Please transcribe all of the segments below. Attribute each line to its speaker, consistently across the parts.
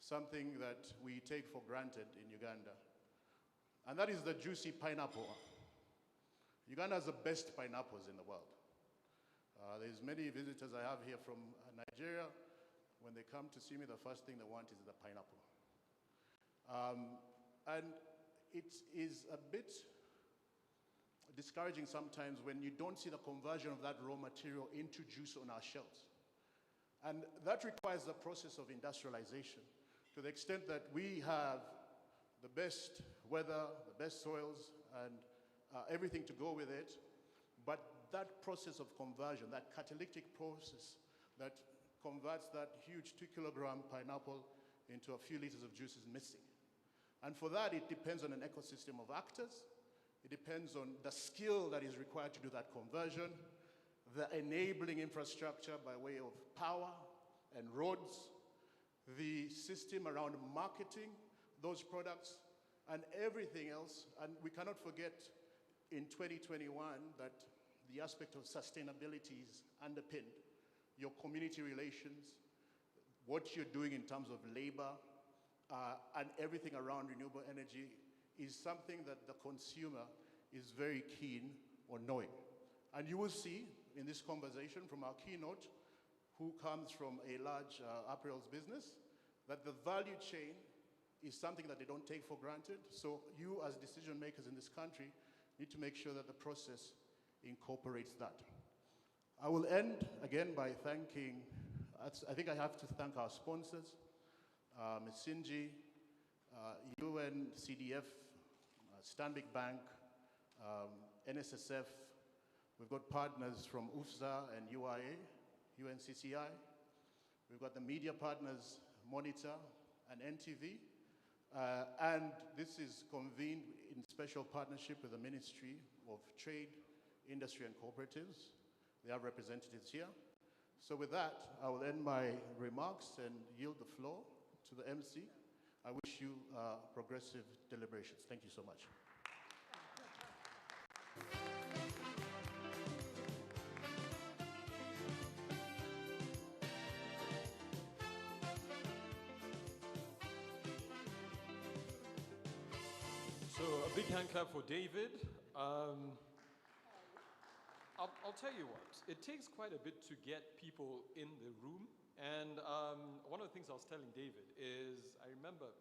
Speaker 1: something that we take for granted in Uganda, and that is the juicy pineapple. Uganda has the best pineapples in the world. There's many visitors I have here from Nigeria. When they come to see me, the first thing they want is the pineapple. And it is a bit discouraging sometimes when you don't see the conversion of that raw material into juice on our shelves. And that requires the process of industrialization to the extent that we have the best weather, the best soils, and everything to go with it. But that process of conversion, that catalytic process that converts that huge 2-kilogram pineapple into a few liters of juice is missing. And for that, it depends on an ecosystem of actors. It depends on the skill that is required to do that conversion, the enabling infrastructure by way of power and roads, the system around marketing those products, and everything else. And we cannot forget in 2021 that the aspect of sustainability is underpinned. Your community relations, what you're doing in terms of labor, and everything around renewable energy is something that the consumer is very keen on knowing. And you will see in this conversation from our keynote, who comes from a large apparels business, that the value chain is something that they don't take for granted. So you as decision makers in this country need to make sure that the process incorporates that. I will end again by thanking, I think I have to thank our sponsors, Sinji, UNCDF, Stanbic Bank, NSSF. We've got partners from UFSA and UIA, UNCCI. We've got the media partners, Monitor and NTV. And this is convened in special partnership with the Ministry of Trade, Industry and Cooperatives. They have representatives here. So with that, I will end my remarks and yield the floor to the MC. I wish you progressive deliberations. Thank you so much.
Speaker 2: So a big hand clap for David. I'll tell you what, it takes quite a bit to get people in the room. And one of the things I was telling David is, I remember,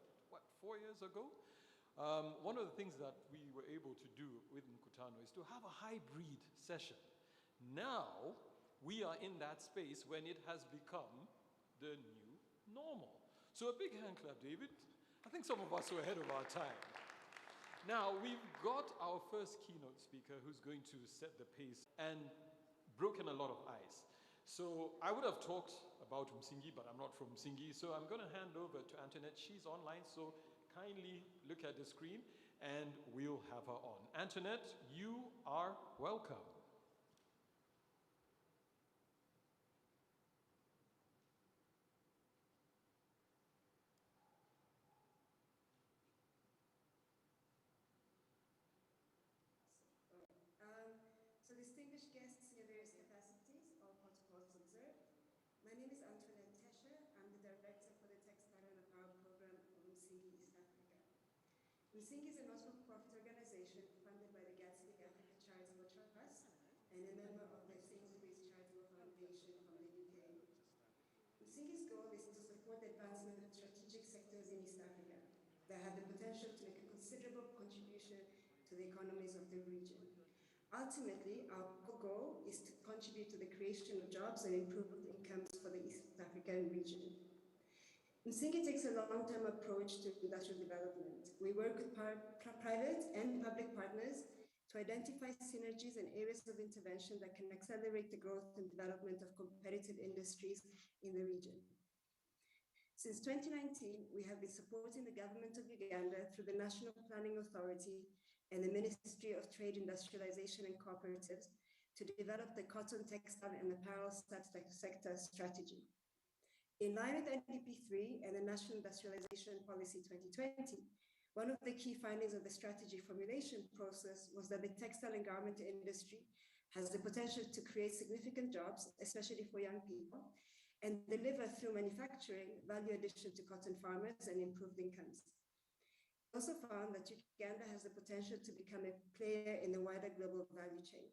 Speaker 2: 4 years ago? One of the things that we were able to do with Mkutano is to have a hybrid session. Now, we are in that space when it has become the new normal. So a big hand clap, David. I think some of us were ahead of our time. Now, we've got our first keynote speaker who's going to set the pace and broken a lot of ice. So I would have talked about Msingi, but I'm not from Msingi, so I'm going to hand over to Antoinette. She's online, so kindly look at the screen and we'll have her on. Antoinette, you are welcome.
Speaker 3: So distinguished guests in your various capacities, all protocols observed. My name is Antoinette Tesher. I'm the director for the Textile and Apparel Program of Msingi East Africa. Msingi is a not-for-profit organization funded by the Gatsby Africa Charitable Trust and a member of the Sainsbury's Charitable Foundation from the UK. Msingi's goal is to support the advancement of strategic sectors in East Africa that have the potential to make a considerable contribution to the economies of the region. Ultimately, our goal is to contribute to the creation of jobs and improved incomes for the East African region. Msingi takes a long-term approach to industrial development. We work with private and public partners to identify synergies and areas of intervention that can accelerate the growth and development of competitive industries in the region. Since 2019, we have been supporting the government of Uganda through the National Planning Authority and the Ministry of Trade, Industrialization and Cooperatives to develop the cotton, textile and apparel sector strategy. In line with NDP 3 and the National Industrialization Policy 2020, one of the key findings of the strategy formulation process was that the textile and garment industry has the potential to create significant jobs, especially for young people, and deliver through manufacturing value addition to cotton farmers and improved incomes. We also found that Uganda has the potential to become a player in the wider global value chain.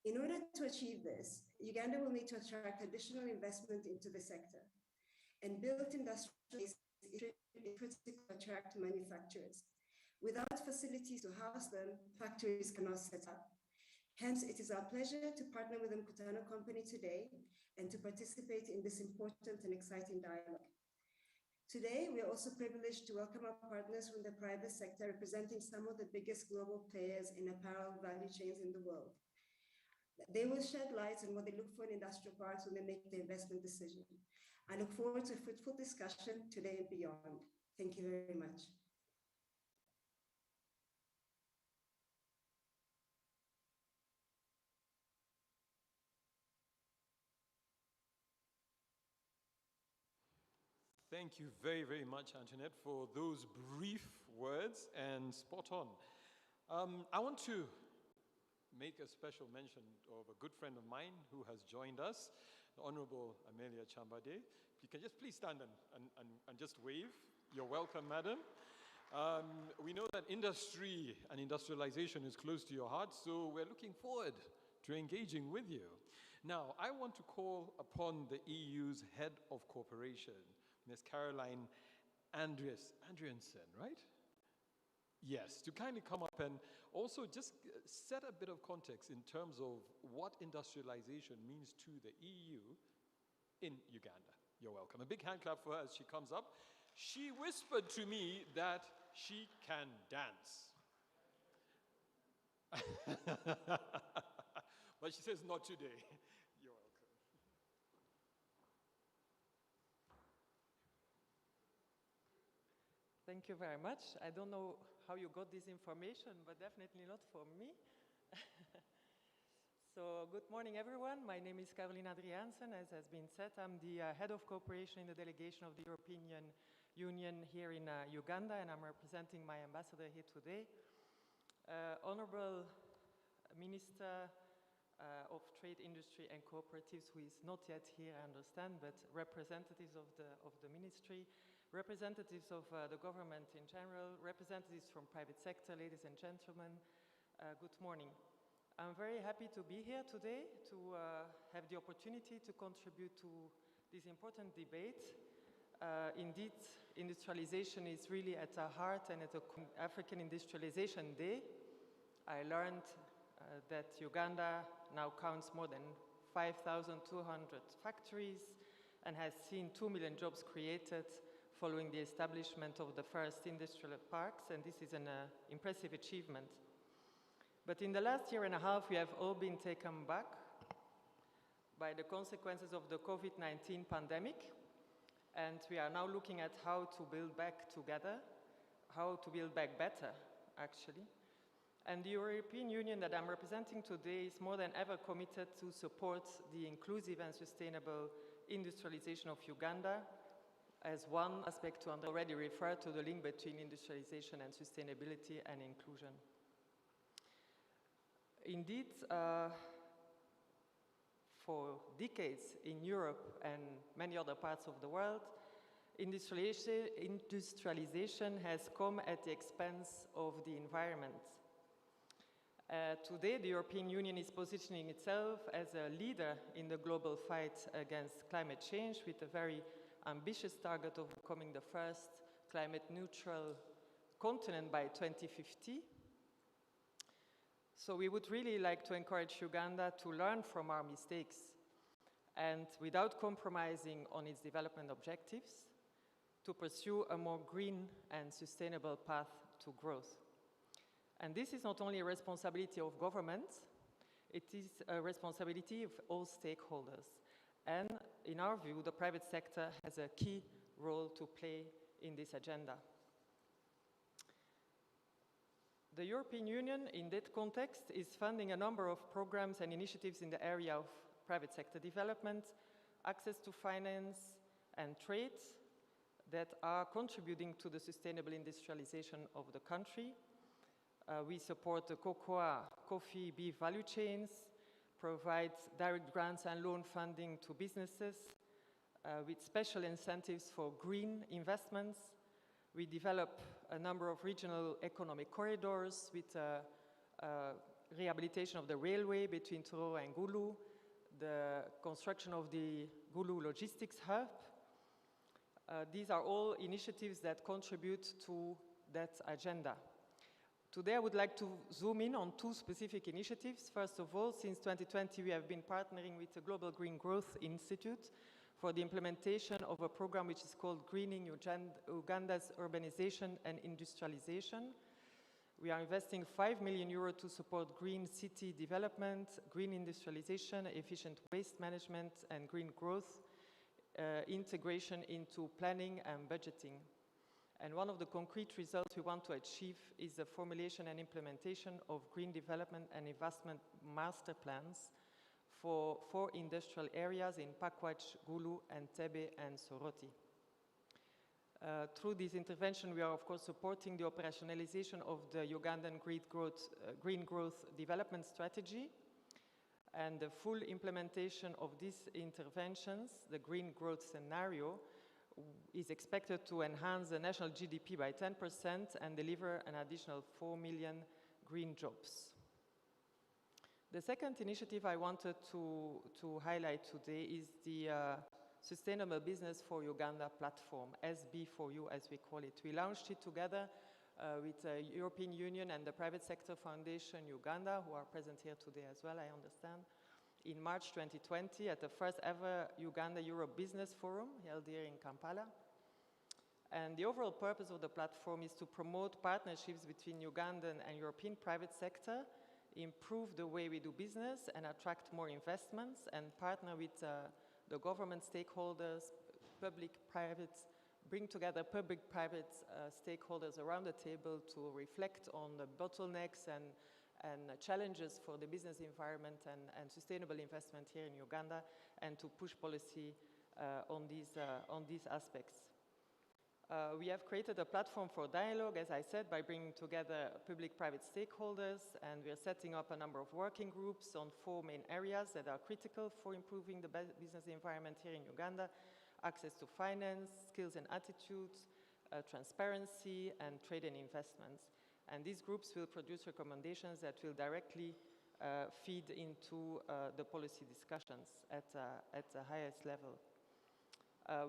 Speaker 3: In order to achieve this, Uganda will need to attract additional investment into the sector, and built industrial base is critical to attract manufacturers. Without facilities to house them, factories cannot set up. Hence, it is our pleasure to partner with the Mkutano company today and to participate in this important and exciting dialogue. Today, we are also privileged to welcome our partners from the private sector, representing some of the biggest global players in apparel value chains in the world. They will shed light on what they look for in industrial parks when they make the investment decision. I look forward to a fruitful discussion today and beyond. Thank you very much.
Speaker 2: Thank you very, very much, Antoinette, for those brief words and spot on. I want to make a special mention of a good friend of mine who has joined us, the Honorable Amelia Chambade. You can just please stand and just wave. You're welcome, madam. We know that industry and industrialization is close to your heart, so we're looking forward to engaging with you. Now, I want to call upon the EU's head of cooperation, Ms. Caroline Andriansen, right? Yes, to kindly come up and also just set a bit of context in terms of what industrialization means to the EU in Uganda. You're welcome. A big hand clap for her as she comes up. She whispered to me that she can dance. But she says not today. You're welcome.
Speaker 4: Thank you very much. I don't know how you got this information, but definitely not from me. So, good morning, everyone. My name is Caroline Adriaansen. As has been said, I'm the head of cooperation in the delegation of the European Union here in Uganda, and I'm representing my ambassador here today. Honorable Minister of Trade, Industry and Cooperatives, who is not yet here, I understand, but representatives of the ministry, representatives of the government in general, representatives from private sector, ladies and gentlemen, good morning. I'm very happy to be here today to have the opportunity to contribute to this important debate. Indeed, industrialization is really at the heart, and at the African Industrialization Day, I learned that Uganda now counts more than 5,200 factories and has seen 2 million jobs created following the establishment of the first industrial parks, and this is an impressive achievement. But in the last year and a half, we have all been taken back by the consequences of the COVID-19 pandemic, and we are now looking at how to build back together, how to build back better, actually. And the European Union that I'm representing today is more than ever committed to support the inclusive and sustainable industrialization of Uganda as one aspect to already refer to the link between industrialization and sustainability and inclusion. Indeed, for decades in Europe and many other parts of the world, industrialization has come at the expense of the environment. Today, the European Union is positioning itself as a leader in the global fight against climate change, with a very ambitious target of becoming the first climate neutral continent by 2050. So we would really like to encourage Uganda to learn from our mistakes and, without compromising on its development objectives, to pursue a more green and sustainable path to growth. And this is not only a responsibility of governments, it is a responsibility of all stakeholders. And in our view, the private sector has a key role to play in this agenda. The European Union, in that context, is funding a number of programs and initiatives in the area of private sector development, access to finance and trade that are contributing to the sustainable industrialization of the country. We support the cocoa, coffee, beef value chains, provide direct grants and loan funding to businesses, with special incentives for green investments. We develop a number of regional economic corridors with rehabilitation of the railway between Truro and Gulu, the construction of the Gulu logistics hub. These are all initiatives that contribute to that agenda. Today I would like to zoom in on two specific initiatives. First of all, since 2020 we have been partnering with the Global Green Growth Institute for the implementation of a program which is called Greening Uganda's Urbanization and Industrialization. We are investing €5 million to support green city development, green industrialization, efficient waste management, and green growth integration into planning and budgeting. And one of the concrete results we want to achieve is the formulation and implementation of green development and investment master plans for 4 industrial areas in Pakwach, Gulu, Entebbe, and Soroti. Through this intervention, we are of course supporting the operationalization of the Ugandan Green Growth Development Strategy, and the full implementation of these interventions, the Green Growth Scenario, is expected to enhance the national GDP by 10% and deliver an additional 4 million green jobs. The second initiative I wanted to highlight today is the Sustainable Business for Uganda platform, SB4U as we call it. We launched it together with the European Union and the Private Sector Foundation Uganda, who are present here today as well, I understand, in March 2020 at the first ever Uganda-Europe Business Forum held here in Kampala. And the overall purpose of the platform is to promote partnerships between Ugandan and European private sector, improve the way we do business and attract more investments, and partner with the government stakeholders, public-private, bring together public-private stakeholders around the table to reflect on the bottlenecks and challenges for the business environment and sustainable investment here in Uganda, and to push policy on these aspects. We have created a platform for dialogue, as I said, by bringing together public-private stakeholders, and we are setting up a number of working groups on 4 main areas that are critical for improving the business environment here in Uganda: access to finance, skills and attitudes, transparency, and trade and investments. And these groups will produce recommendations that will directly feed into the policy discussions at the highest level.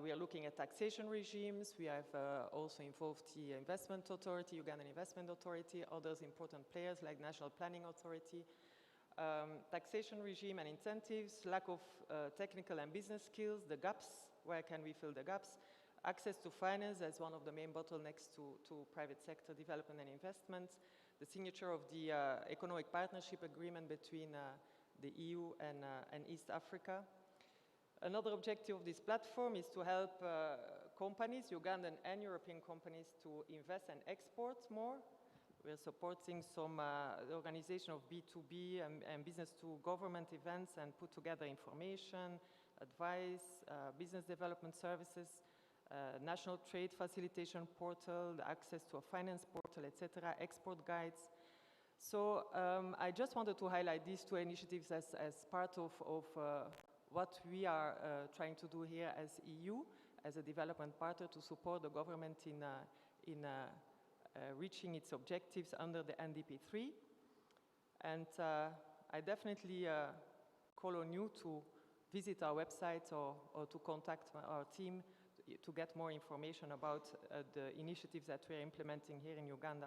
Speaker 4: We are looking at taxation regimes. We have also involved the Investment Authority, Ugandan Investment Authority, others important players like National Planning Authority. Taxation regime and incentives, lack of technical and business skills, the gaps, where can we fill the gaps? Access to finance as one of the main bottlenecks to private sector development and investment. The signature of the Economic Partnership Agreement between the EU and East Africa. Another objective of this platform is to help companies, Ugandan and European companies, to invest and export more. We're supporting some the organization of B2B and business-to-government events, and put together information, advice, business development services, national trade facilitation portal, the access to a finance portal, etc., export guides. So I just wanted to highlight these 2 initiatives as part of what we are trying to do here as EU, as a development partner, to support the government in reaching its objectives under the NDP3. And I definitely call on you to visit our website or to contact our team to get more information about the initiatives that we're implementing here in Uganda.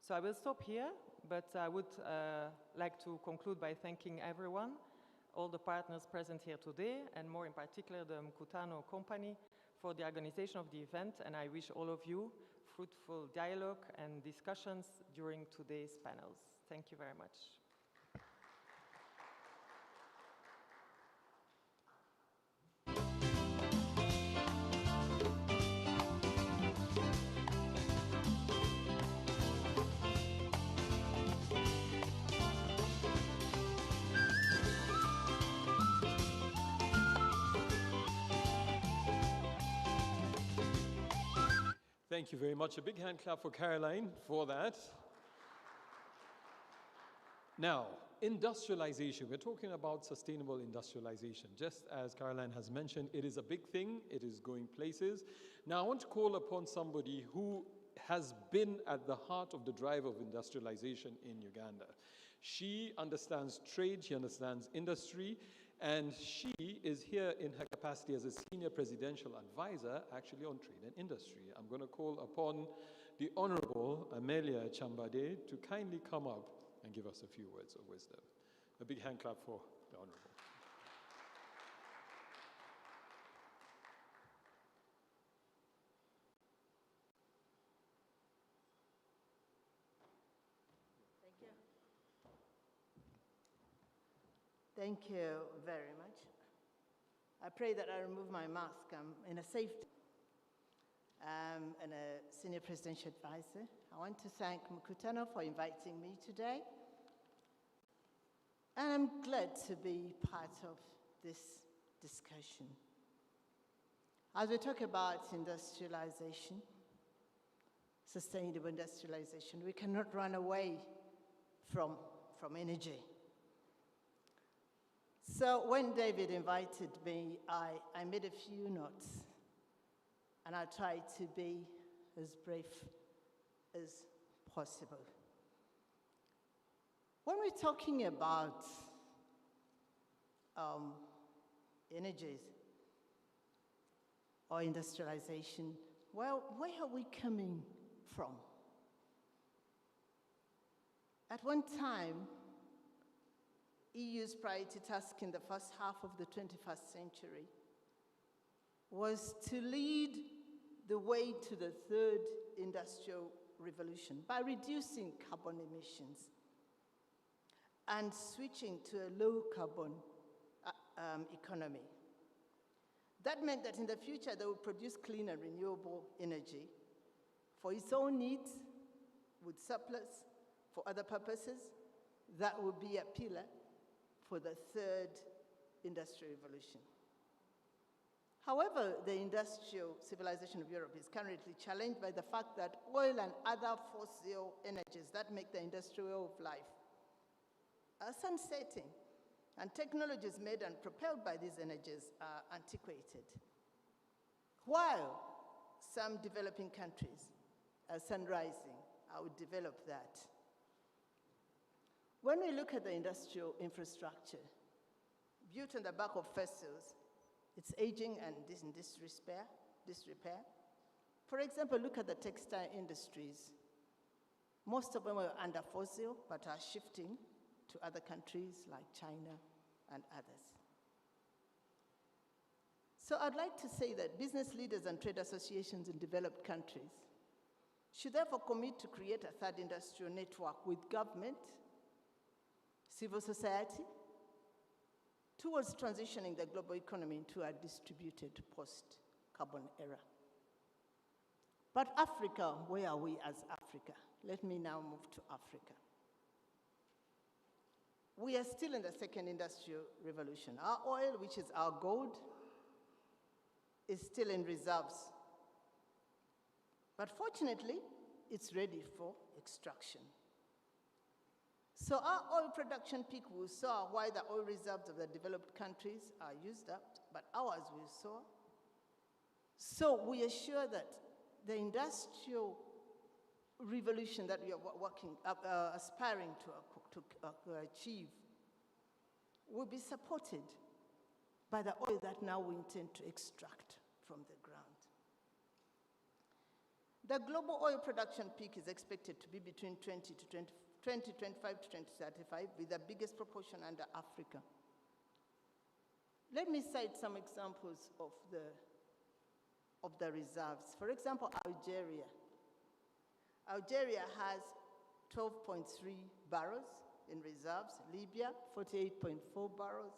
Speaker 4: So I will stop here, but I would like to conclude by thanking everyone, all the partners present here today, and more in particular the Mkutano company for the organization of the event, and I wish all of you fruitful dialogue and discussions during today's panels. Thank you very much.
Speaker 2: Thank you very much. A big hand clap for Caroline for that. Now, industrialization. We're talking about sustainable industrialization. Just as Caroline has mentioned, it is a big thing. It is going places. Now, I want to call upon somebody who has been at the heart of the drive of industrialization in Uganda. She understands trade, she understands industry, and she is here in her capacity as a senior presidential advisor, actually on trade and industry. I'm going to call upon the Honorable Amelia Chambade to kindly come up and give us a few words of wisdom. A big hand clap for the Honorable.
Speaker 5: Thank you very much. I pray that I remove my mask. I'm in a safety. And a senior presidential advisor. I want to thank Mkutano for inviting me today. And I'm glad to be part of this discussion. As we talk about industrialization, sustainable industrialization, we cannot run away from energy. So when David invited me, I made a few notes, and I tried to be as brief as possible. When we're talking about energies or industrialization, well, where are we coming from? At one time, EU's priority task in the first half of the 21st century was to lead the way to the third industrial revolution by reducing carbon emissions and switching to a low carbon economy. That meant that in the future they would produce clean and renewable energy for its own needs, with surplus for other purposes. That would be a pillar for the third industrial revolution. However, the industrial civilization of Europe is currently challenged by the fact that oil and other fossil energies that make the industrial way of life are sunsetting, and technologies made and propelled by these energies are antiquated. While some developing countries are sunrising, I would develop that. When we look at the industrial infrastructure built on the back of fossils, it's aging and in disrepair. For example, look at the textile industries. Most of them are under fossil, but are shifting to other countries like China and others. So I'd like to say that business leaders and trade associations in developed countries should therefore commit to create a third industrial network with government, civil society, towards transitioning the global economy into a distributed post-carbon era. But Africa, where are we as Africa? Let me now move to Africa. We are still in the second industrial revolution. Our oil, which is our gold, is still in reserves. But fortunately, it's ready for extraction. So our oil production peak will soar while the oil reserves of the developed countries are used up, but ours will soar. So we are sure that the industrial revolution that we are aspiring to achieve will be supported by the oil that now we intend to extract from the ground. The global oil production peak is expected to be between 2025 to 2035, with the biggest proportion under Africa. Let me cite some examples of the reserves. For example, Algeria. Algeria has 12.3 barrels in reserves. Libya, 48.4 barrels.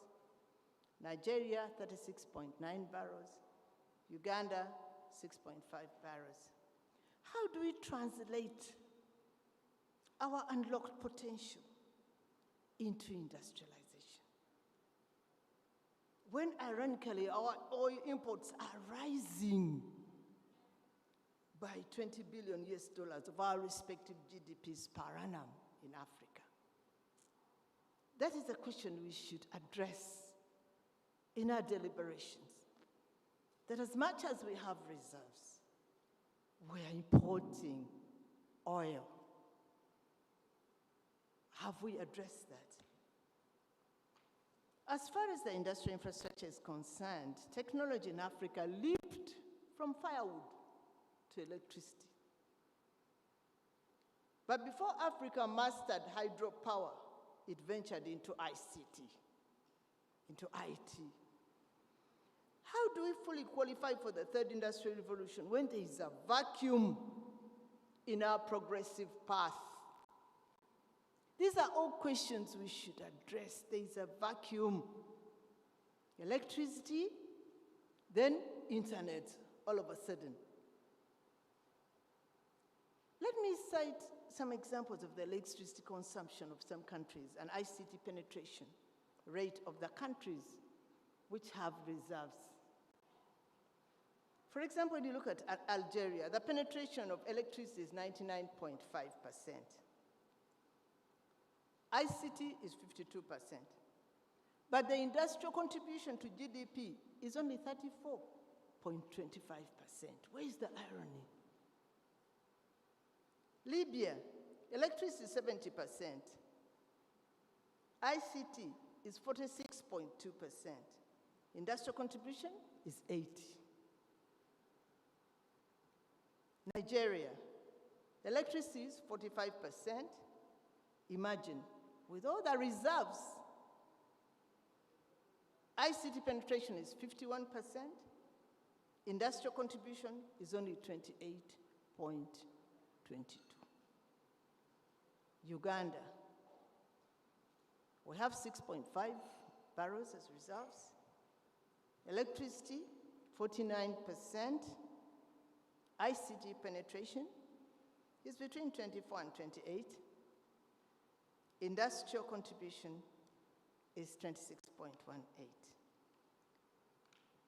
Speaker 5: Nigeria, 36.9 barrels. Uganda, 6.5 barrels. How do we translate our unlocked potential into industrialization, when ironically our oil imports are rising by $20 billion of our respective GDPs per annum in Africa? That is a question we should address in our deliberations. That as much as we have reserves, we are importing oil. Have we addressed that? As far as the industrial infrastructure is concerned, technology in Africa leaped from firewood to electricity. But before Africa mastered hydropower, it ventured into ICT, into IT. How do we fully qualify for the third industrial revolution when there is a vacuum in our progressive path? These are all questions we should address. There is a vacuum. Electricity, then internet, all of a sudden. Let me cite some examples of the electricity consumption of some countries and ICT penetration rate of the countries which have reserves. For example, when you look at Algeria, the penetration of electricity is 99.5%. ICT is 52%. But the industrial contribution to GDP is only 34.25%. Where is the irony? Libya, electricity is 70%. ICT is 46.2%. Industrial contribution is 80%. Nigeria, electricity is 45%. Imagine, with all the reserves, ICT penetration is 51%, industrial contribution is only 28.22%. Uganda, we have 6.5 barrels as reserves, electricity 49%, ICT penetration is between 24 and 28. Industrial contribution is 26.18.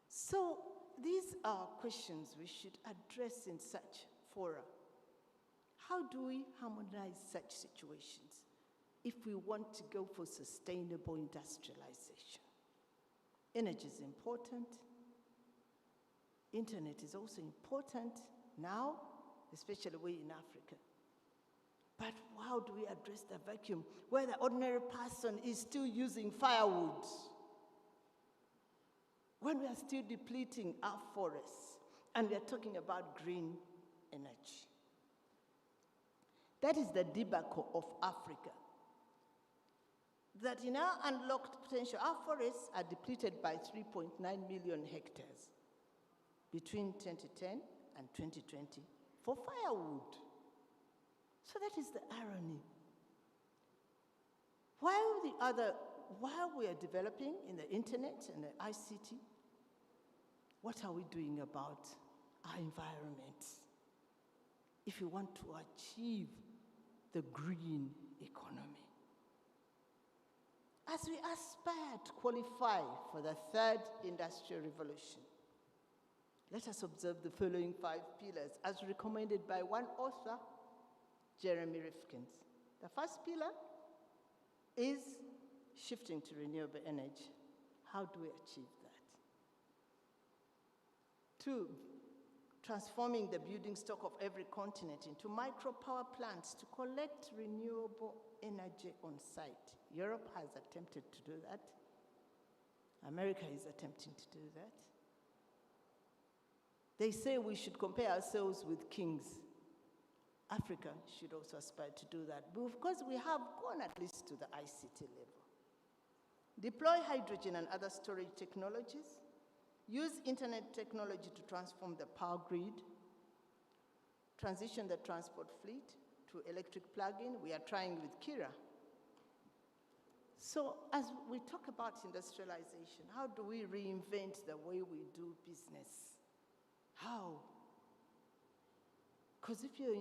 Speaker 5: So these are questions we should address in such fora. How do we harmonize such situations if we want to go for sustainable industrialization? Energy is important. Internet is also important now, especially we in Africa. But how do we address the vacuum where the ordinary person is still using firewood? When we are still depleting our forests and we are talking about green energy. That is the debacle of Africa. That in our unlocked potential, our forests are depleted by 3.9 million hectares between 2010 and 2020 for firewood. So that is the irony. While we are developing in the internet and the ICT, what are we doing about our environment if we want to achieve the green economy? As we aspire to qualify for the third industrial revolution, let us observe the following 5 pillars as recommended by one author, Jeremy Rifkins. The first pillar is shifting to renewable energy. How do we achieve that? 2, transforming the building stock of every continent into micro-power plants to collect renewable energy on site. Europe has attempted to do that. America is attempting to do that. They say we should compare ourselves with kings. Africa should also aspire to do that. But of course, we have gone at least to the ICT level. Deploy hydrogen and other storage technologies. Use internet technology to transform the power grid. Transition the transport fleet to electric plug-in. We are trying with Kira. So as we talk about industrialization, how do we reinvent the way we do business? How? Because if you're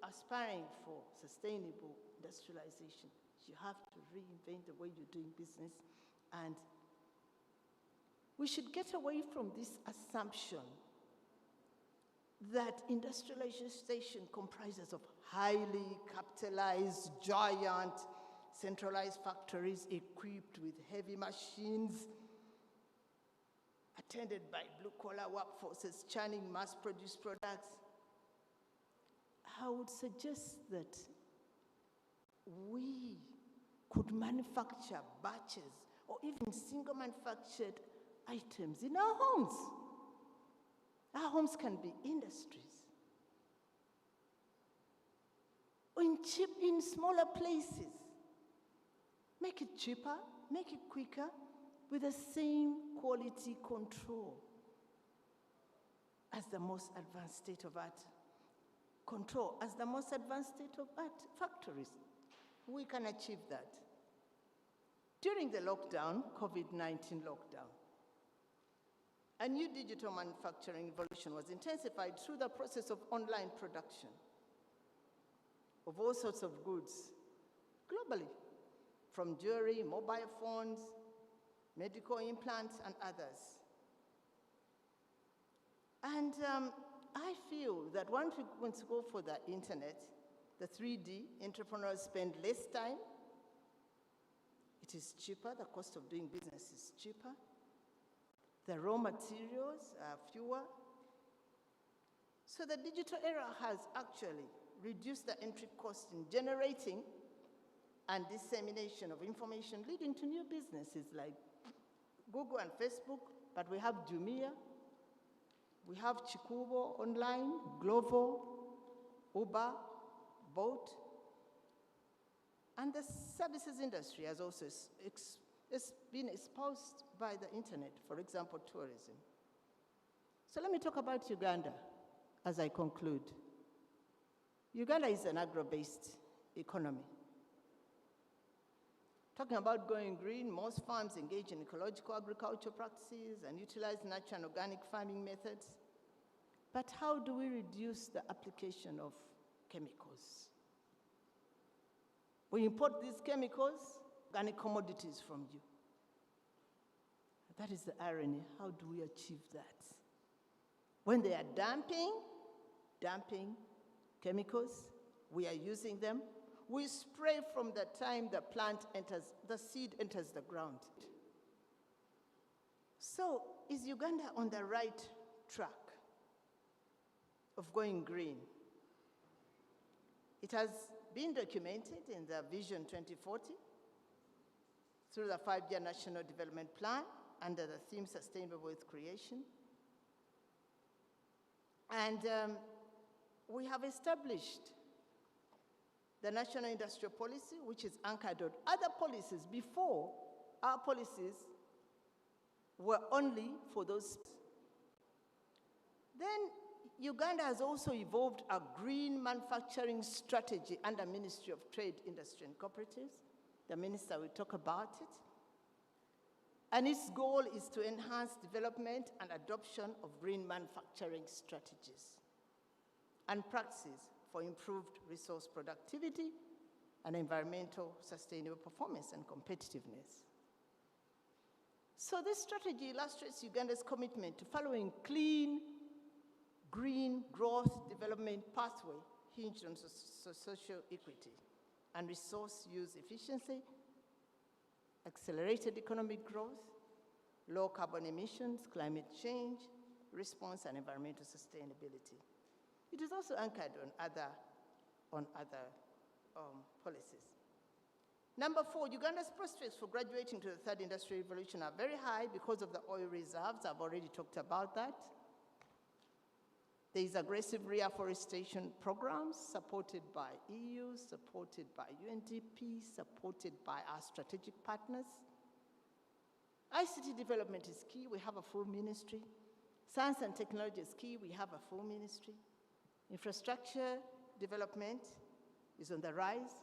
Speaker 5: aspiring for sustainable industrialization, you have to reinvent the way you're doing business. And we should get away from this assumption that industrialization comprises of highly capitalized, giant, centralized factories equipped with heavy machines, attended by blue-collar workforces churning mass-produced products. I would suggest that we could manufacture batches or even single manufactured items in our homes. Our homes can be industries. Or in smaller places. Make it cheaper, make it quicker, with the same quality control as the most advanced state-of-art factories. We can achieve that. During the lockdown, COVID-19 lockdown, a new digital manufacturing evolution was intensified through the process of online production of all sorts of goods globally, from jewelry, mobile phones, medical implants, and others. And I feel that once we want to go for the internet, the 3D, entrepreneurs spend less time. It is cheaper, the cost of doing business is cheaper. The raw materials are fewer. So the digital era has actually reduced the entry cost in generating and dissemination of information, leading to new businesses like Google and Facebook, but we have Jumia, we have Chikubo online, Glovo, Uber, Bolt, and the services industry has also been exposed by the internet, for example, tourism. So let me talk about Uganda as I conclude. Uganda is an agro-based economy. Talking about going green, most farms engage in ecological agricultural practices and utilize natural and organic farming methods. But how do we reduce the application of chemicals? We import these chemicals, organic commodities from you. That is the irony. How do we achieve that? When they are dumping chemicals, we are using them. We spray from the time the seed enters the ground. So, is Uganda on the right track of going green? It has been documented in the Vision 2040 through the 5-year National Development Plan under the theme Sustainable Wealth Creation. And we have established the National Industrial Policy, which is anchored on other policies. Before, our policies were only for those. Then Uganda has also evolved a green manufacturing strategy under Ministry of Trade, Industry and Cooperatives. The minister will talk about it. And its goal is to enhance development and adoption of green manufacturing strategies and practices for improved resource productivity and environmental sustainable performance and competitiveness. So this strategy illustrates Uganda's commitment to following clean, green growth development pathway hinged on social equity and resource use efficiency, accelerated economic growth, low carbon emissions, climate change, response, and environmental sustainability. It is also anchored on other policies. Number 4, Uganda's prospects for graduating to the third industrial revolution are very high because of the oil reserves. I've already talked about that. There is aggressive reforestation programs supported by EU, supported by UNDP, supported by our strategic partners. ICT development is key. We have a full ministry. Science and technology is key. We have a full ministry. Infrastructure development is on the rise,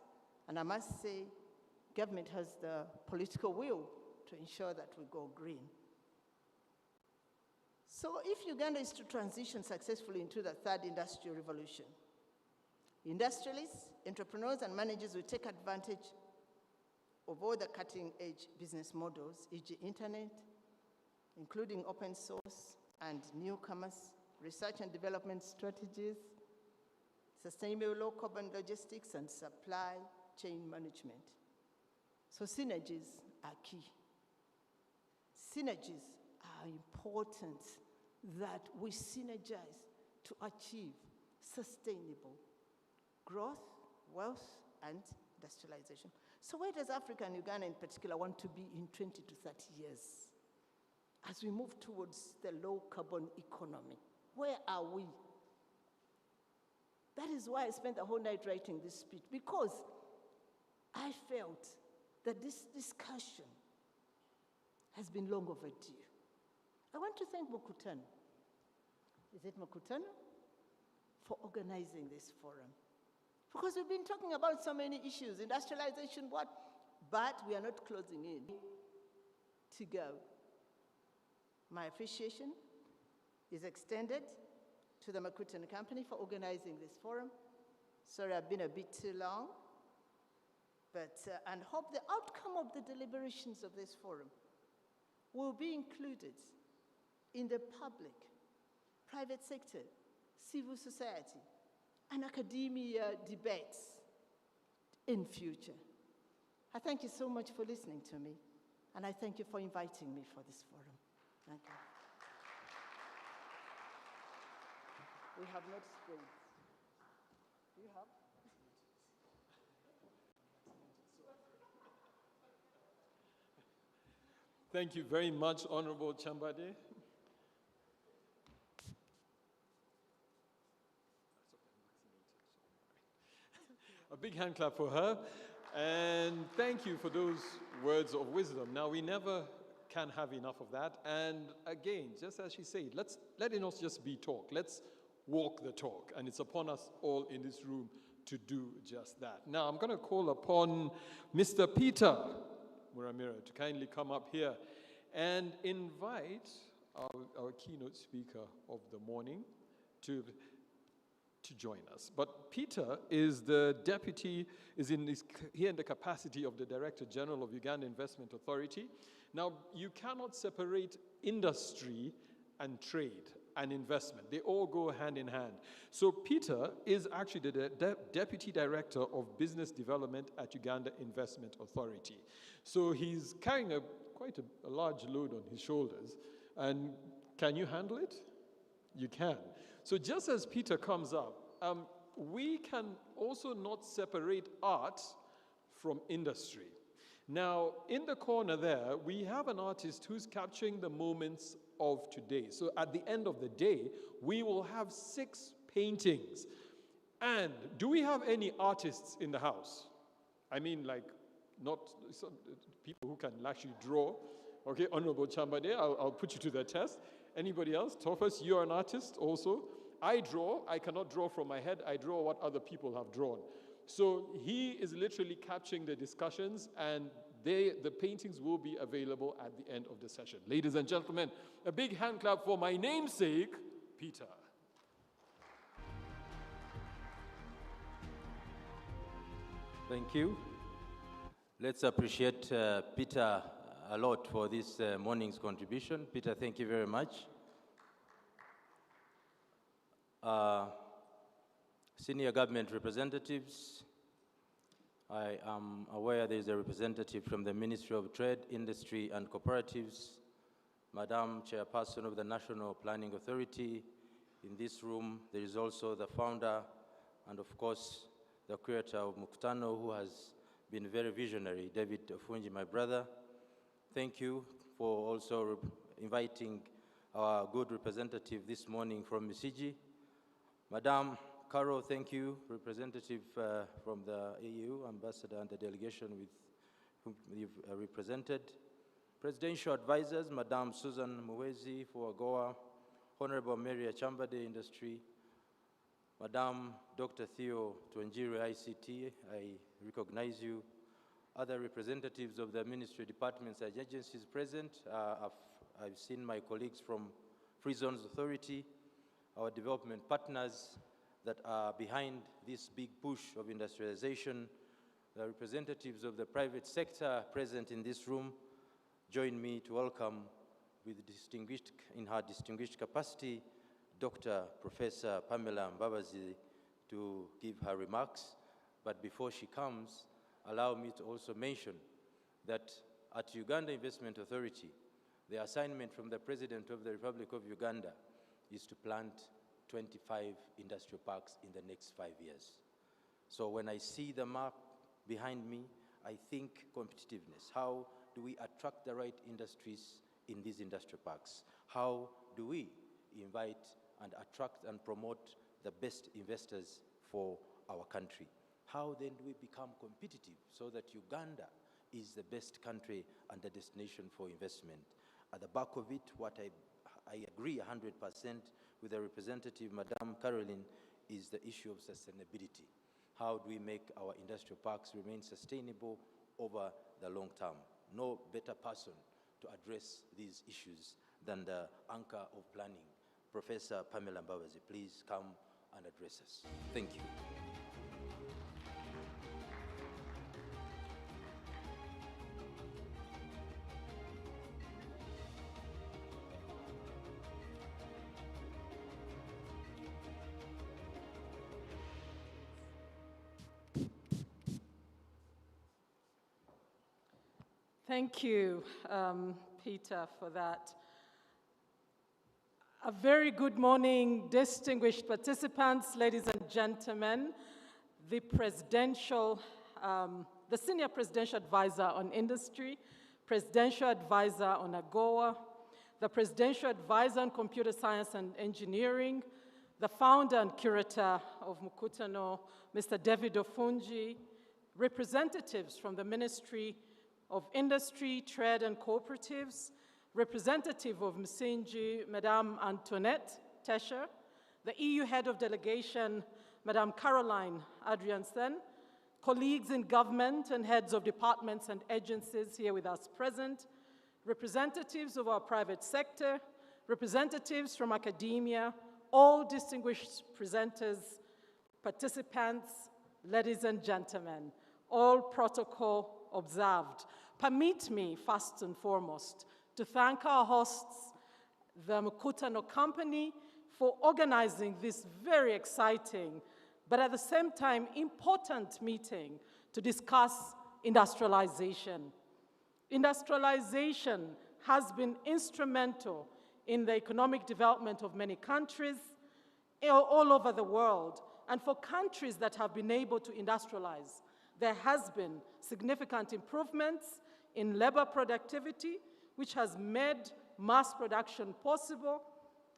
Speaker 5: and I must say, government has the political will to ensure that we go green. So if Uganda is to transition successfully into the third industrial revolution, industrialists, entrepreneurs, and managers will take advantage of all the cutting-edge business models, e.g. internet, including open source and newcomers, research and development strategies, sustainable low-carbon logistics, and supply chain management. So synergies are key. Synergies are important, that we synergize to achieve sustainable growth, wealth, and industrialization. So where does Africa and Uganda in particular want to be in 20 to 30 years? As we move towards the low carbon economy, where are we? That is why I spent the whole night writing this speech, because I felt that this discussion has been long overdue. I want to thank Mkutano. Is it Mkutano? For organizing this forum. Because we've been talking about so many issues, industrialization, what? But we are not closing in to go. My appreciation is extended to the Mkutano Company for organizing this forum. Sorry, I've been a bit too long, but and hope the outcome of the deliberations of this forum will be included in the public, private sector, civil society, and academia debates in future. I thank you so much for listening to me, and I thank you for inviting me for this forum. Thank you. We have not sprayed. Do you have?
Speaker 2: Thank you very much, Honorable Chambade. A big hand clap for her. And thank you for those words of wisdom. Now, we never can have enough of that. And again, just as she said, let it not just be talk. Let's walk the talk. And it's upon us all in this room to do just that. Now, I'm going to call upon Mr. Peter Muramira to kindly come up here and invite our keynote speaker of the morning to join us. But Peter is the deputy, here in the capacity of the Director General of Uganda Investment Authority. Now, you cannot separate industry and trade and investment. They all go hand in hand. So Peter is actually the Deputy Director of Business Development at Uganda Investment Authority. So he's carrying quite a large load on his shoulders. And can you handle it? You can. So just as Peter comes up, we can also not separate art from industry. Now, in the corner there, we have an artist who's capturing the moments of today. So at the end of the day, we will have 6 paintings. And do we have any artists in the house? I mean, like, not some people who can actually draw. Okay, Honorable Chambade, I'll put you to the test. Anybody else? Tofas, you're an artist also. I draw. I cannot draw from my head. I draw what other people have drawn. So he is literally capturing the discussions, and the paintings will be available at the end of the session. Ladies and gentlemen, a big hand clap for my namesake, Peter.
Speaker 6: Thank you. Let's appreciate Peter a lot for this morning's contribution. Peter, thank you very much. Senior government representatives, I am aware there is a representative from the Ministry of Trade, Industry and Cooperatives, Madam Chairperson of the National Planning Authority. In this room, there is also the founder and, of course, the creator of Mkutano, who has been very visionary, David Ofunji, my brother. Thank you for also inviting our good representative this morning from Misiji. Madam Carol, thank you, representative from the EU, ambassador and the delegation with whom you've represented. Presidential advisors, Madam Susan Muwezi for AGOA, Honorable Mary Chambade, Industry, Madam Dr. Theo Twenjiri, ICT, I recognize you. Other representatives of the ministry, departments, and agencies present. I've seen my colleagues from Free Zones Authority, our development partners that are behind this big push of industrialization. The representatives of the private sector present in this room join me to welcome in her distinguished capacity, Dr. Professor Pamela Mbabazi, to give her remarks. But before she comes, allow me to also mention that at Uganda Investment Authority, the assignment from the President of the Republic of Uganda is to plant 25 industrial parks in the next 5 years. So when I see the map behind me, I think competitiveness. How do we attract the right industries in these industrial parks? How do we invite and attract and promote the best investors for our country? How then do we become competitive so that Uganda is the best country and the destination for investment? At the back of it, what I agree 100% with the representative, Madam Caroline, is the issue of sustainability. How do we make our industrial parks remain sustainable over the long term? No better person to address these issues than the anchor of planning, Professor Pamela Mbabazi. Please come and address us. Thank you.
Speaker 7: Thank you, Peter, for that. A very good morning, distinguished participants, ladies and gentlemen. The Senior Presidential Advisor on Industry, Presidential Advisor on AGOA, the Presidential Advisor on Computer Science and Engineering, the founder and curator of Mkutano, Mr. David Ofunji, representatives from the Ministry of Industry, Trade and Cooperatives, representative of Msinji, Madame Antoinette Tesher, the EU Head of Delegation, Madame Caroline Adriansen, colleagues in government and heads of departments and agencies here with us present, representatives of our private sector, representatives from academia, all distinguished presenters, participants, ladies and gentlemen, all protocol observed. Permit me, first and foremost, to thank our hosts, the Mkutano Company, for organizing this very exciting, but at the same time important meeting to discuss industrialization. Industrialization has been instrumental in the economic development of many countries all over the world. And for countries that have been able to industrialize, there has been significant improvements in labor productivity, which has made mass production possible,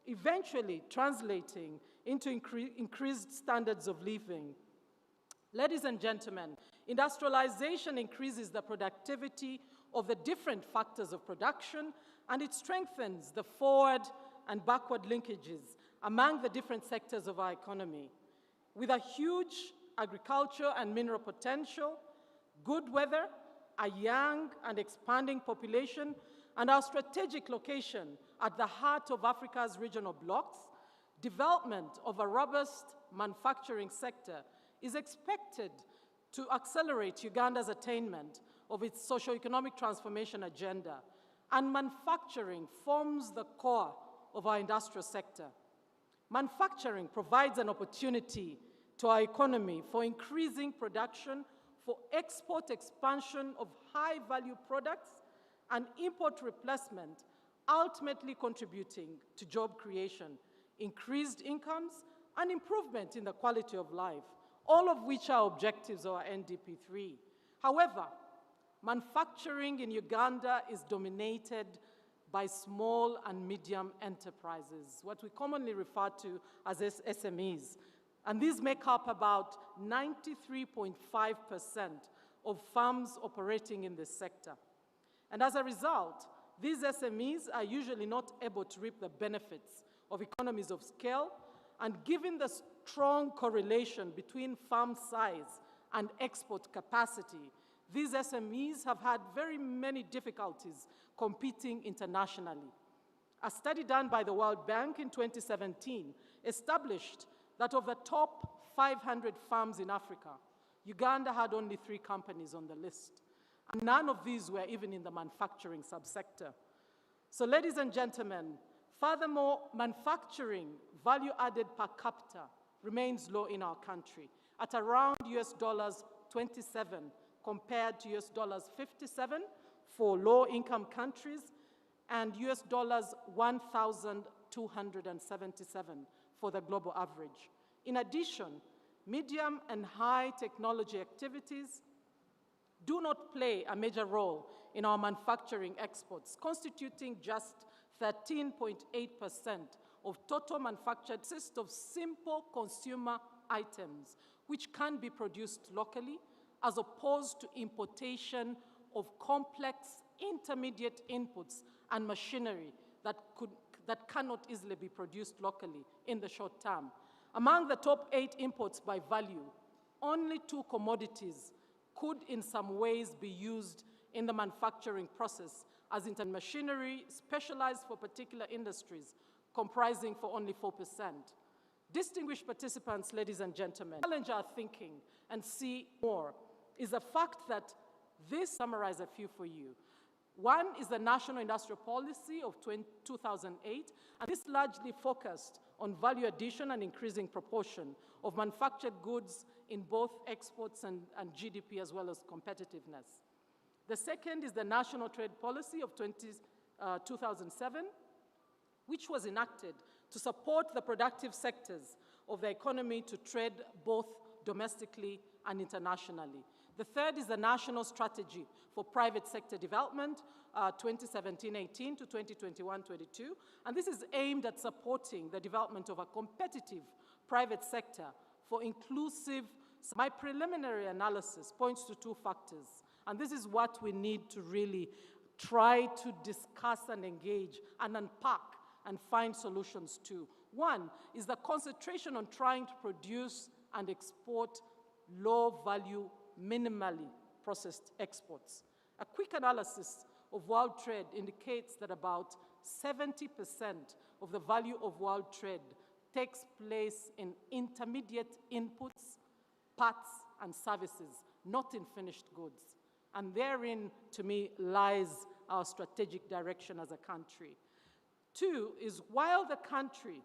Speaker 7: eventually translating into increased standards of living. Ladies and gentlemen, industrialization increases the productivity of the different factors of production, and it strengthens the forward and backward linkages among the different sectors of our economy. With a huge agriculture and mineral potential, good weather, a young and expanding population, and our strategic location at the heart of Africa's regional blocks, development of a robust manufacturing sector is expected to accelerate Uganda's attainment of its socio-economic transformation agenda, and manufacturing forms the core of our industrial sector. Manufacturing provides an opportunity to our economy for increasing production, for export expansion of high-value products, and import replacement, ultimately contributing to job creation, increased incomes, and improvement in the quality of life, all of which are objectives of our NDP3. However, manufacturing in Uganda is dominated by small and medium enterprises, what we commonly refer to as SMEs. And these make up about 93.5% of firms operating in this sector. And as a result, these SMEs are usually not able to reap the benefits of economies of scale, and given the strong correlation between farm size and export capacity, these SMEs have had very many difficulties competing internationally. A study done by the World Bank in 2017 established that of the top 500 farms in Africa, Uganda had only 3 companies on the list, and none of these were even in the manufacturing subsector. So, ladies and gentlemen, furthermore, manufacturing value added per capita remains low in our country at around US$27, compared to US dollars 57 for low-income countries and US dollars 1,277 for the global average. In addition, medium and high technology activities do not play a major role in our manufacturing exports, constituting just 13.8% of total manufactured consist of simple consumer items which can be produced locally, as opposed to importation of complex intermediate inputs and machinery that cannot easily be produced locally in the short term. Among the top 8 imports by value, only 2 commodities could in some ways be used in the manufacturing process, as in machinery specialized for particular industries, comprising for only 4%. Distinguished participants, ladies and gentlemen, challenge our thinking and see more is the fact that this, summarize a few for you. One is the National Industrial Policy of 2008, and this largely focused on value addition and increasing proportion of manufactured goods in both exports and GDP, as well as competitiveness. The second is the National Trade Policy of 2007, which was enacted to support the productive sectors of the economy to trade both domestically and internationally. The third is the National Strategy for Private Sector Development, 2017-18 to 2021-22, and this is aimed at supporting the development of a competitive private sector for inclusive. My preliminary analysis points to 2 factors, and this is what we need to really try to discuss and engage and unpack and find solutions to. One is the concentration on trying to produce and export low-value, minimally processed exports. A quick analysis of world trade indicates that about 70% of the value of world trade takes place in intermediate inputs, parts, and services, not in finished goods. And therein, to me, lies our strategic direction as a country. 2 is, while the country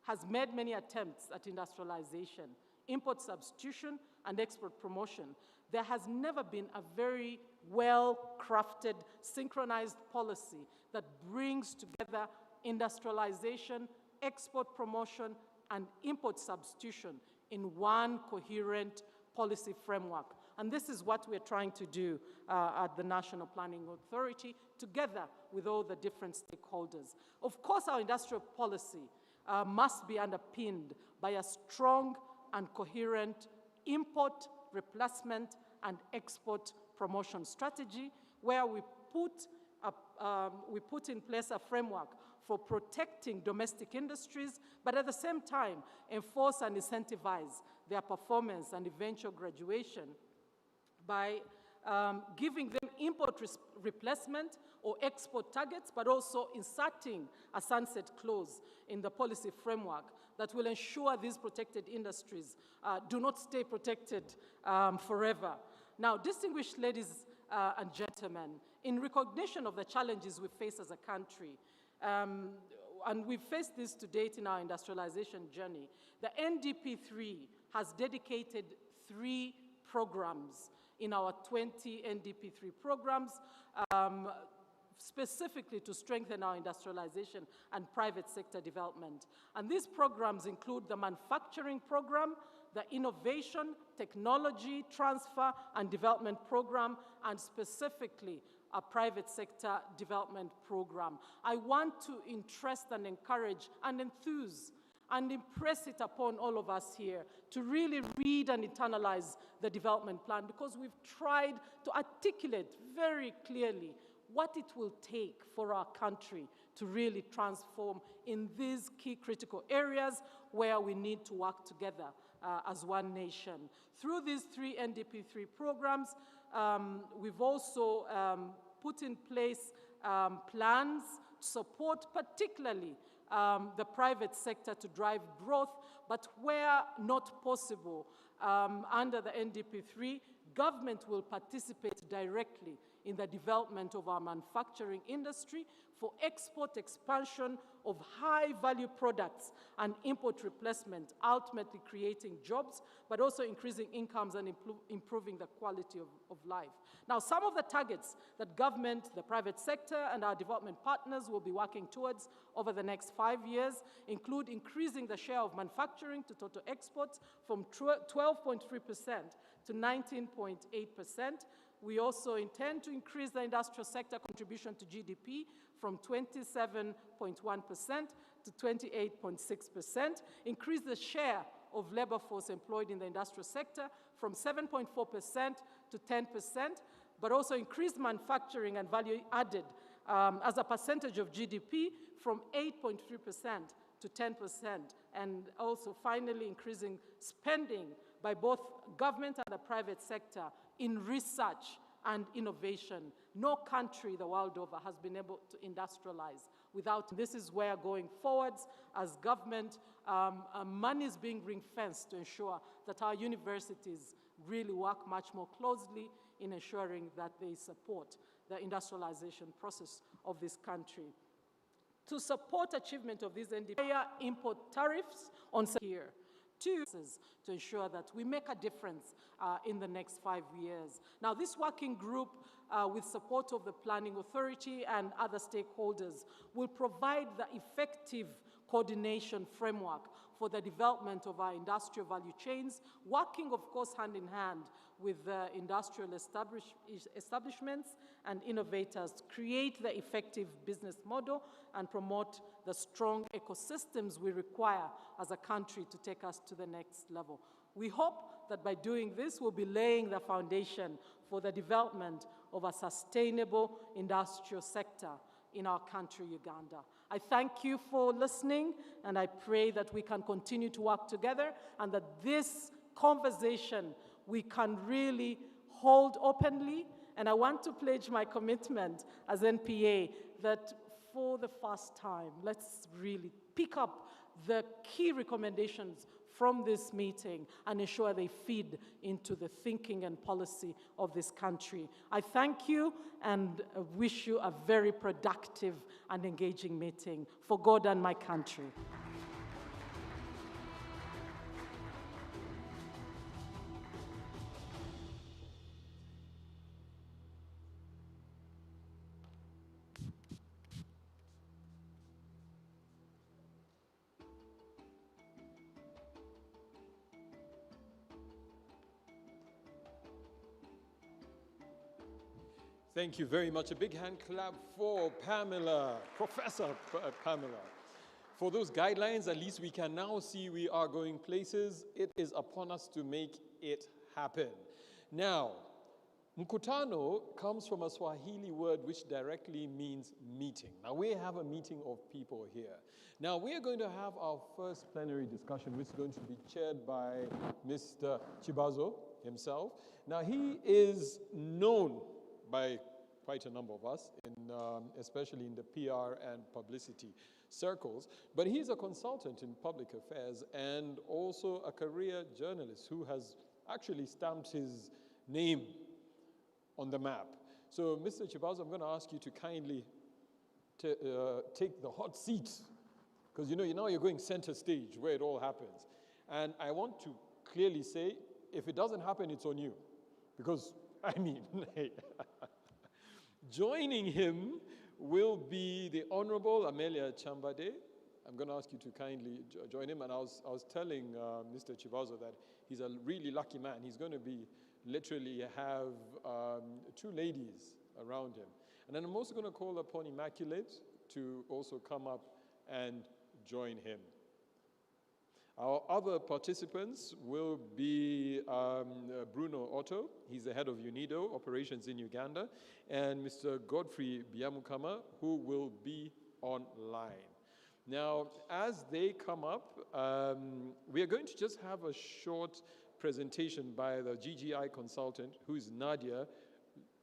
Speaker 7: has made many attempts at industrialization, import substitution, and export promotion, there has never been a very well-crafted, synchronized policy that brings together industrialization, export promotion, and import substitution in one coherent policy framework. And this is what we're trying to do at the National Planning Authority, together with all the different stakeholders. Of course, our industrial policy must be underpinned by a strong and coherent import, replacement, and export promotion strategy, where we put in place a framework for protecting domestic industries, but at the same time, enforce and incentivize their performance and eventual graduation by giving them import replacement or export targets, but also inserting a sunset clause in the policy framework that will ensure these protected industries do not stay protected forever. Now, distinguished ladies and gentlemen, in recognition of the challenges we face as a country, and we've faced this to date in our industrialization journey, the NDP3 has dedicated 3 programs in our 20 NDP3 programs, specifically to strengthen our industrialization and private sector development. And these programs include the manufacturing program, the innovation, technology, transfer, and development program, and specifically a private sector development program. I want to interest and encourage and enthuse and impress it upon all of us here to really read and internalize the development plan, because we've tried to articulate very clearly what it will take for our country to really transform in these key critical areas where we need to work together as one nation. Through these 3 NDP3 programs, we've also put in place plans to support particularly the private sector to drive growth, but where not possible, under the NDP3, government will participate directly in the development of our manufacturing industry for export expansion of high-value products and import replacement, ultimately creating jobs, but also increasing incomes and improving the quality of life. Now, some of the targets that government, the private sector, and our development partners will be working towards over the next 5 years include increasing the share of manufacturing to total exports from 12.3% to 19.8%. We also intend to increase the industrial sector contribution to GDP from 27.1% to 28.6%, increase the share of labor force employed in the industrial sector from 7.4% to 10%, but also increase manufacturing and value added as a percentage of GDP from 8.3% to 10%, and also finally increasing spending by both government and the private sector in research and innovation. No country the world over has been able to industrialize without. This is where going forwards as government, money is being ring-fenced to ensure that our universities really work much more closely in ensuring that they support the industrialization process of this country. To support achievement of these higher import tariffs on here, to ensure that we make a difference in the next 5 years. Now, this working group, with support of the Planning Authority and other stakeholders, will provide the effective coordination framework for the development of our industrial value chains, working, of course, hand in hand with the industrial establishments and innovators to create the effective business model and promote the strong ecosystems we require as a country to take us to the next level. We hope that by doing this, we'll be laying the foundation for the development of a sustainable industrial sector in our country, Uganda. I thank you for listening, and I pray that we can continue to work together and that this conversation we can really hold openly. And I want to pledge my commitment as NPA that for the first time, let's really pick up the key recommendations from this meeting and ensure they feed into the thinking and policy of this country. I thank you and wish you a very productive and engaging meeting for God and my country.
Speaker 2: Thank you very much. A big hand clap for Pamela, Professor Pamela. For those guidelines, at least we can now see we are going places. It is upon us to make it happen. Now, Mkutano comes from a Swahili word which directly means meeting. Now, we have a meeting of people here. Now, we are going to have our first plenary discussion, which is going to be chaired by Mr. Chibazo himself. Now, he is known by quite a number of us, especially in the PR and publicity circles. But he's a consultant in public affairs and also a career journalist who has actually stamped his name on the map. So, Mr. Chibazo, I'm going to ask you to kindly take the hot seat, because now you're going center stage where it all happens. And I want to clearly say, if it doesn't happen, it's on you. Because, joining him will be the Honorable Amelia Chambade. I'm going to ask you to kindly join him. And I was telling Mr. Chibazo that he's a really lucky man. He's going to literally have two ladies around him. And then I'm also going to call upon Immaculate to also come up and join him. Our other participants will be Bruno Otto, he's the head of UNIDO, operations in Uganda, and Mr. Godfrey Biamukama, who will be online. Now, as they come up, we are going to just have a short presentation by the GGI consultant, who is Nadia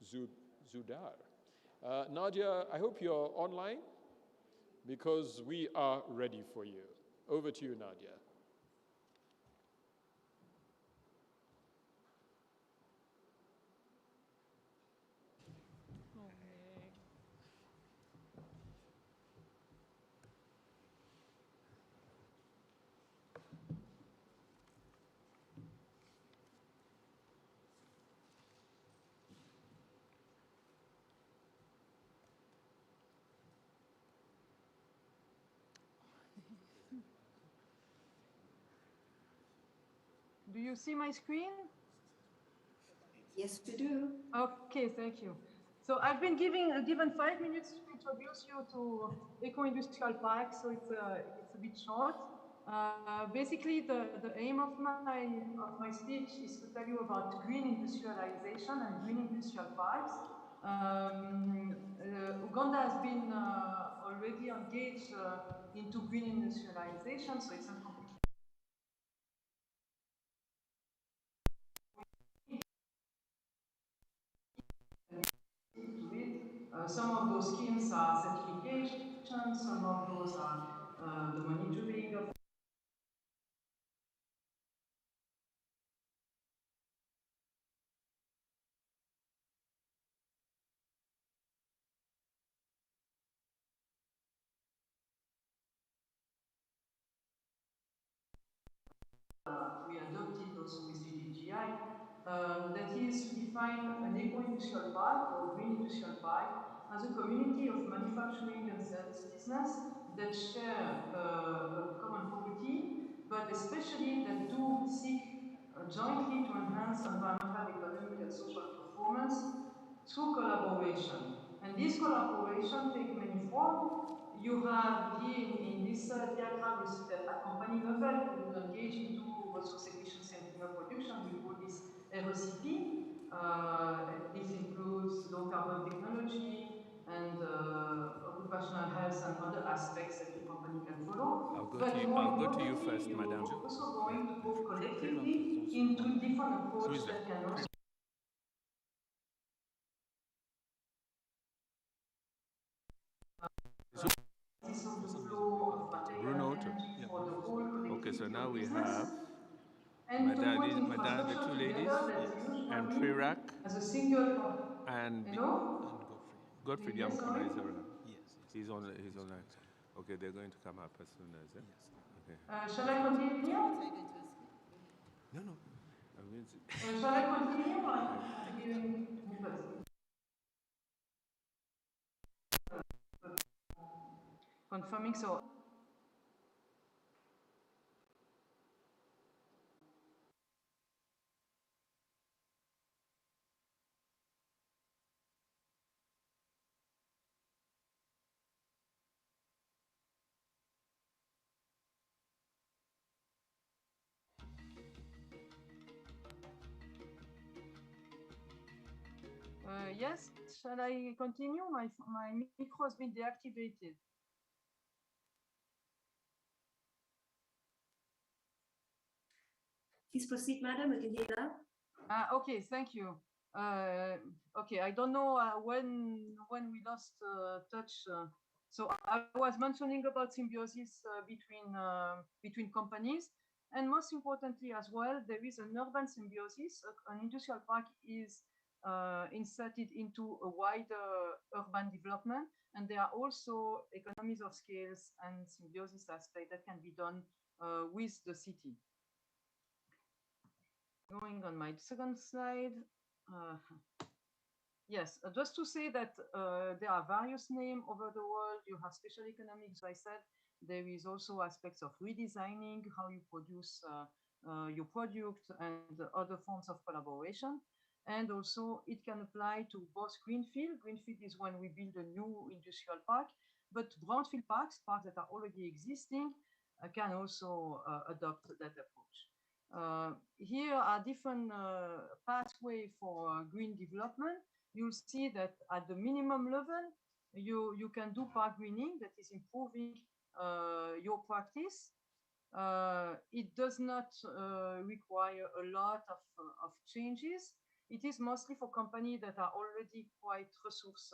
Speaker 2: Zudar. Nadia, I hope you're online, because we are ready for you. Over to you, Nadia.
Speaker 8: Do you see my screen?
Speaker 3: Yes, we do.
Speaker 8: Okay, thank you. So I've been given 5 minutes to introduce you to Eco-Industrial Park, so it's a bit short. Basically, the aim of my speech is to tell you about green industrialization and green industrial parks. Uganda has been already engaged into green industrialization, so it's not completely to it. Some of those schemes are certification, some of those are the monitoring of we adopted also with GDGI, that is to define an eco-industrial park or green industrial park as a community of manufacturing and service business that share a common property, but especially that do seek jointly to enhance environmental, economic, and social performance through collaboration. And this collaboration takes many forms. You have here in this diagram, you see that at company level, we will engage into resource efficiency and cleaner production. We call this RECP. This includes low carbon technology and occupational health and other aspects that the company can follow. But more importantly, you're also going to go collectively into different approaches that can also this of the flow of material and energy for the whole connectivity
Speaker 9: Okay, so now
Speaker 8: of
Speaker 9: we
Speaker 8: business.
Speaker 9: have
Speaker 8: And to put
Speaker 9: Madame, the two
Speaker 8: infrastructure
Speaker 9: ladies,
Speaker 8: together, that's usually
Speaker 9: and Trirak,
Speaker 8: as a single.
Speaker 9: and
Speaker 8: Hello?
Speaker 9: Godfrey
Speaker 8: Yes, sorry?
Speaker 9: Diamkanizera. He's online. Okay, they're going to come up as soon as. Okay.
Speaker 8: Shall I continue?
Speaker 9: No. I'm going to.
Speaker 8: Shall I continue? I'm giving confirming so. Yes, shall I continue? My micro has been deactivated.
Speaker 3: Please proceed, madam. We can hear you now.
Speaker 8: Okay, thank you. Okay, I don't know when we lost touch. So I was mentioning about symbiosis between companies, and most importantly as well, there is an urban symbiosis. An industrial park is inserted into a wider urban development, and there are also economies of scales and symbiosis aspect that can be done with the city. Going on my second slide. Yes, just to say that there are various names over the world. You have special economics, I said. There is also aspects of redesigning how you produce your product and other forms of collaboration. And also it can apply to both greenfield. Greenfield is when we build a new industrial park, but brownfield parks that are already existing, can also adopt that approach. Here are different pathways for green development. You'll see that at the minimum level, you can do park greening, that is improving your practice. It does not require a lot of changes. It is mostly for companies that are already quite resource,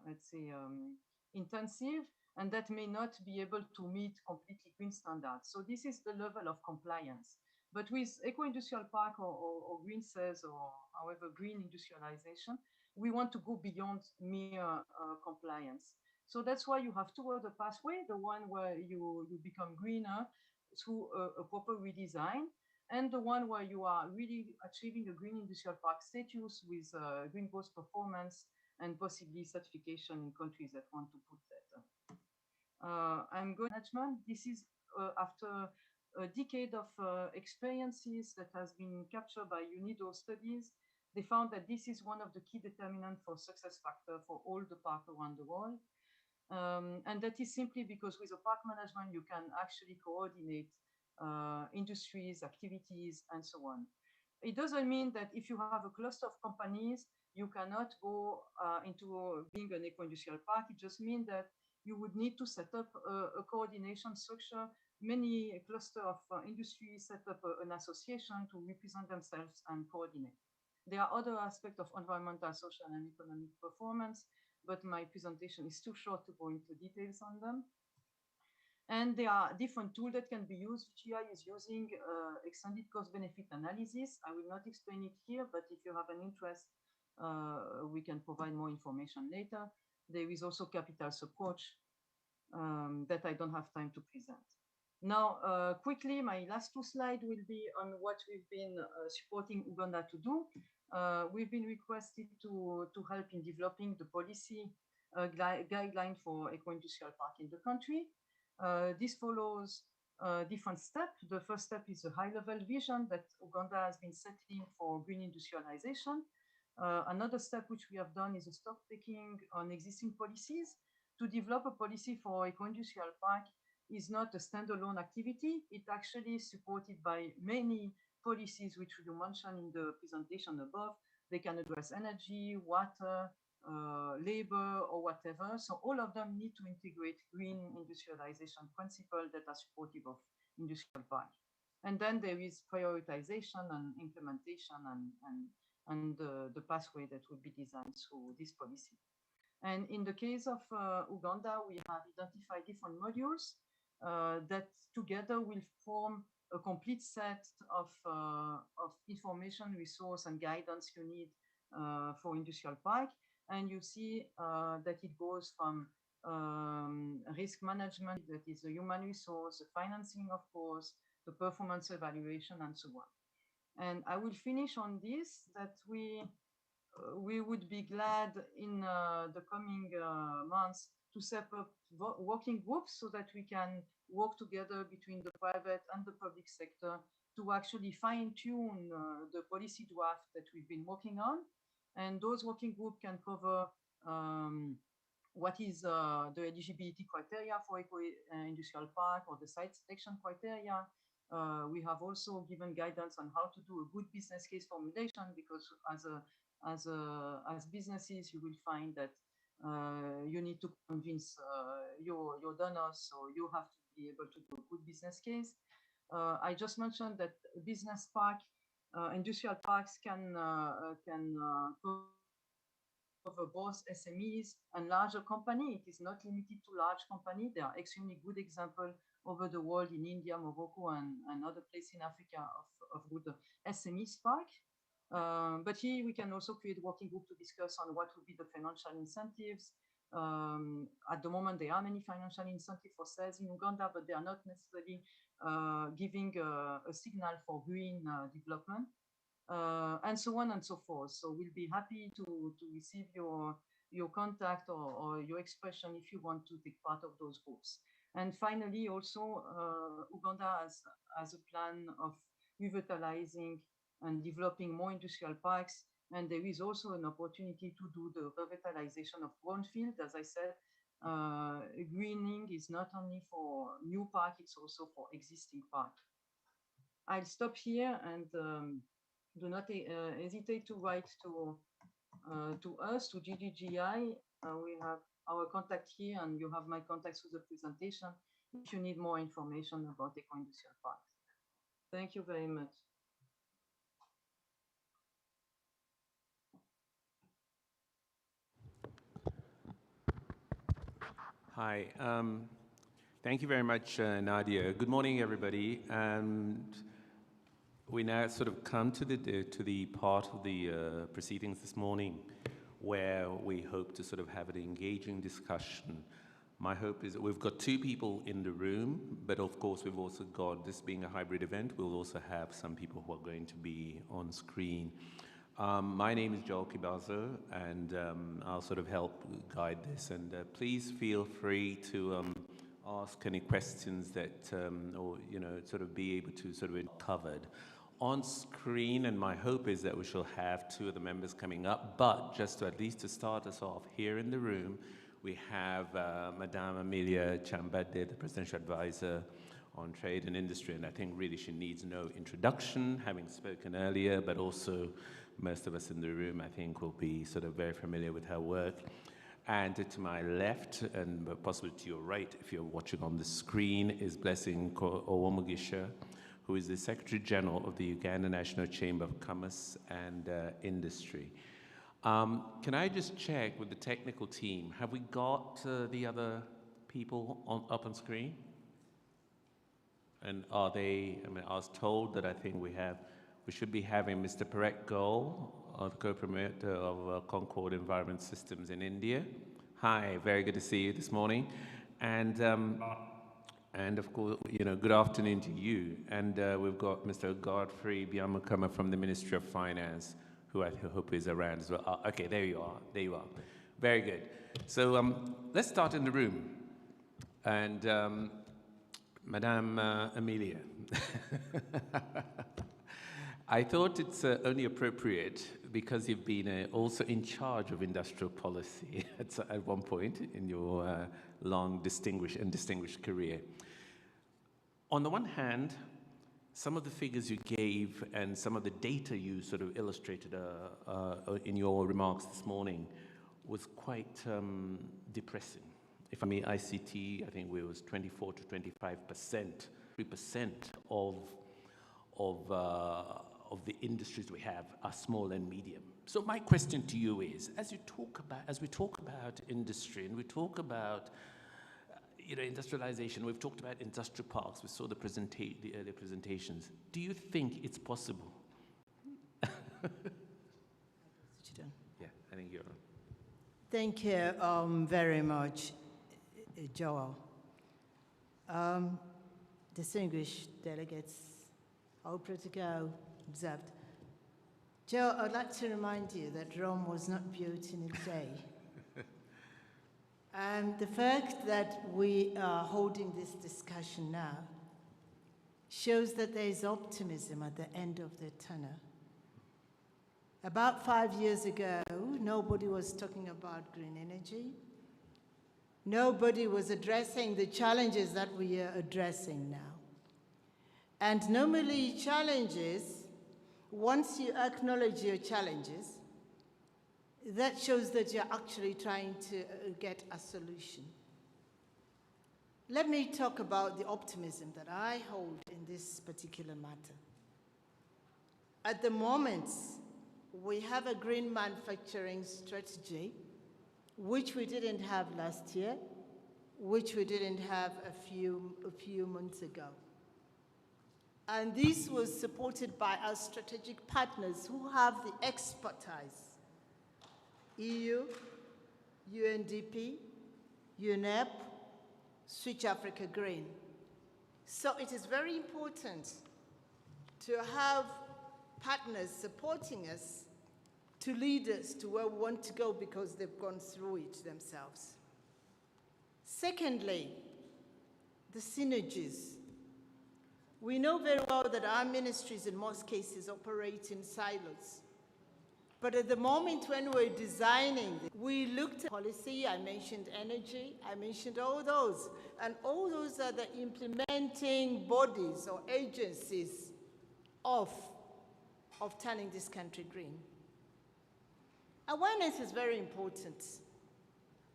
Speaker 8: let's say, intensive, and that may not be able to meet completely green standards. So this is the level of compliance. But with eco-industrial park or green cells or however green industrialization, we want to go beyond mere compliance. So that's why you have two other pathways, the one where you become greener through a proper redesign, and the one where you are really achieving a green industrial park status with green growth performance and possibly certification in countries that want to put that. I'm going management. This is after a decade of experiences that has been captured by UNIDO studies. They found that this is one of the key determinants for success factor for all the parks around the world. And that is simply because with a park management, you can actually coordinate industries, activities, and so on. It doesn't mean that if you have a cluster of companies, you cannot go into being an eco-industrial park. It just means that you would need to set up a coordination structure. Many cluster of industries set up an association to represent themselves and coordinate. There are other aspects of environmental, social, and economic performance, but my presentation is too short to go into details on them. And there are different tools that can be used. GI is using extended cost-benefit analysis. I will not explain it here, but if you have an interest, we can provide more information later. There is also capital's approach that I don't have time to present. Now, quickly, my last two slides will be on what we've been supporting Uganda to do. We've been requested to help in developing the policy guideline for eco-industrial park in the country. This follows different steps. The first step is a high-level vision that Uganda has been setting for green industrialization. Another step which we have done is a stock taking on existing policies. To develop a policy for eco-industrial park is not a standalone activity. It's actually supported by many policies which you mentioned in the presentation above. They can address energy, water, labor, or whatever. So all of them need to integrate green industrialization principles that are supportive of industrial park. And then there is prioritization and implementation and the pathway that will be designed through this policy. And in the case of Uganda, we have identified different modules that together will form a complete set of information, resource, and guidance you need for industrial park. And you see that it goes from risk management, that is the human resource, the financing, of course, the performance evaluation, and so on. And I will finish on this, that we would be glad in the coming months to set up working groups so that we can work together between the private and the public sector to actually fine-tune the policy draft that we've been working on. And those working groups can cover what is the eligibility criteria for eco-industrial park or the site selection criteria. We have also given guidance on how to do a good business case formulation, because as businesses, you will find that you need to convince your donors, so you have to be able to do a good business case. I just mentioned that business park, industrial parks can cover both SMEs and larger company. It is not limited to large company. There are extremely good examples over the world in India, Morocco, and other places in Africa of good SME park. But here we can also create a working group to discuss on what would be the financial incentives. At the moment, there are many financial incentives for sales in Uganda, but they are not necessarily giving a signal for green development, and so on and so forth. So we'll be happy to receive your contact or your expression if you want to take part of those groups. And finally, also, Uganda has a plan of revitalizing and developing more industrial parks. And there is also an opportunity to do the revitalization of brownfield. As I said, greening is not only for new park, it's also for existing park. I'll stop here and do not hesitate to write to us, to GGGI. We have our contact here, and you have my contacts with the presentation if you need more information about eco-industrial parks. Thank you very much.
Speaker 9: Hi. Thank you very much, Nadia. Good morning, everybody. And we now sort of come to the part of the proceedings this morning where we hope to sort of have an engaging discussion. My hope is that we've got 2 people in the room, but of course we've also got, this being a hybrid event, we'll also have some people who are going to be on screen. My name is Joel Kibazo, and I'll sort of help guide this. And please feel free to ask any questions that, or sort of be able to sort of covered on screen. And my hope is that we shall have 2 of the members coming up. But just to at least to start us off here in the room, we have Madame Amelia Chambade, the Presidential Advisor on Trade and Industry, and I think really she needs no introduction, having spoken earlier, but also most of us in the room, I think, will be sort of very familiar with her work. And to my left, and possibly to your right, if you're watching on the screen, is Blessing Owomugisha, who is the Secretary General of the Uganda National Chamber of Commerce and Industry. Can I just check with the technical team, have we got the other people up on screen? And are they, I was told that I think we should be having Mr. Parekh Goel, the co-promoter of Concord Environment Systems in India. Hi, very good to see you this morning. And of course, good afternoon to you. And we've got Mr. Godfrey Byamukama from the Ministry of Finance, who I hope is around as well. Okay, there you are. Very good. So let's start in the room. And Madame Amelia, I thought it's only appropriate because you've been also in charge of industrial policy at one point in your long distinguished career. On the one hand, some of the figures you gave and some of the data you sort of illustrated in your remarks this morning was quite depressing. If I mean ICT, I think it was 24 to 25%, 3% of the industries we have are small and medium. So my question to you is, as we talk about industry and we talk about industrialization, we've talked about industrial parks, we saw the earlier presentations. Do you think it's possible? Yeah, I think you're on.
Speaker 5: Thank you very much, Joel. Distinguished delegates, all protocol observed. Joe, I'd like to remind you that Rome was not built in a day. And the fact that we are holding this discussion now shows that there is optimism at the end of the tunnel. About 5 years ago, nobody was talking about green energy. Nobody was addressing the challenges that we are addressing now. And normally challenges, once you acknowledge your challenges, that shows that you're actually trying to get a solution. Let me talk about the optimism that I hold in this particular matter. At the moment, we have a green manufacturing strategy, which we didn't have last year, which we didn't have a few months ago. And this was supported by our strategic partners who have the expertise. EU, UNDP, UNEP, Switch Africa Green. So it is very important to have partners supporting us to lead us to where we want to go because they've gone through it themselves. Secondly, the synergies. We know very well that our ministries in most cases operate in silos. But at the moment when we're designing, we looked at policy, I mentioned energy, I mentioned all those. And all those are the implementing bodies or agencies of turning this country green. Awareness is very important.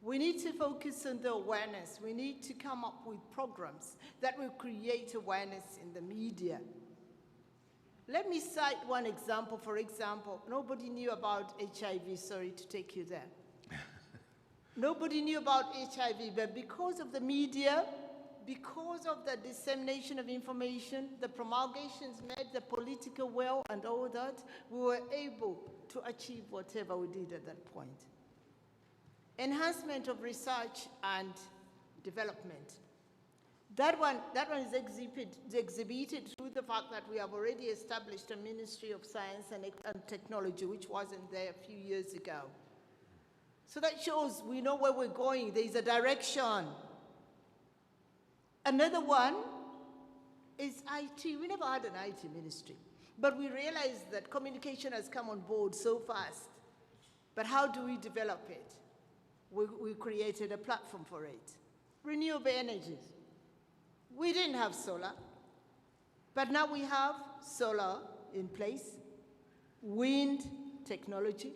Speaker 5: We need to focus on the awareness. We need to come up with programs that will create awareness in the media. Let me cite one example. For example, nobody knew about HIV, sorry to take you there. Nobody knew about HIV, but because of the media, because of the dissemination of information, the promulgations made, the political will and all that, we were able to achieve whatever we did at that point. Enhancement of research and development. That one is exhibited through the fact that we have already established a Ministry of Science and Technology, which wasn't there a few years ago. So that shows we know where we're going. There is a direction. Another one is IT. We never had an IT ministry, but we realized that communication has come on board so fast. But how do we develop it? We created a platform for it. Renewable energies. We didn't have solar, but now we have solar in place, wind technology,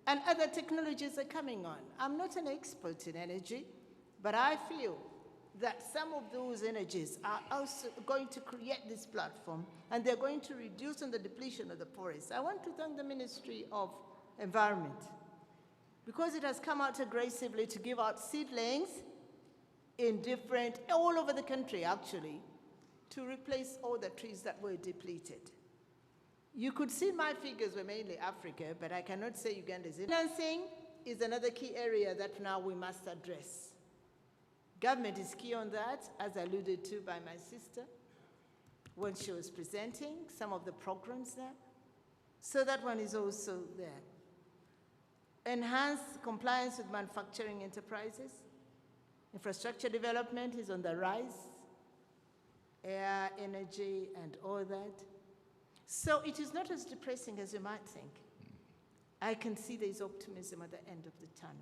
Speaker 5: and other technologies are coming on. I'm not an expert in energy, but I feel that some of those energies are also going to create this platform, and they're going to reduce on the depletion of the forests. I want to thank the Ministry of Environment, because it has come out aggressively to give out seedlings in all over the country actually, to replace all the trees that were depleted. You could see my figures were mainly Africa, but I cannot say Uganda is in. Financing is another key area that now we must address. Government is key on that, as alluded to by my sister when she was presenting some of the programs there. So that one is also there. Enhance compliance with manufacturing enterprises. Infrastructure development is on the rise. Air, energy, and all that. So it is not as depressing as you might think. I can see there is optimism at the end of the tunnel.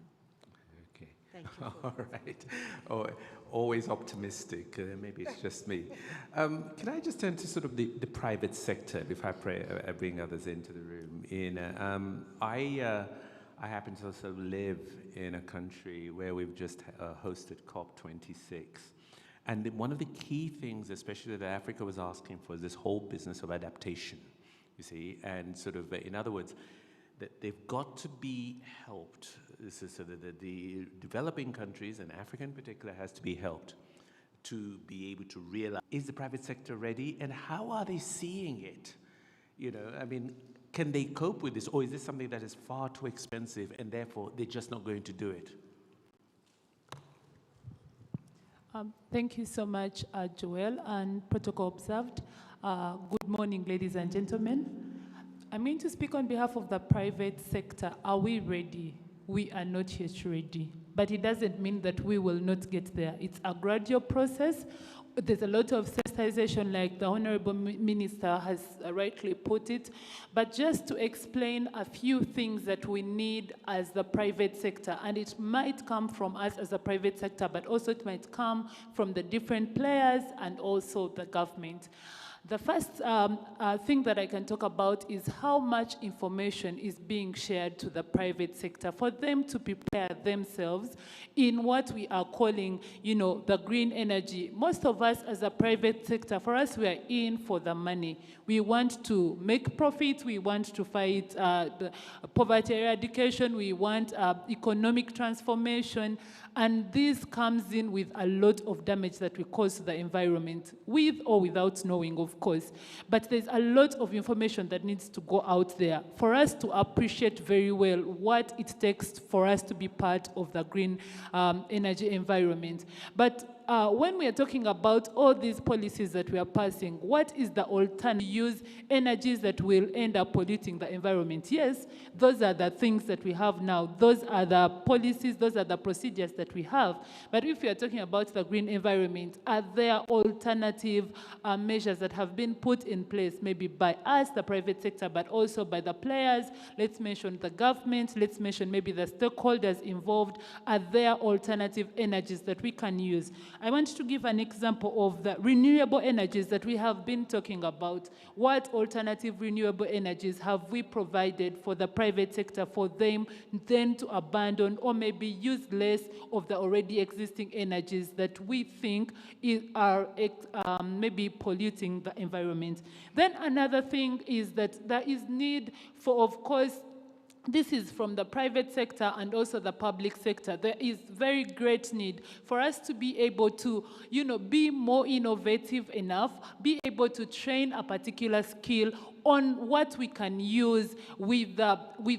Speaker 9: Okay.
Speaker 5: Thank you.
Speaker 9: All right. Oh, always optimistic. Maybe it's just me. Can I just turn to sort of the private sector before I bring others into the room? I happen to also live in a country where we've just hosted COP26. And one of the key things, especially that Africa was asking for, is this whole business of adaptation, you see, and sort of, in other words, that they've got to be helped. This is so that the developing countries, and Africa in particular, has to be helped to be able to realize, is the private sector ready, and how are they seeing it? You know, I mean, can they cope with this, or is this something that is far too expensive, and therefore they're just not going to do it?
Speaker 10: Thank you so much, Joel, and protocol observed. Good morning, ladies and gentlemen. I'm going to speak on behalf of the private sector. Are we ready? We are not yet ready. But it doesn't mean that we will not get there. It's a gradual process. There's a lot of sensitization, like the Honorable Minister has rightly put it. But just to explain a few things that we need as the private sector, and it might come from us as a private sector, but also it might come from the different players and also the government. The first thing that I can talk about is how much information is being shared to the private sector for them to prepare themselves in what we are calling, you know, the green energy. Most of us as a private sector, for us, we are in for the money. We want to make profit. We want to fight the poverty eradication. We want economic transformation. And this comes in with a lot of damage that we cause to the environment, with or without knowing, of course. But there's a lot of information that needs to go out there for us to appreciate very well what it takes for us to be part of the green energy environment. But when we are talking about all these policies that we are passing, what is the alternative? Use energies that will end up polluting the environment. Yes, those are the things that we have now. Those are the policies, those are the procedures that we have. But if we are talking about the green environment, are there alternative measures that have been put in place, maybe by us, the private sector, but also by the players? Let's mention the government, let's mention maybe the stakeholders involved. Are there alternative energies that we can use? I want to give an example of the renewable energies that we have been talking about. What alternative renewable energies have we provided for the private sector for them then to abandon or maybe use less of the already existing energies that we think are maybe polluting the environment? Then another thing is that there is need for, of course, this is from the private sector and also the public sector. There is very great need for us to be able to, you know, be more innovative enough, be able to train a particular skill on what we can use with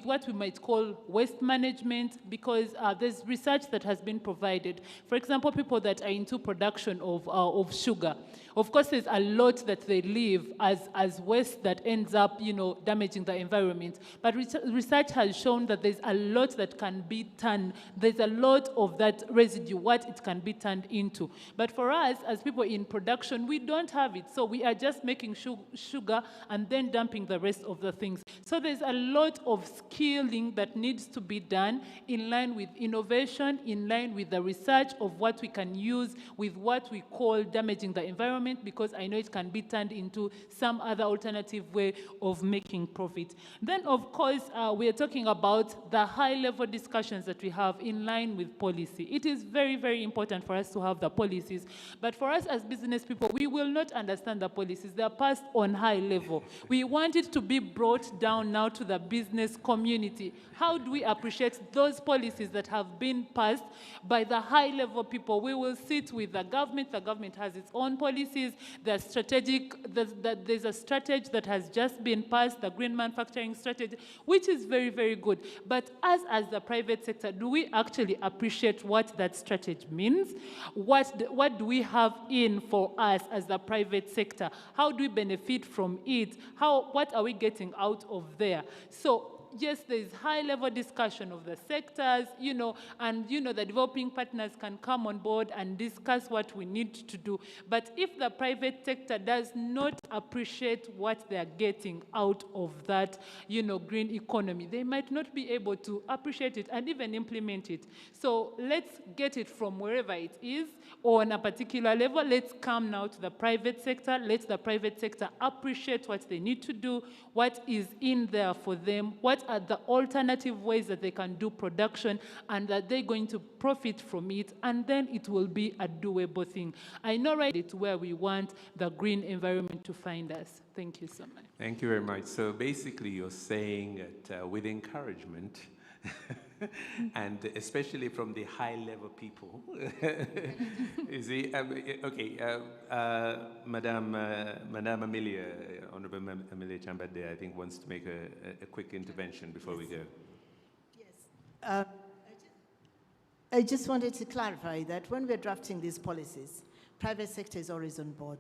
Speaker 10: what we might call waste management, because there's research that has been provided. For example, people that are into production of sugar. Of course, there's a lot that they leave as waste that ends up, damaging the environment. But research has shown that there's a lot that can be turned. There's a lot of that residue, what it can be turned into. But for us, as people in production, we don't have it. So we are just making sugar and then dumping the rest of the things. So there's a lot of skilling that needs to be done in line with innovation, in line with the research of what we can use with what we call damaging the environment, because I know it can be turned into some other alternative way of making profit. Then, of course, we are talking about the high-level discussions that we have in line with policy. It is very, very important for us to have the policies. But for us as business people, we will not understand the policies. They are passed on high level. We want it to be brought down now to the business community. How do we appreciate those policies that have been passed by the high-level people? We will sit with the government. The government has its own policies. There's a strategy that has just been passed, the green manufacturing strategy, which is very, very good. But as the private sector, do we actually appreciate what that strategy means? What do we have in for us as the private sector? How do we benefit from it? What are we getting out of there? So yes, there's high-level discussion of the sectors, and, the developing partners can come on board and discuss what we need to do. But if the private sector does not appreciate what they're getting out of that, green economy, they might not be able to appreciate it and even implement it. So let's get it from wherever it is on a particular level. Let's come now to the private sector. Let the private sector appreciate what they need to do, what is in there for them, what are the alternative ways that they can do production, and that they're going to profit from it, and then it will be a doable thing. I know right it's where we want the green environment to find us. Thank you so much.
Speaker 9: Thank you very much. So basically you're saying that with encouragement, and especially from the high-level people, you see, Madame Amelia, Honorable Amelia Chambade, I think wants to make a quick intervention before we go.
Speaker 5: Yes. I just wanted to clarify that when we're drafting these policies, private sector is always on board.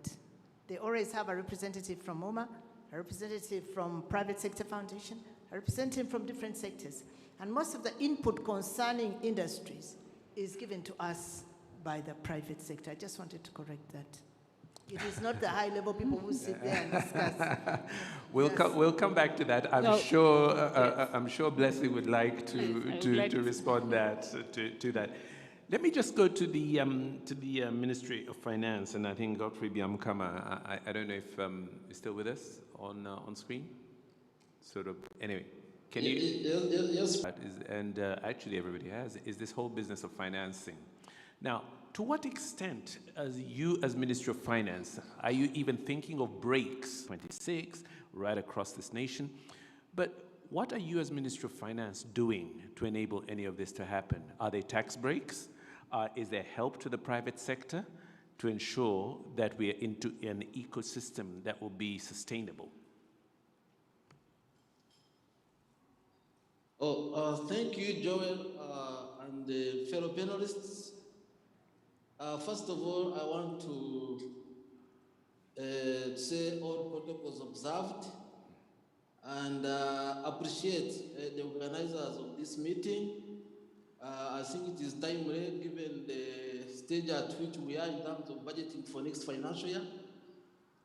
Speaker 5: They always have a representative from OMA, a representative from private sector foundation, a representative from different sectors. And most of the input concerning industries is given to us by the private sector. I just wanted to correct that. It is not the high-level people who sit there and discuss.
Speaker 9: We'll come back to that. I'm sure Blessing would like to respond to that. Let me just go to the Ministry of Finance, and I think Godfrey Biamkama. I don't know if he's still with us on screen. Sort of. Anyway. Can you? Yes. And actually everybody has, is this whole business of financing. Now, to what extent, as you as Ministry of Finance, are you even thinking of breaks, 26, right across this nation? But what are you as Ministry of Finance doing to enable any of this to happen? Are there tax breaks? Is there help to the private sector to ensure that we are into an ecosystem that will be sustainable?
Speaker 11: Thank you, Joel, and the fellow panelists. First of all, I want to say all protocols observed and appreciate the organizers of this meeting. I think it is timely given the stage at which we are in terms of budgeting for next financial year,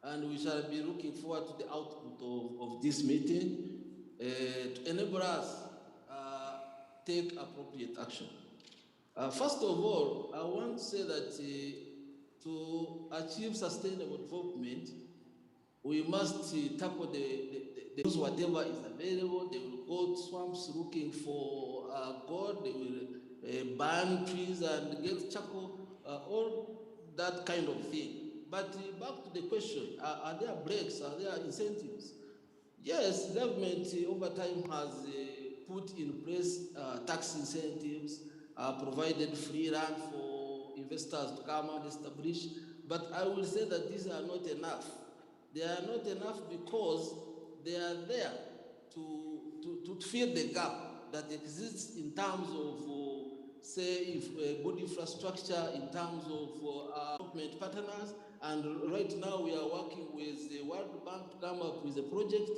Speaker 11: and we shall be looking forward to the output of this meeting to enable us take appropriate action. First of all, I want to say that to achieve sustainable development, we must tackle whatever is available. They will go to swamps looking for gold. They will burn trees and get charcoal, all that kind of thing. But back to the question, are there breaks? Are there incentives? Yes, government over time has put in place tax incentives, provided free land for investors to come and establish. But I will say that these are not enough. They are not enough because they are there to fill the gap that exists in terms of, say, good infrastructure, in terms of development partners. And right now we are working with the World Bank to come up with a project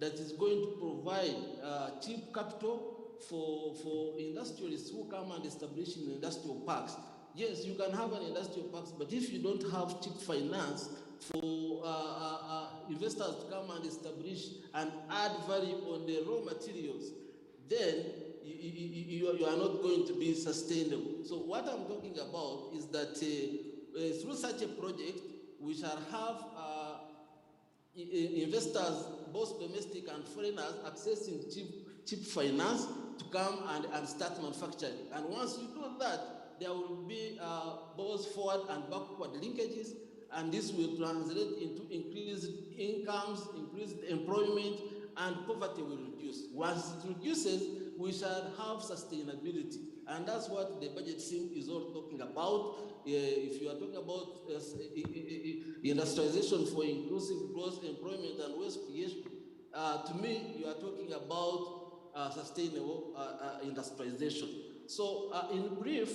Speaker 11: that is going to provide cheap capital for industrialists who come and establish in industrial parks. Yes, you can have an industrial park, but if you don't have cheap finance for investors to come and establish and add value on the raw materials, then you are not going to be sustainable. So what I'm talking about is that through such a project, we shall have investors, both domestic and foreigners, accessing cheap finance to come and start manufacturing. And once you do that, there will be both forward and backward linkages, and this will translate into increased incomes, increased employment, and poverty will reduce. Once it reduces, we shall have sustainability. And that's what the budget theme is all talking about. If you are talking about industrialization for inclusive growth, employment, and wealth creation, to me, you are talking about sustainable industrialization. So in brief,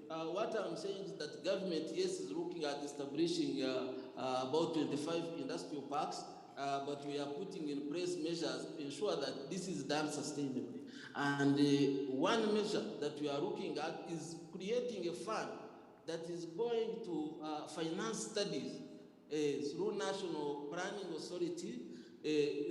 Speaker 11: what I'm saying is that government, yes, is looking at establishing about 25 industrial parks, but we are putting in place measures to ensure that this is done sustainably. And one measure that we are looking at is creating a fund that is going to finance studies through National Planning Authority,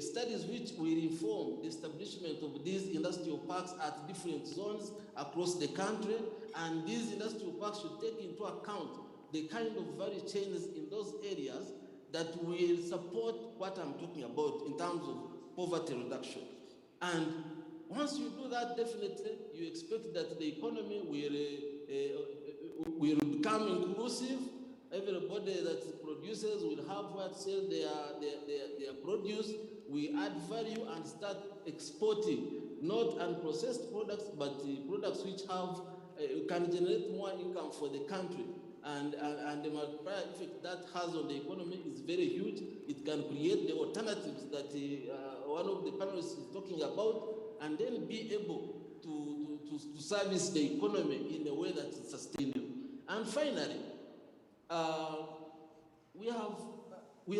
Speaker 11: studies which will inform the establishment of these industrial parks at different zones across the country, and these industrial parks should take into account the kind of value chains in those areas that will support what I'm talking about in terms of poverty reduction. And once you do that, definitely you expect that the economy will become inclusive. Everybody that produces will have what sell their produce. We add value and start exporting, not unprocessed products, but products which have can generate more income for the country. And the multiplier effect that has on the economy is very huge. It can create the alternatives that one of the panelists is talking about, and then be able to service the economy in a way that is sustainable. And finally, we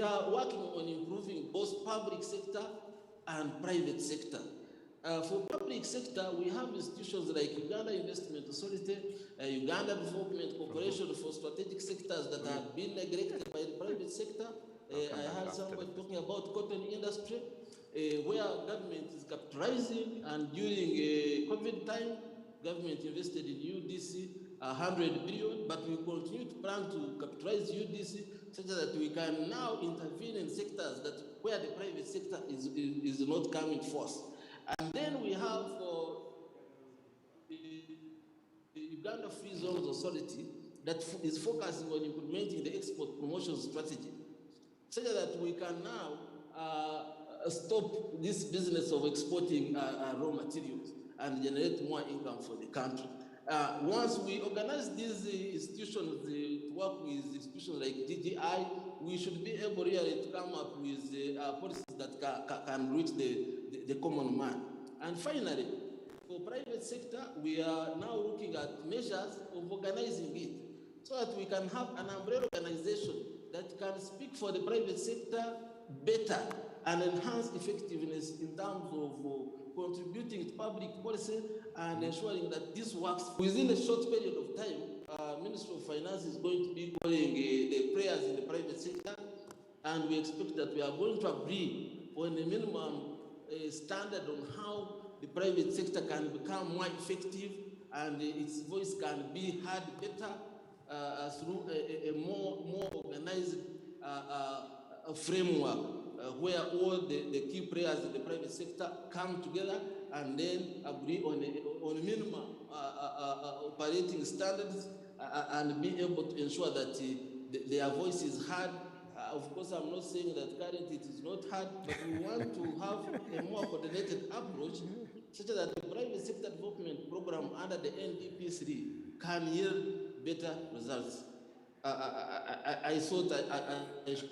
Speaker 11: are working on improving both public sector and private sector. For public sector, we have institutions like Uganda Investment Authority, Uganda Development Corporation for strategic sectors that have been neglected by the private sector. I heard somebody talking about cotton industry, where government is capitalizing, and during COVID time, government invested in UDC 100 billion, but we continue to plan to capitalize UDC such that we can now intervene in sectors that where the private sector is not coming forth. And then we have the Uganda Free Zones Authority that is focusing on implementing the export promotion strategy, so that we can now stop this business of exporting raw materials and generate more income for the country. Once we organize these institutions to work with institutions like DGI, we should be able really to come up with policies that can reach the common man. And finally, for private sector, we are now looking at measures of organizing it so that we can have an umbrella organization that can speak for the private sector better and enhance effectiveness in terms of contributing to public policy and ensuring that this works. Within a short period of time, Ministry of Finance is going to be calling the players in the private sector, and we expect that we are going to agree on a minimum standard on how the private sector can become more effective and its voice can be heard better through a more organized framework where all the key players in the private sector come together and then agree on minimum operating standards and be able to ensure that their voice is heard. Of course, I'm not saying that currently it is not heard, but we want to have a more coordinated approach such that the private sector development program under the NDP3 can yield better results. I thought I should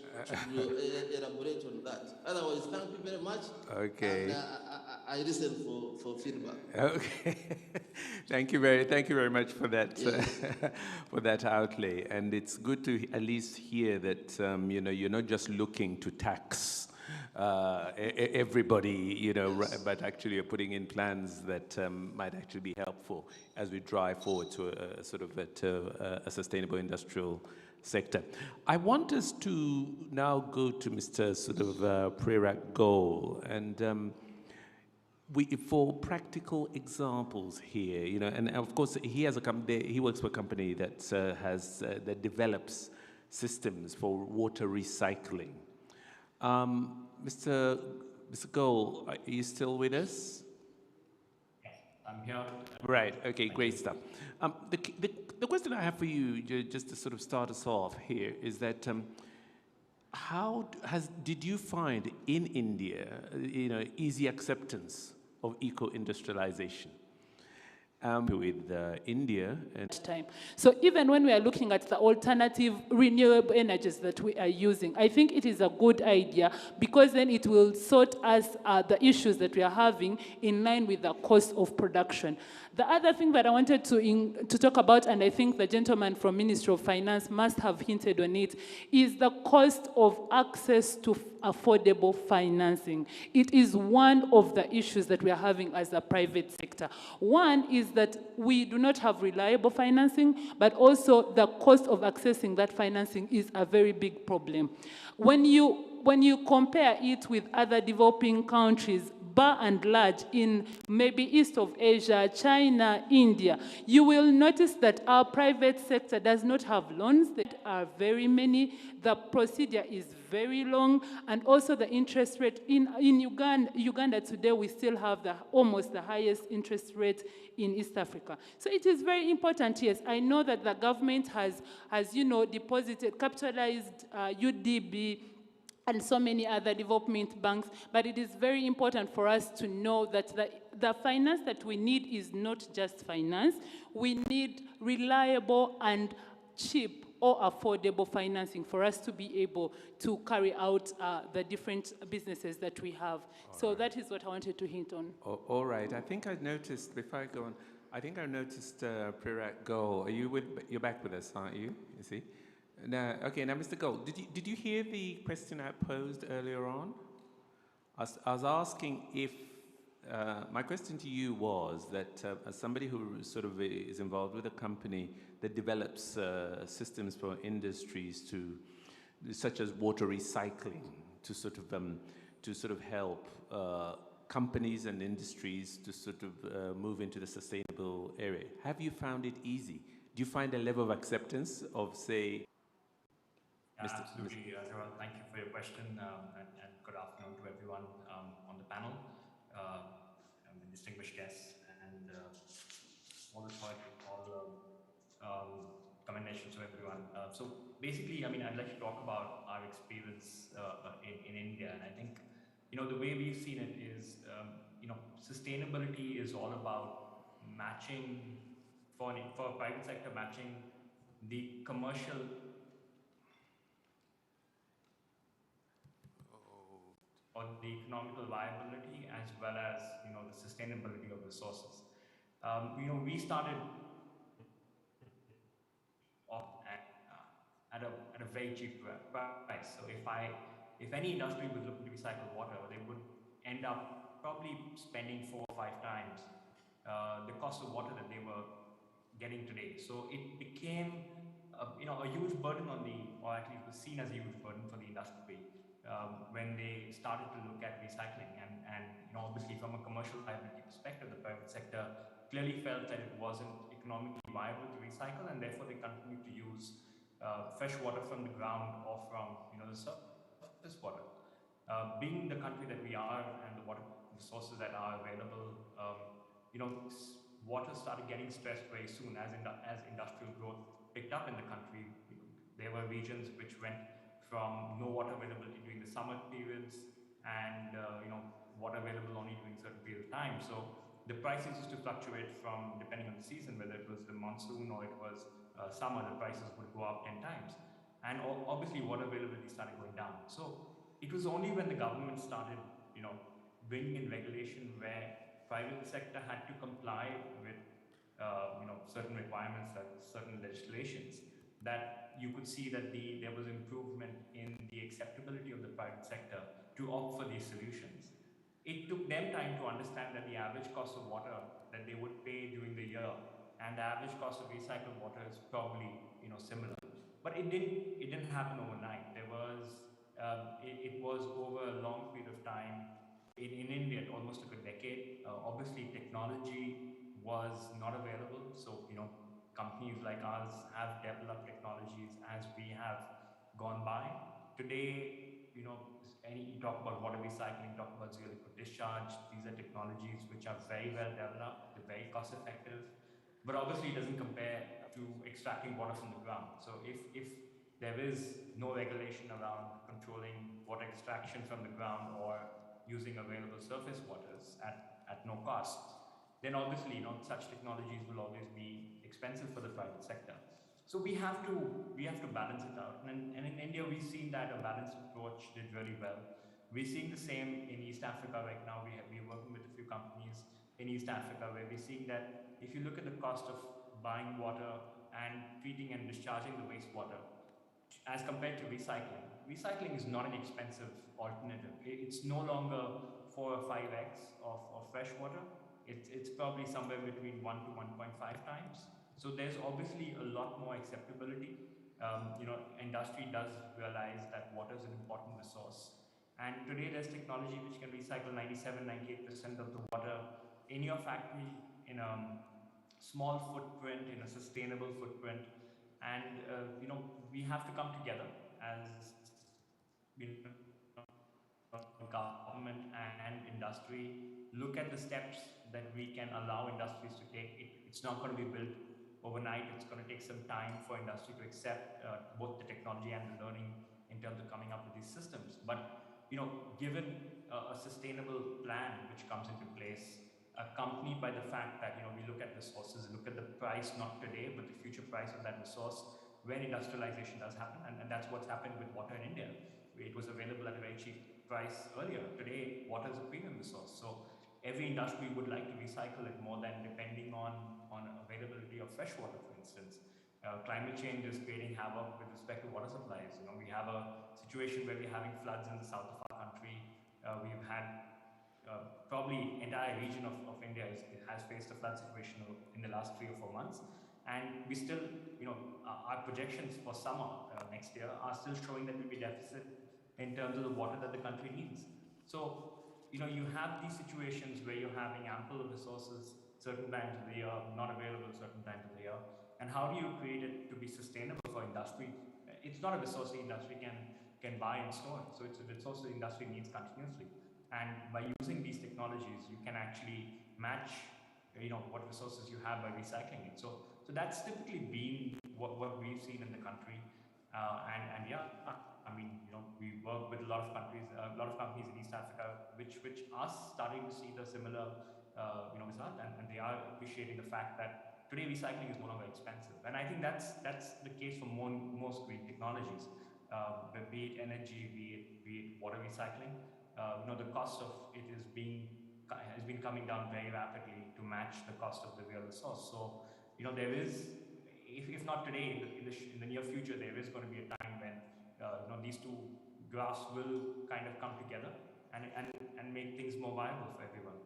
Speaker 11: elaborate on that. Otherwise, thank you very much.
Speaker 9: Okay.
Speaker 11: And I listen for feedback.
Speaker 9: Okay. Thank you very much for that,
Speaker 11: Yes.
Speaker 9: for that outlay. And it's good to at least hear that, you're not just looking to tax everybody,
Speaker 11: Yes.
Speaker 9: but actually you're putting in plans that might actually be helpful as we drive forward to a sort of a sustainable industrial sector. I want us to now go to Mr. sort of Prerak Goal, and for practical examples here, and of course he has he works for a company that that develops systems for water recycling. Mr. Goal, are you still with us?
Speaker 12: Yes, I'm here.
Speaker 9: Right. Okay. Great stuff. The question I have for you, just to sort of start us off here, is that did you find in India, easy acceptance of eco-industrialization? With India and
Speaker 10: time. So even when we are looking at the alternative renewable energies that we are using, I think it is a good idea because then it will sort us the issues that we are having in line with the cost of production. The other thing that I wanted to talk about, and I think the gentleman from Ministry of Finance must have hinted on it, is the cost of access to affordable financing. It is one of the issues that we are having as a private sector. One is that we do not have reliable financing, but also the cost of accessing that financing is a very big problem. When you compare it with other developing countries, by and large, in maybe east of Asia, China, India, you will notice that our private sector does not have loans. There are very many. The procedure is very long, and also the interest rate in Uganda today, we still have almost the highest interest rate in East Africa. So it is very important. Yes, I know that the government has deposited, capitalized UDB, and so many other development banks, but it is very important for us to know that the finance that we need is not just finance. We need reliable and cheap or affordable financing for us to be able to carry out the different businesses that we have. That is what I wanted to hint on.
Speaker 9: All right. I think I noticed, before I go on, I think I noticed Prerak Goal. You're back with us, aren't you? You see? Now, okay, now, Mr. Gold, did you hear the question I posed earlier on? I was asking if, my question to you was that as somebody who sort of is involved with a company that develops systems for industries such as water recycling, to sort of help companies and industries to sort of move into the sustainable area. Have you found it easy? Do you find a level of acceptance of, say,
Speaker 12: Absolutely, Joel. Thank you for your question, and good afternoon to everyone on the panel, and distinguished guests, and all authority, commendations to everyone. So basically, I'd like to talk about our experience in India, and I think, the way we've seen it is, sustainability is all about matching, for private sector, matching the commercial or the economical viability as well as the sustainability of resources. We started off at a very cheap price. So if any industry was looking to recycle water, they would end up probably spending 4 or 5 times the cost of water that they were getting today. So it became a huge burden or at least was seen as a huge burden for the industry when they started to look at recycling. And obviously from a commercial viability perspective, the private sector clearly felt that it wasn't economically viable to recycle, and therefore they continued to use fresh water from the ground or from the surface water. Being the country that we are and the water resources that are available, water started getting stressed very soon as industrial growth picked up in the country. There were regions which went from no water availability during the summer periods and water available only during certain period of time. So the prices used to fluctuate from depending on the season, whether it was the monsoon or it was summer, the prices would go up 10 times. And obviously water availability started going down. So it was only when the government started, bringing in regulation where private sector had to comply with, certain requirements, like certain legislations, that you could see that there was improvement in the acceptability of the private sector to opt for these solutions. It took them time to understand that the average cost of water that they would pay during the year and the average cost of recycled water is probably, similar. But it didn't happen overnight. There was, it was over a long period of time. In India, it almost took a decade. Obviously, technology was not available. So, companies like ours have developed technologies as we have gone by. Today, you talk about water recycling, talk about zero liquid discharge. These are technologies which are very well developed, they're very cost effective, but obviously it doesn't compare to extracting water from the ground. So if there is no regulation around controlling water extraction from the ground or using available surface waters at no cost, then obviously, such technologies will always be expensive for the private sector. So we have to balance it out. And in India, we've seen that a balanced approach did really well. We're seeing the same in East Africa right now. We're working with a few companies in East Africa where we're seeing that if you look at the cost of buying water and treating and discharging the wastewater as compared to recycling, recycling is not an expensive alternative. It's no longer 4 or 5x of fresh water. It's probably somewhere between 1 to 1.5 times. So there's obviously a lot more acceptability. Industry does realize that water is an important resource. And today there's technology which can recycle 97, 98% of the water in your factory in a small footprint, in a sustainable footprint. And, we have to come together as government and industry, look at the steps that we can allow industries to take. It's not going to be built overnight. It's going to take some time for industry to accept both the technology and the learning in terms of coming up with these systems. But given a sustainable plan which comes into place, accompanied by the fact that we look at resources, look at the price not today but the future price of that resource when industrialization does happen, and that's what's happened with water in India. It was available at a very cheap price earlier. Today, water is a premium resource. So every industry would like to recycle it more than depending on availability of fresh water, for instance. Climate change is creating havoc with respect to water supplies. We have a situation where we're having floods in the south of our country. We've had probably entire region of India has faced a flood situation in the last 3 or 4 months. And we still, our projections for summer next year are still showing that we'll be deficit in terms of the water that the country needs. So, you have these situations where you're having ample resources certain times of the year, not available certain times of the year. And how do you create it to be sustainable for industry? It's not a resource the industry can buy and store. So it's a resource the industry needs continuously. And by using these technologies, you can actually match what resources you have by recycling it. So that's typically been what we've seen in the country. And yeah, we work with a lot of countries, a lot of companies in East Africa, which are starting to see the similar result, and they are appreciating the fact that today recycling is no longer expensive. And I think that's the case for most green technologies, be it energy, be it water recycling. The cost of it has been coming down very rapidly to match the cost of the real resource. So, there is, if not today, in the near future, there is going to be a time when these two graphs will kind of come together and make things more viable for everyone.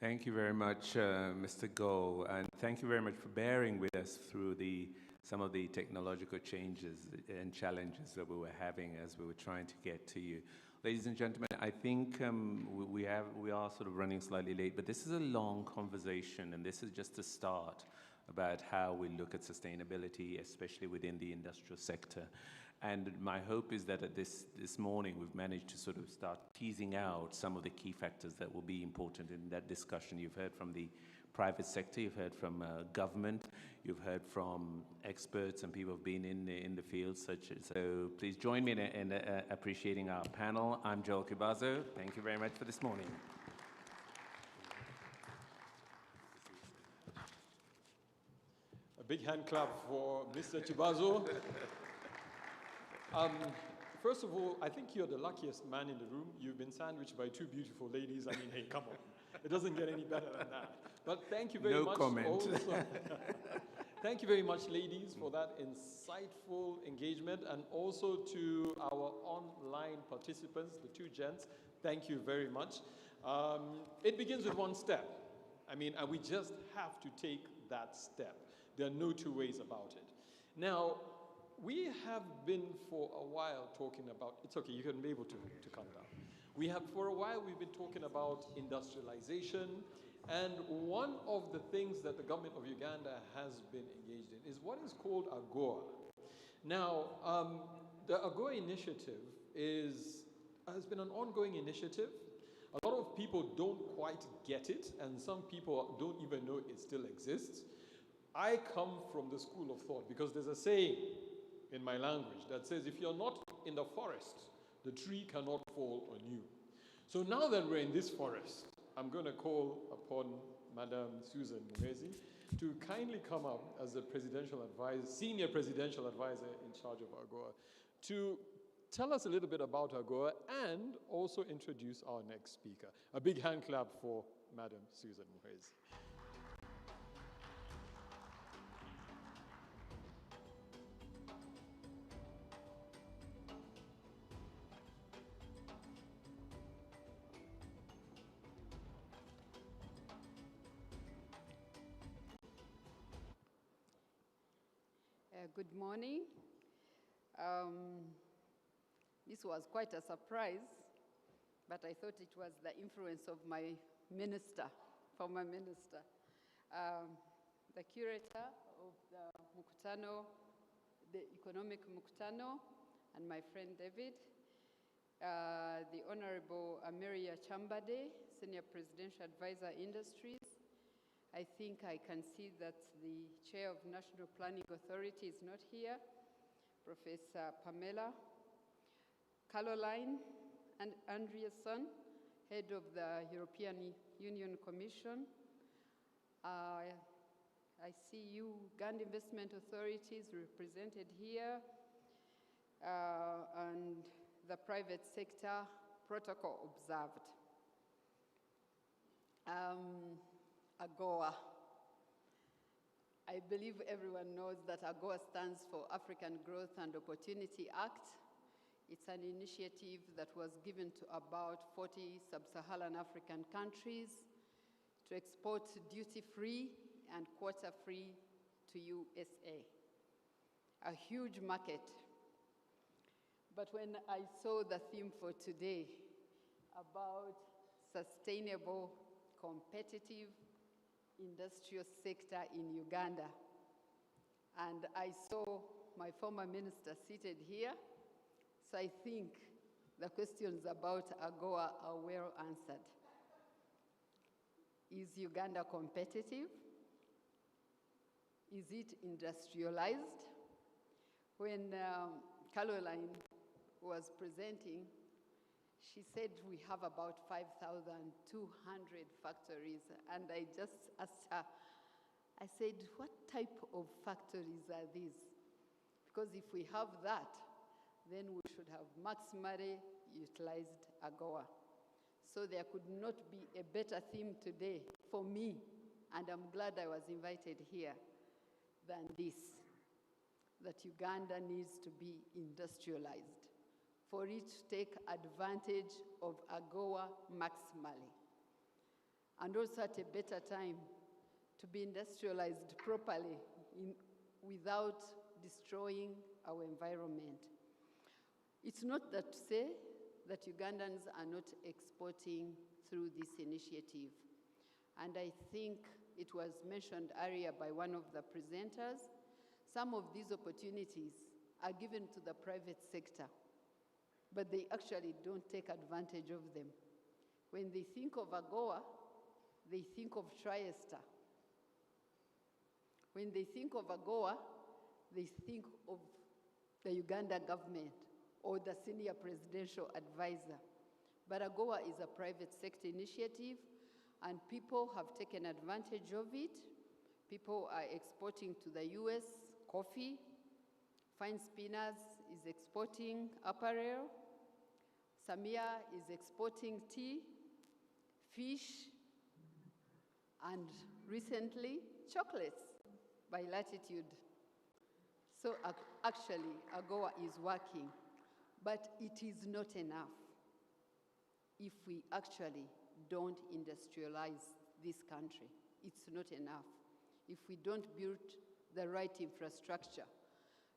Speaker 9: Thank you very much, Mr. Go, and thank you very much for bearing with us through some of the technological changes and challenges that we were having as we were trying to get to you. Ladies and gentlemen, I think we are sort of running slightly late, but this is a long conversation, and this is just a start about how we look at sustainability, especially within the industrial sector. And my hope is that this morning we've managed to sort of start teasing out some of the key factors that will be important in that discussion. You've heard from the private sector, you've heard from government, you've heard from experts and people who've been in the field. So please join me in appreciating our panel. I'm Joel Kibazo. Thank you very much for this morning.
Speaker 2: A big big hand clap for Mr. Chibazo. First of all, I think you're the luckiest man in the room. You've been sandwiched by two beautiful ladies. I mean, hey, come on. It doesn't get any better than that. But thank you very much.
Speaker 9: No comment.
Speaker 2: Also. Thank you very much, ladies, for that insightful engagement, and also to our online participants, the two gents. Thank you very much. It begins with one step. I mean, and we just have to take that step. There are no two ways about it. Now, we have been for a while talking about, it's okay, you can be able to calm down. We have, for a while, we've been talking about industrialization, and one of the things that the government of Uganda has been engaged in is what is called AGOA. Now, the AGOA initiative has been an ongoing initiative. A lot of people don't quite get it, and some people don't even know it still exists. I come from the school of thought because there's a saying in my language that says, if you're not in the forest, the tree cannot fall on you. So now that we're in this forest, I'm going to call upon Madam Susan Muhwezi to kindly come up as the presidential advisor, senior presidential advisor in charge of AGOA, to tell us a little bit about AGOA and also introduce our next speaker. A big hand clap for Madam Susan Muhwezi.
Speaker 13: Good morning. This was quite a surprise, but I thought it was the influence of my minister, former minister. The curator of the Mkutano, the economic Mkutano, and my friend David, the Honorable Ameria Chambade, Senior Presidential Advisor Industries. I think I can see that the Chair of National Planning Authority is not here, Professor Pamela, Caroline and Andreasen, Head of the European Union Commission. I see Uganda Investment Authorities represented here, and the private sector protocol observed. AGOA. I believe everyone knows that AGOA stands for African Growth and Opportunity Act. It's an initiative that was given to about 40 sub-Saharan African countries to export duty-free and quota-free to USA. A huge market. But when I saw the theme for today about sustainable, competitive, industrial sector in Uganda, and I saw my former minister seated here, so I think the questions about AGOA are well answered. Is Uganda competitive? Is it industrialized? When Caroline was presenting, she said we have about 5,200 factories, and I just asked her, I said, what type of factories are these? Because if we have that, then we should have maximally utilized AGOA. So there could not be a better theme today for me, and I'm glad I was invited here, than this, that Uganda needs to be industrialized, for it to take advantage of AGOA maximally, and also at a better time to be industrialized properly without destroying our environment. It's not that to say that Ugandans are not exporting through this initiative. And I think it was mentioned earlier by one of the presenters, some of these opportunities are given to the private sector, but they actually don't take advantage of them. When they think of AGOA, they think of Triester. When they think of AGOA, they think of the Uganda government or the senior presidential advisor. But AGOA is a private sector initiative, and people have taken advantage of it. People are exporting to the US coffee. Fine Spinners is exporting apparel. Samia is exporting tea, fish, and recently, chocolates by Latitude. So actually, AGOA is working, but it is not enough if we actually don't industrialize this country. It's not enough if we don't build the right infrastructure.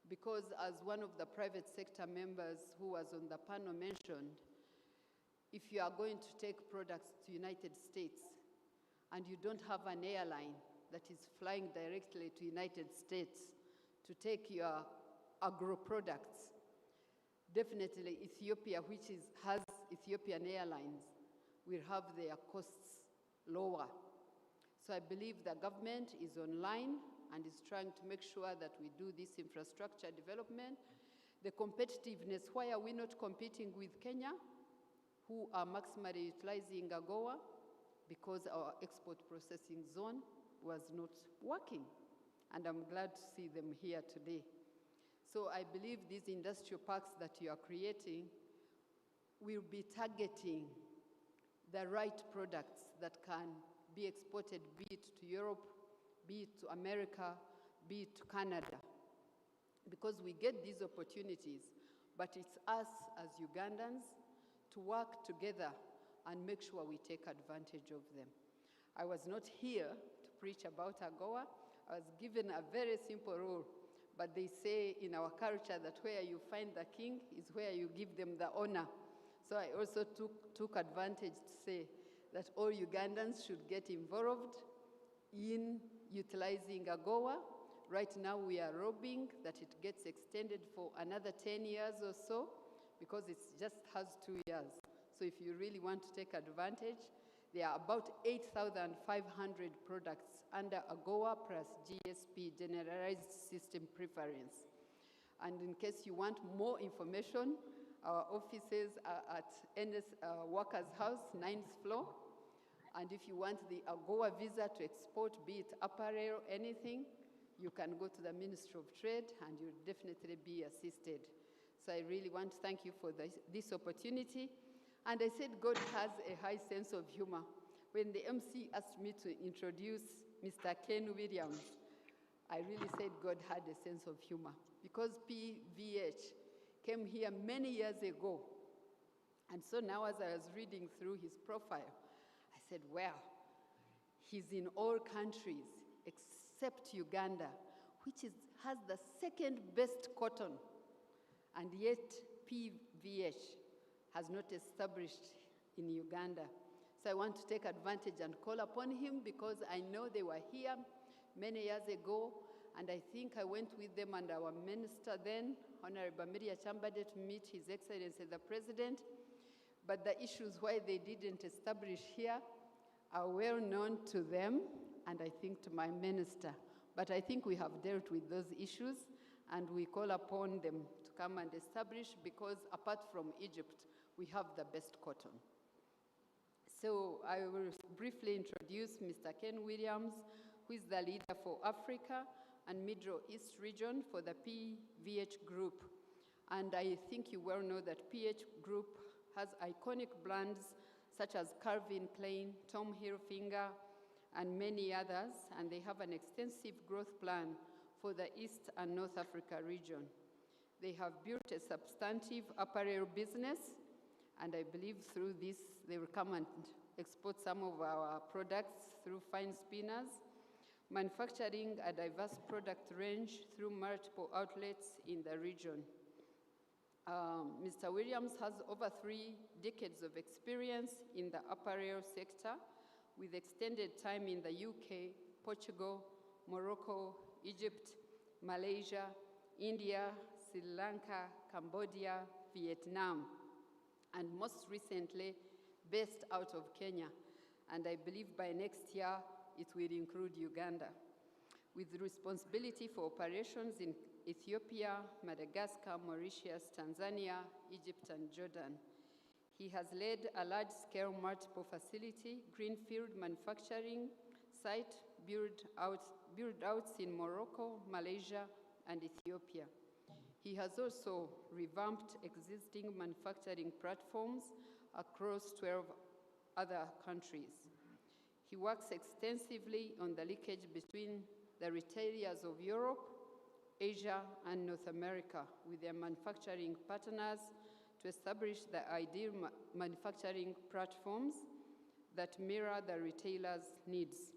Speaker 13: Because as one of the private sector members who was on the panel mentioned, if you are going to take products to United States and you don't have an airline that is flying directly to United States to take your agro products, definitely Ethiopia, which has Ethiopian Airlines, will have their costs lower. So I believe the government is online and is trying to make sure that we do this infrastructure development. The competitiveness, why are we not competing with Kenya, who are maximally utilizing AGOA? Because our export processing zone was not working. And I'm glad to see them here today. So I believe these industrial parks that you are creating will be targeting the right products that can be exported, be it to Europe, be it to America, be it to Canada. Because we get these opportunities, but it's us as Ugandans to work together and make sure we take advantage of them. I was not here to preach about AGOA. I was given a very simple rule, but they say in our culture that where you find the king is where you give them the honor. So I also took advantage to say that all Ugandans should get involved in utilizing AGOA. Right now we are hoping that it gets extended for another 10 years or so, because it just has 2 years. So if you really want to take advantage, there are about 8,500 products under AGOA plus GSP, Generalized System Preference. And in case you want more information, our offices are at NS Workers House, 9th floor. And if you want the AGOA visa to export, be it apparel, anything, you can go to the Ministry of Trade and you'll definitely be assisted. So I really want to thank you for this opportunity. And I said God has a high sense of humor. When the MC asked me to introduce Mr. Ken Williams, I really said God had a sense of humor, because PVH came here many years ago. And so now as I was reading through his profile, I said, well, he's in all countries except Uganda, which has the second best cotton, and yet PVH has not established in Uganda. So I want to take advantage and call upon him, because I know they were here many years ago, and I think I went with them and our minister then, Honorable Miria Chambade, to meet His Excellency the President. But the issues why they didn't establish here are well known to them, and I think to my minister. But I think we have dealt with those issues, and we call upon them to come and establish, because apart from Egypt, we have the best cotton. So I will briefly introduce Mr. Ken Williams, who is the leader for Africa and Middle East region for the PVH Group. And I think you well know that PVH Group has iconic brands such as Calvin Klein, Tom Hilfiger, and many others, and they have an extensive growth plan for the East and North Africa region. They have built a substantive apparel business, and I believe through this, they will come and export some of our products through Fine Spinners, manufacturing a diverse product range through multiple outlets in the region. Mr. Williams has over 3 decades of experience in the apparel sector, with extended time in the UK, Portugal, Morocco, Egypt, Malaysia, India, Sri Lanka, Cambodia, Vietnam, and most recently, based out of Kenya. And I believe by next year, it will include Uganda, with responsibility for operations in Ethiopia, Madagascar, Mauritius, Tanzania, Egypt, and Jordan. He has led a large-scale multiple facility, greenfield manufacturing site build-outs in Morocco, Malaysia, and Ethiopia. He has also revamped existing manufacturing platforms across 12 other countries. He works extensively on the linkage between the retailers of Europe, Asia, and North America with their manufacturing partners to establish the ideal manufacturing platforms that mirror the retailers' needs.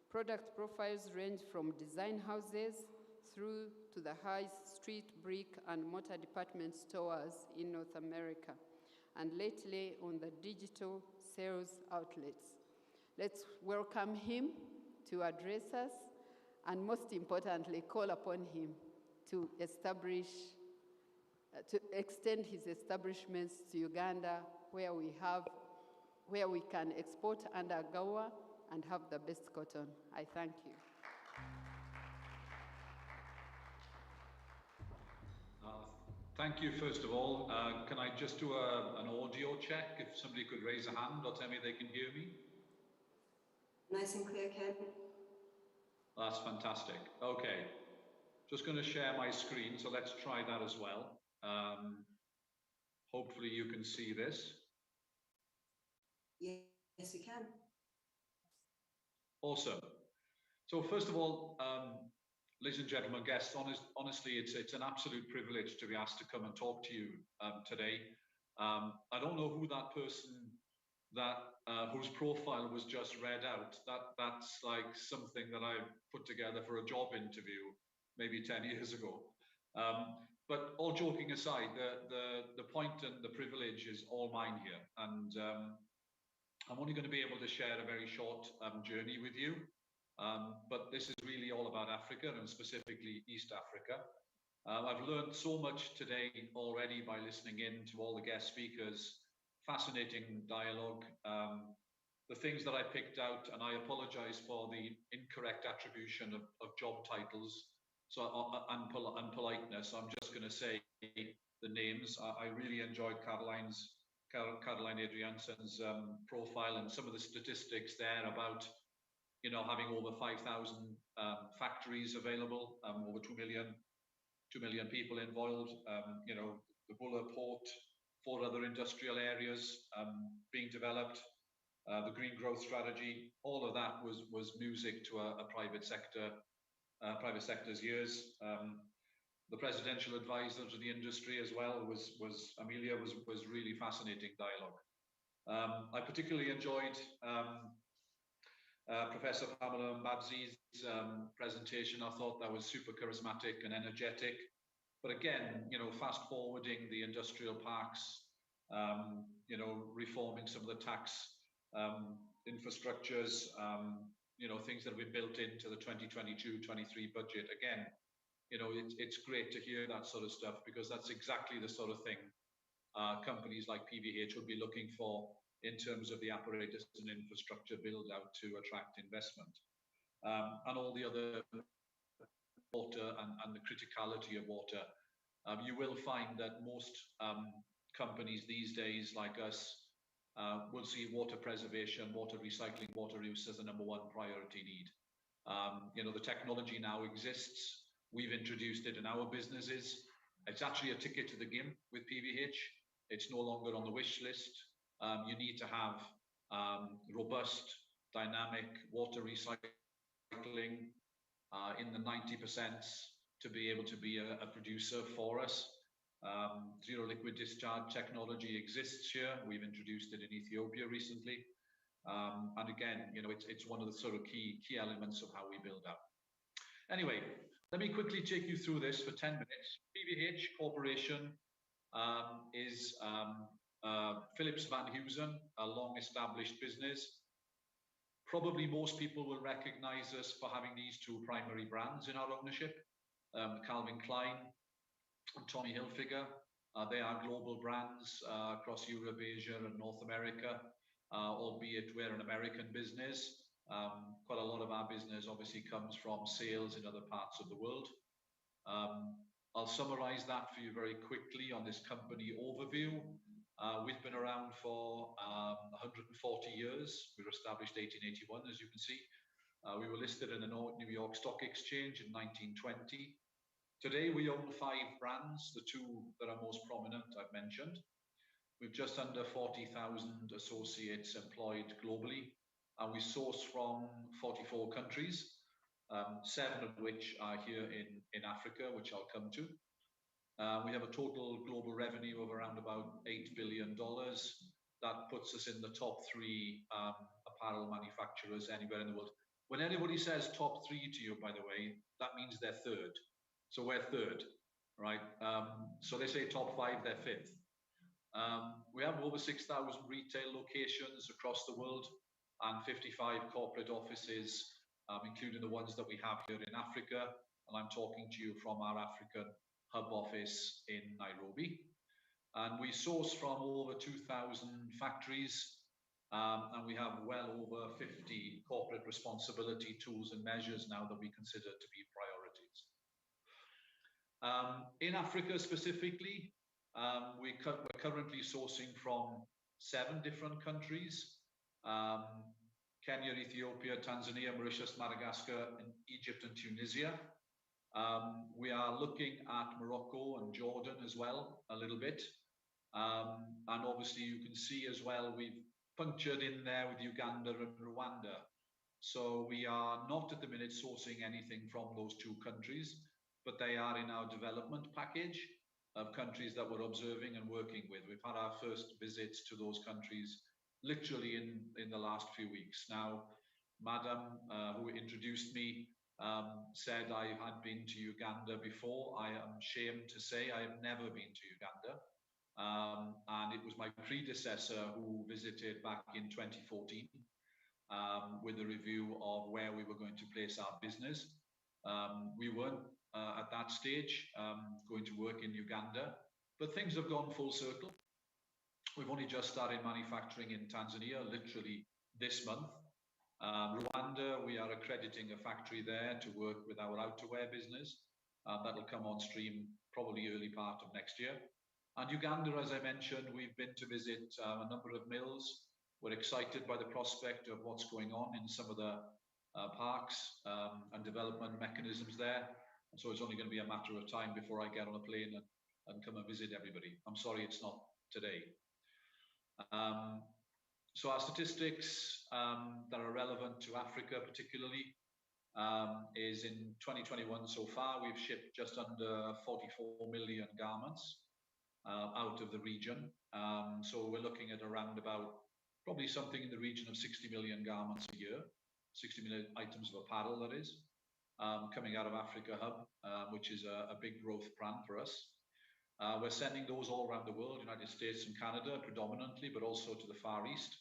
Speaker 13: Product profiles range from design houses through to the high street brick and mortar department stores in North America, and lately on the digital sales outlets. Let's welcome him to address us, and most importantly, call upon him to extend his establishments to Uganda, where we can export under AGOA and have the best cotton. I thank you.
Speaker 14: Thank you, first of all. Can I just do an audio check? If somebody could raise a hand or tell me they can hear me.
Speaker 3: Nice and clear, Ken.
Speaker 14: That's fantastic. Okay. Just going to share my screen, so let's try that as well. Hopefully you can see this.
Speaker 3: Yes, we can.
Speaker 14: Awesome. So first of all, ladies and gentlemen, guests, honestly, it's an absolute privilege to be asked to come and talk to you today. I don't know who that person whose profile was just read out. That's like something that I put together for a job interview maybe 10 years ago. But all joking aside, the point and the privilege is all mine here. And I'm only going to be able to share a very short journey with you. But this is really all about Africa, and specifically East Africa. I've learned so much today already by listening in to all the guest speakers. Fascinating dialogue. The things that I picked out, and I apologize for the incorrect attribution of job titles and politeness. I'm just going to say the names. I really enjoyed Caroline Adrianson's profile and some of the statistics there about, you know, having over 5,000 factories available, over 2 million people involved, you know, the Bulla Port, 4 other industrial areas being developed, the green growth strategy, all of that was music to a private sector's ears. The presidential advisor to the industry as well was Amelia, was really fascinating dialogue. I particularly enjoyed Professor Pamela Mbabzi's presentation. I thought that was super charismatic and energetic. But again, you know, fast forwarding the industrial parks, you know, reforming some of the tax infrastructures, you know, things that have been built into the 2022-23 budget. Again, you know, it's great to hear that sort of stuff, because that's exactly the sort of thing companies like PVH would be looking for in terms of the apparatus and infrastructure build out to attract investment. And all the other water and the criticality of water. You will find that most companies these days, like us, will see water preservation, water recycling, water use as the #1 priority need. You know, the technology now exists. We've introduced it in our businesses. It's actually a ticket to the game with PVH. It's no longer on the wish list. You need to have robust, dynamic water recycling in the 90% to be able to be a producer for us. Zero liquid discharge technology exists here. We've introduced it in Ethiopia recently. And again, you know, it's one of the sort of key elements of how we build up. Anyway, let me quickly take you through this for 10 minutes. PVH Corporation is Philips Van Heusen, a long-established business. Probably most people will recognize us for having these 2 primary brands in our ownership, Calvin Klein and Tommy Hilfiger. They are global brands across Europe, Asia, and North America, albeit we're an American business. Quite a lot of our business obviously comes from sales in other parts of the world. I'll summarize that for you very quickly on this company overview. We've been around for 140 years. We were established 1881, as you can see. We were listed in the New York Stock Exchange in 1920. Today, we own 5 brands, the 2 that are most prominent I've mentioned. We've just under 40,000 associates employed globally, and we source from 44 countries, 7 of which are here in Africa, which I'll come to. We have a total global revenue of around about $8 billion. That puts us in the top 3 apparel manufacturers anywhere in the world. When anybody says top 3 to you, by the way, that means they're third. So we're third, right? So they say top 5, they're 5th. We have over 6,000 retail locations across the world and 55 corporate offices, including the ones that we have here in Africa. And I'm talking to you from our African hub office in Nairobi. And we source from over 2,000 factories, and we have well over 50 corporate responsibility tools and measures now that we consider to be priorities. In Africa specifically, we're currently sourcing from 7 different countries: Kenya, Ethiopia, Tanzania, Mauritius, Madagascar, and Egypt and Tunisia. We are looking at Morocco and Jordan as well a little bit. And obviously you can see as well, we've punctured in there with Uganda and Rwanda. So we are not at the minute sourcing anything from those 2 countries, but they are in our development package of countries that we're observing and working with. We've had our first visits to those countries literally in the last few weeks. Now, Madam who introduced me said I had been to Uganda before. I am ashamed to say I have never been to Uganda. And it was my predecessor who visited back in 2014 with a review of where we were going to place our business. We weren't at that stage going to work in Uganda, but things have gone full circle. We've only just started manufacturing in Tanzania, literally this month. Rwanda, we are accrediting a factory there to work with our outerwear business. That'll come on stream probably early part of next year. And Uganda, as I mentioned, we've been to visit a number of mills. We're excited by the prospect of what's going on in some of the parks and development mechanisms there. And so it's only going to be a matter of time before I get on a plane and come and visit everybody. I'm sorry it's not today. So our statistics that are relevant to Africa particularly is in 2021 so far, we've shipped just under 44 million garments out of the region. So we're looking at around about probably something in the region of 60 million garments a year, 60 million items of apparel, that is, coming out of Africa Hub, which is a big growth plan for us. We're sending those all around the world, United States and Canada predominantly, but also to the Far East,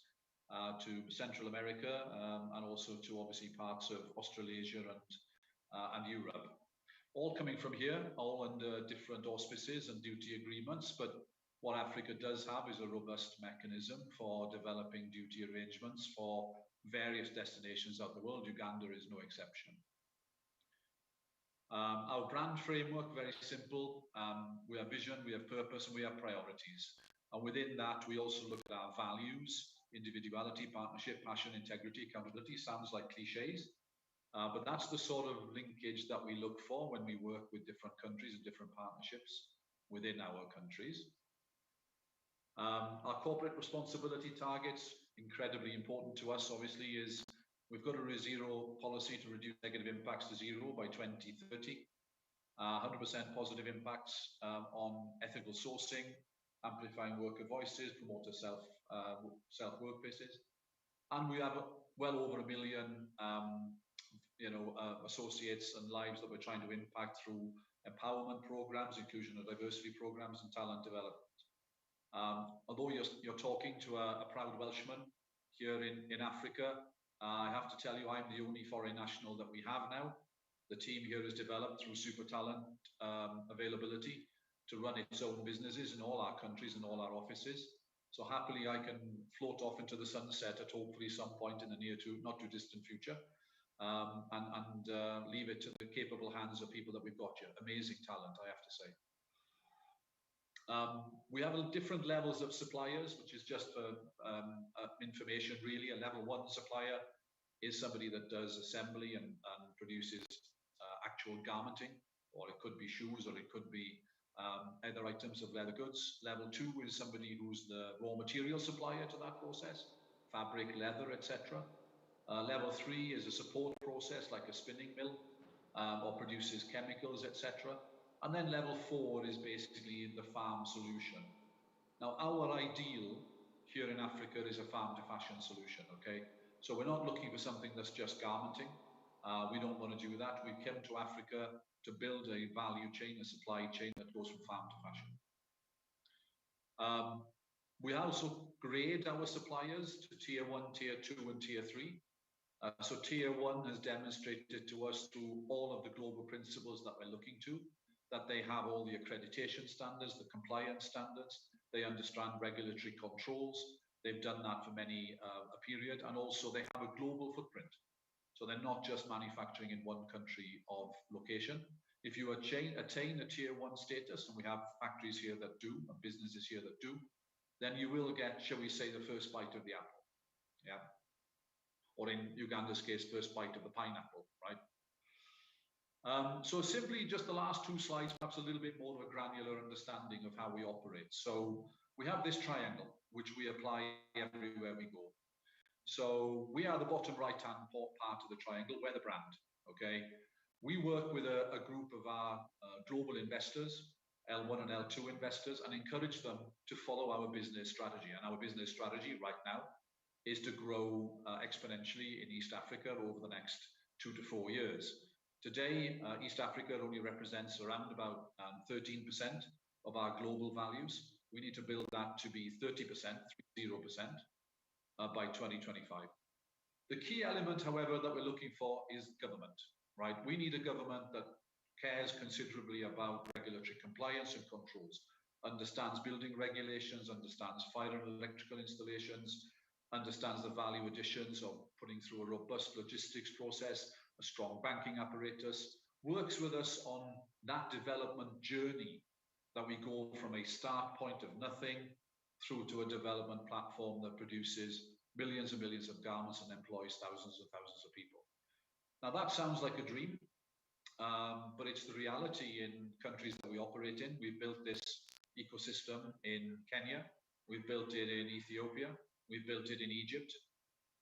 Speaker 14: to Central America, and also to obviously parts of Australasia and Europe. All coming from here, all under different auspices and duty agreements, but what Africa does have is a robust mechanism for developing duty arrangements for various destinations of the world. Uganda is no exception. Our brand framework, very simple. We have vision, we have purpose, and we have priorities. And within that, we also look at our values: individuality, partnership, passion, integrity, accountability. Sounds like cliches, but that's the sort of linkage that we look for when we work with different countries and different partnerships within our countries. Our corporate responsibility targets, incredibly important to us, obviously, is we've got a zero policy to reduce negative impacts to 0 by 2030. 100% positive impacts on ethical sourcing, amplifying worker voices, promoter self workplaces, and we have well over 1 million, associates and lives that we're trying to impact through empowerment programs, inclusion and diversity programs, and talent development. Although you're talking to a proud Welshman here in Africa, I have to tell you I'm the only foreign national that we have now. The team here is developed through super talent availability to run its own businesses in all our countries and all our offices. So happily I can float off into the sunset at hopefully some point in the not too distant future, and leave it to the capable hands of people that we've got here. Amazing talent, I have to say. We have different levels of suppliers, which is just for information really. A level 1 supplier is somebody that does assembly and produces actual garmenting, or it could be shoes, or it could be other items of leather goods. Level 2 is somebody who's the raw material supplier to that process, fabric, leather, etc. Level 3 is a support process like a spinning mill, or produces chemicals, etc. And then level 4 is basically the farm solution. Now, our ideal here in Africa is a farm to fashion solution, okay? So we're not looking for something that's just garmenting. We don't want to do that. We've come to Africa to build a value chain, a supply chain that goes from farm to fashion. We also grade our suppliers to tier 1, tier 2, and tier 3. So tier 1 has demonstrated to us through all of the global principles that we're looking to, that they have all the accreditation standards, the compliance standards, they understand regulatory controls, they've done that for many a period, and also they have a global footprint. So they're not just manufacturing in one country of location. If you attain a tier 1 status, and we have factories here that do, and businesses here that do, then you will get, shall we say, the first bite of the apple, yeah? Or in Uganda's case, first bite of the pineapple, right? So simply just the last 2 slides, perhaps a little bit more of a granular understanding of how we operate. So we have this triangle, which we apply everywhere we go. So we are the bottom right-hand part of the triangle, we're the brand, okay? We work with a group of our global investors, L1 and L2 investors, and encourage them to follow our business strategy. And our business strategy right now is to grow exponentially in East Africa over the next 2 to 4 years. Today, East Africa only represents around about 13% of our global values. We need to build that to be 30%, 30%, by 2025. The key element, however, that we're looking for is government, right? We need a government that cares considerably about regulatory compliance and controls, understands building regulations, understands fire and electrical installations, understands the value additions of putting through a robust logistics process, a strong banking apparatus, works with us on that development journey that we go from a start point of nothing through to a development platform that produces millions and millions of garments and employs thousands and thousands of people. Now that sounds like a dream, but it's the reality in countries that we operate in. We've built this ecosystem in Kenya, we've built it in Ethiopia, we've built it in Egypt,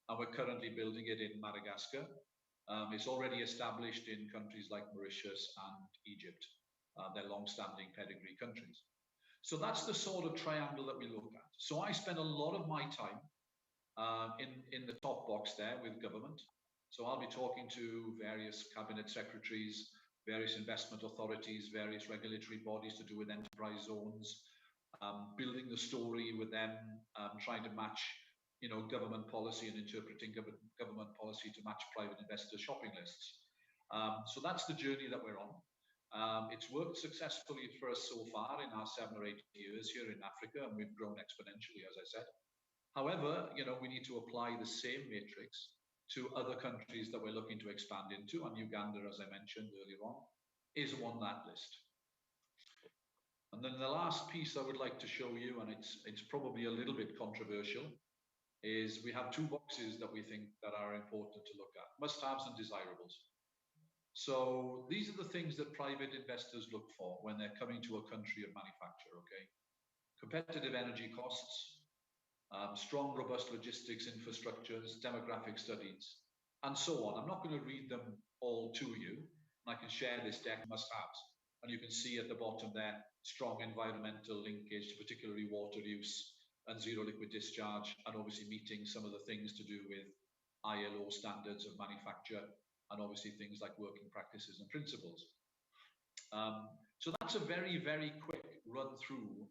Speaker 14: and we're currently building it in Madagascar. It's already established in countries like Mauritius and Egypt. They're long-standing pedigree countries. So that's the sort of triangle that we look at. So I spend a lot of my time in the top box there with government. So I'll be talking to various cabinet secretaries, various investment authorities, various regulatory bodies to do with enterprise zones, building the story with them, trying to match, you know, government policy and interpreting government policy to match private investor shopping lists. So that's the journey that we're on. It's worked successfully for us so far in our 7 or 8 years here in Africa, and we've grown exponentially, as I said. However, you know, we need to apply the same matrix to other countries that we're looking to expand into, and Uganda, as I mentioned earlier on, is on that list. And then the last piece I would like to show you, and it's probably a little bit controversial, is we have 2 boxes that we think that are important to look at, must-haves and desirables. So these are the things that private investors look for when they're coming to a country of manufacture, okay? Competitive energy costs, strong, robust logistics infrastructures, demographic studies, and so on. I'm not going to read them all to you, and I can share this deck must-haves. And you can see at the bottom there, strong environmental linkage, particularly water use and zero liquid discharge, and obviously meeting some of the things to do with ILO standards of manufacture, and obviously things like working practices and principles. So that's a very, very quick run through,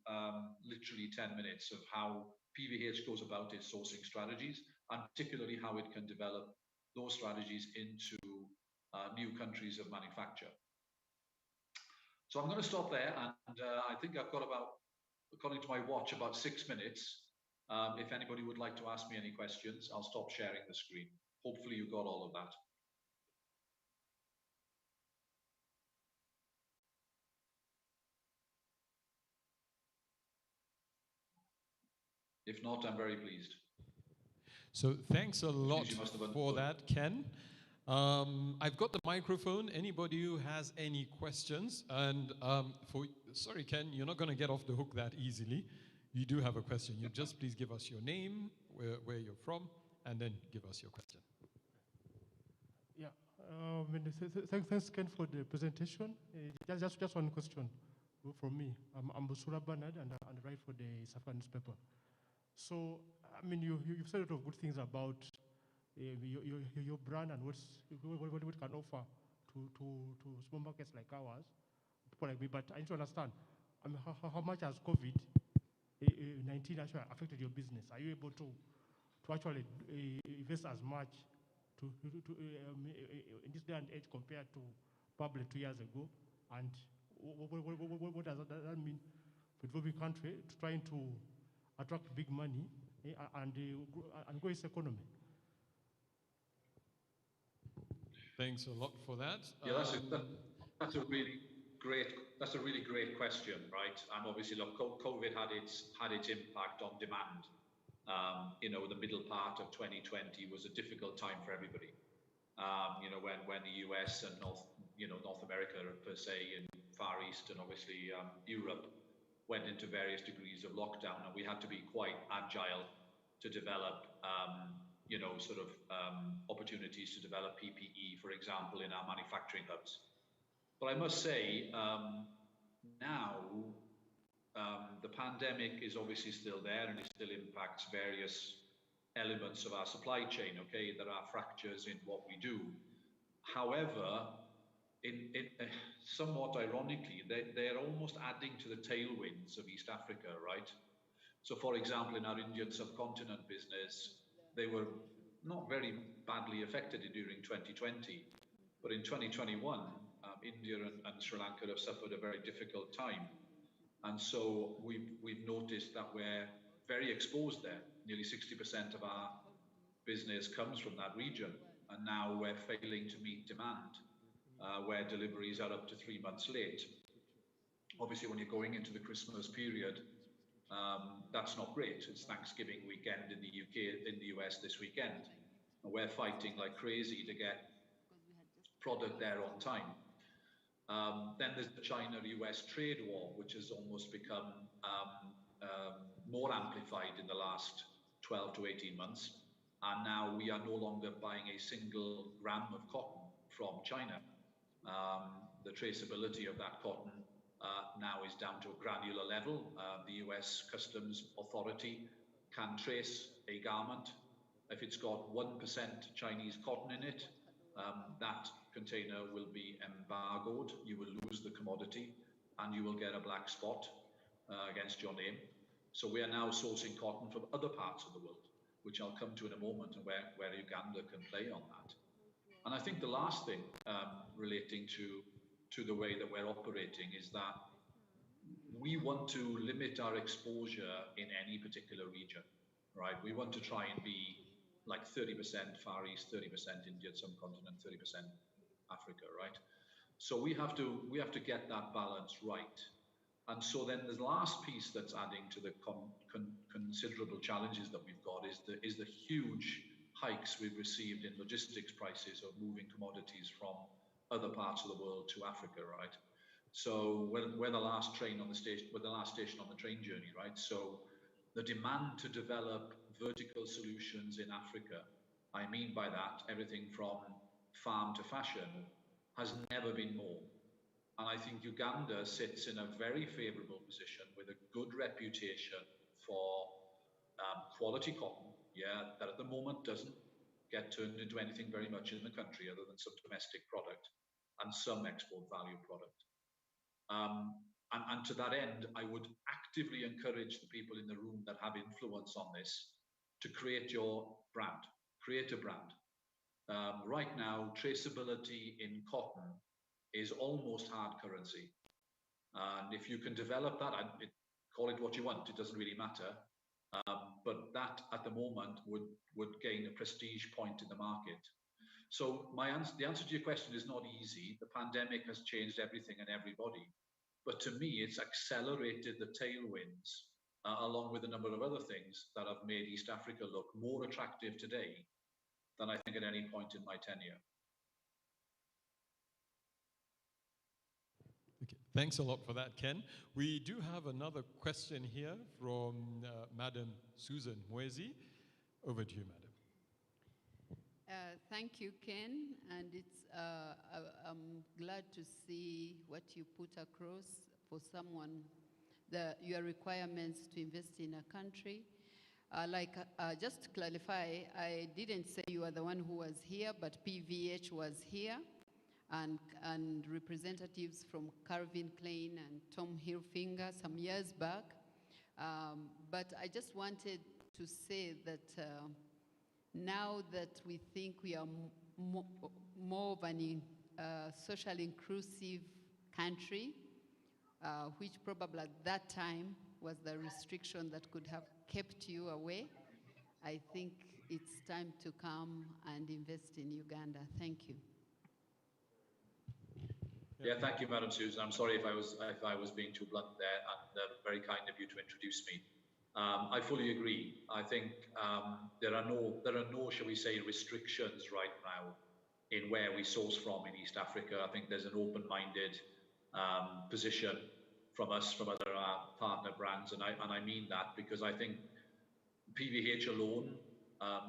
Speaker 14: literally 10 minutes of how PVH goes about its sourcing strategies, and particularly how it can develop those strategies into new countries of manufacture. So I'm going to stop there, and I think I've got about, according to my watch, about 6 minutes. If anybody would like to ask me any questions, I'll stop sharing the screen. Hopefully you got all of that. If not, I'm very pleased.
Speaker 2: So thanks a lot
Speaker 14: you must have
Speaker 2: for
Speaker 14: understood.
Speaker 2: that, Ken. I've got the microphone. Anybody who has any questions? And sorry, Ken, you're not going to get off the hook that easily. You do have a question. You just please give us your name, where you're from, and then give us your question.
Speaker 15: Yeah, thanks, Ken, for the presentation. Just one question from me. I'm Busura Bernard, and I write for the Safa newspaper. So, I mean, you've said a lot of good things about your brand and what it can offer to small markets like ours, people like me. But I need to understand, I mean, how much has COVID-19 actually affected your business? Are you able to actually invest as much in this day and age compared to probably 2 years ago? And what does that mean for the developing country to trying to attract big money and grow its economy?
Speaker 2: Thanks a lot for that.
Speaker 14: Yeah, that's a really great question, right? And obviously, look, COVID had its impact on demand. The middle part of 2020 was a difficult time for everybody. When the US and North America per se, and Far East, and obviously Europe went into various degrees of lockdown, and we had to be quite agile to develop, opportunities to develop PPE, for example, in our manufacturing hubs. But I must say, now the pandemic is obviously still there, and it still impacts various elements of our supply chain. Okay, there are fractures in what we do. However, somewhat ironically, they're almost adding to the tailwinds of East Africa, right? So, for example, in our Indian subcontinent business, they were not very badly affected during 2020, but in 2021, India and Sri Lanka have suffered a very difficult time. And so we've noticed that we're very exposed there. Nearly 60% of our business comes from that region. And now we're failing to meet demand, where deliveries are up to 3 months late. Obviously, when you're going into the Christmas period, that's not great. It's Thanksgiving weekend in the UK, in the US this weekend. And we're fighting like crazy to get product there on time. Then there's the China-US trade war, which has almost become more amplified in the last 12 to 18 months. And now we are no longer buying a single gram of cotton from China. The traceability of that cotton now is down to a granular level. The US Customs Authority can trace a garment. If it's got 1% Chinese cotton in it, that container will be embargoed. You will lose the commodity and you will get a black spot against your name. So we are now sourcing cotton from other parts of the world, which I'll come to in a moment, and where Uganda can play on that. And I think the last thing relating to the way that we're operating is that we want to limit our exposure in any particular region, right? We want to try and be like 30% Far East, 30% Indian subcontinent, 30% Africa, right? So we have to get that balance right. And so then the last piece that's adding to the considerable challenges that we've got is the huge hikes we've received in logistics prices of moving commodities from other parts of the world to Africa, right? So we're the last train on the station, we're the last station on the train journey, right? So the demand to develop vertical solutions in Africa, I mean by that everything from farm to fashion, has never been more. And I think Uganda sits in a very favorable position with a good reputation for quality cotton, yeah, that at the moment doesn't get turned into anything very much in the country other than some domestic product and some export value product. And to that end, I would actively encourage the people in the room that have influence on this to create your brand, create a brand. Right now, traceability in cotton is almost hard currency. And if you can develop that, call it what you want, it doesn't really matter. But that at the moment would gain a prestige point in the market. So the answer to your question is not easy. The pandemic has changed everything and everybody. But to me, it's accelerated the tailwinds along with a number of other things that have made East Africa look more attractive today than I think at any point in my tenure.
Speaker 2: Okay, thanks a lot for that, Ken. We do have another question here from Madam Susan Mwezi. Over to you, Madam.
Speaker 13: Thank you, Ken, and I'm glad to see what you put across for someone, your requirements to invest in a country. Just to clarify, I didn't say you are the one who was here, but PVH was here, and representatives from Calvin Klein and Tom Hilfiger some years back. But I just wanted to say that now that we think we are more of an socially inclusive country, which probably at that time was the restriction that could have kept you away, I think it's time to come and invest in Uganda. Thank you.
Speaker 14: Yeah, thank you, Madam Susan. I'm sorry if I was being too blunt there, and very kind of you to introduce me. I fully agree. I think there are no, shall we say, restrictions right now in where we source from in East Africa. I think there's an open-minded position from us, from other partner brands, and I mean that because I think PVH alone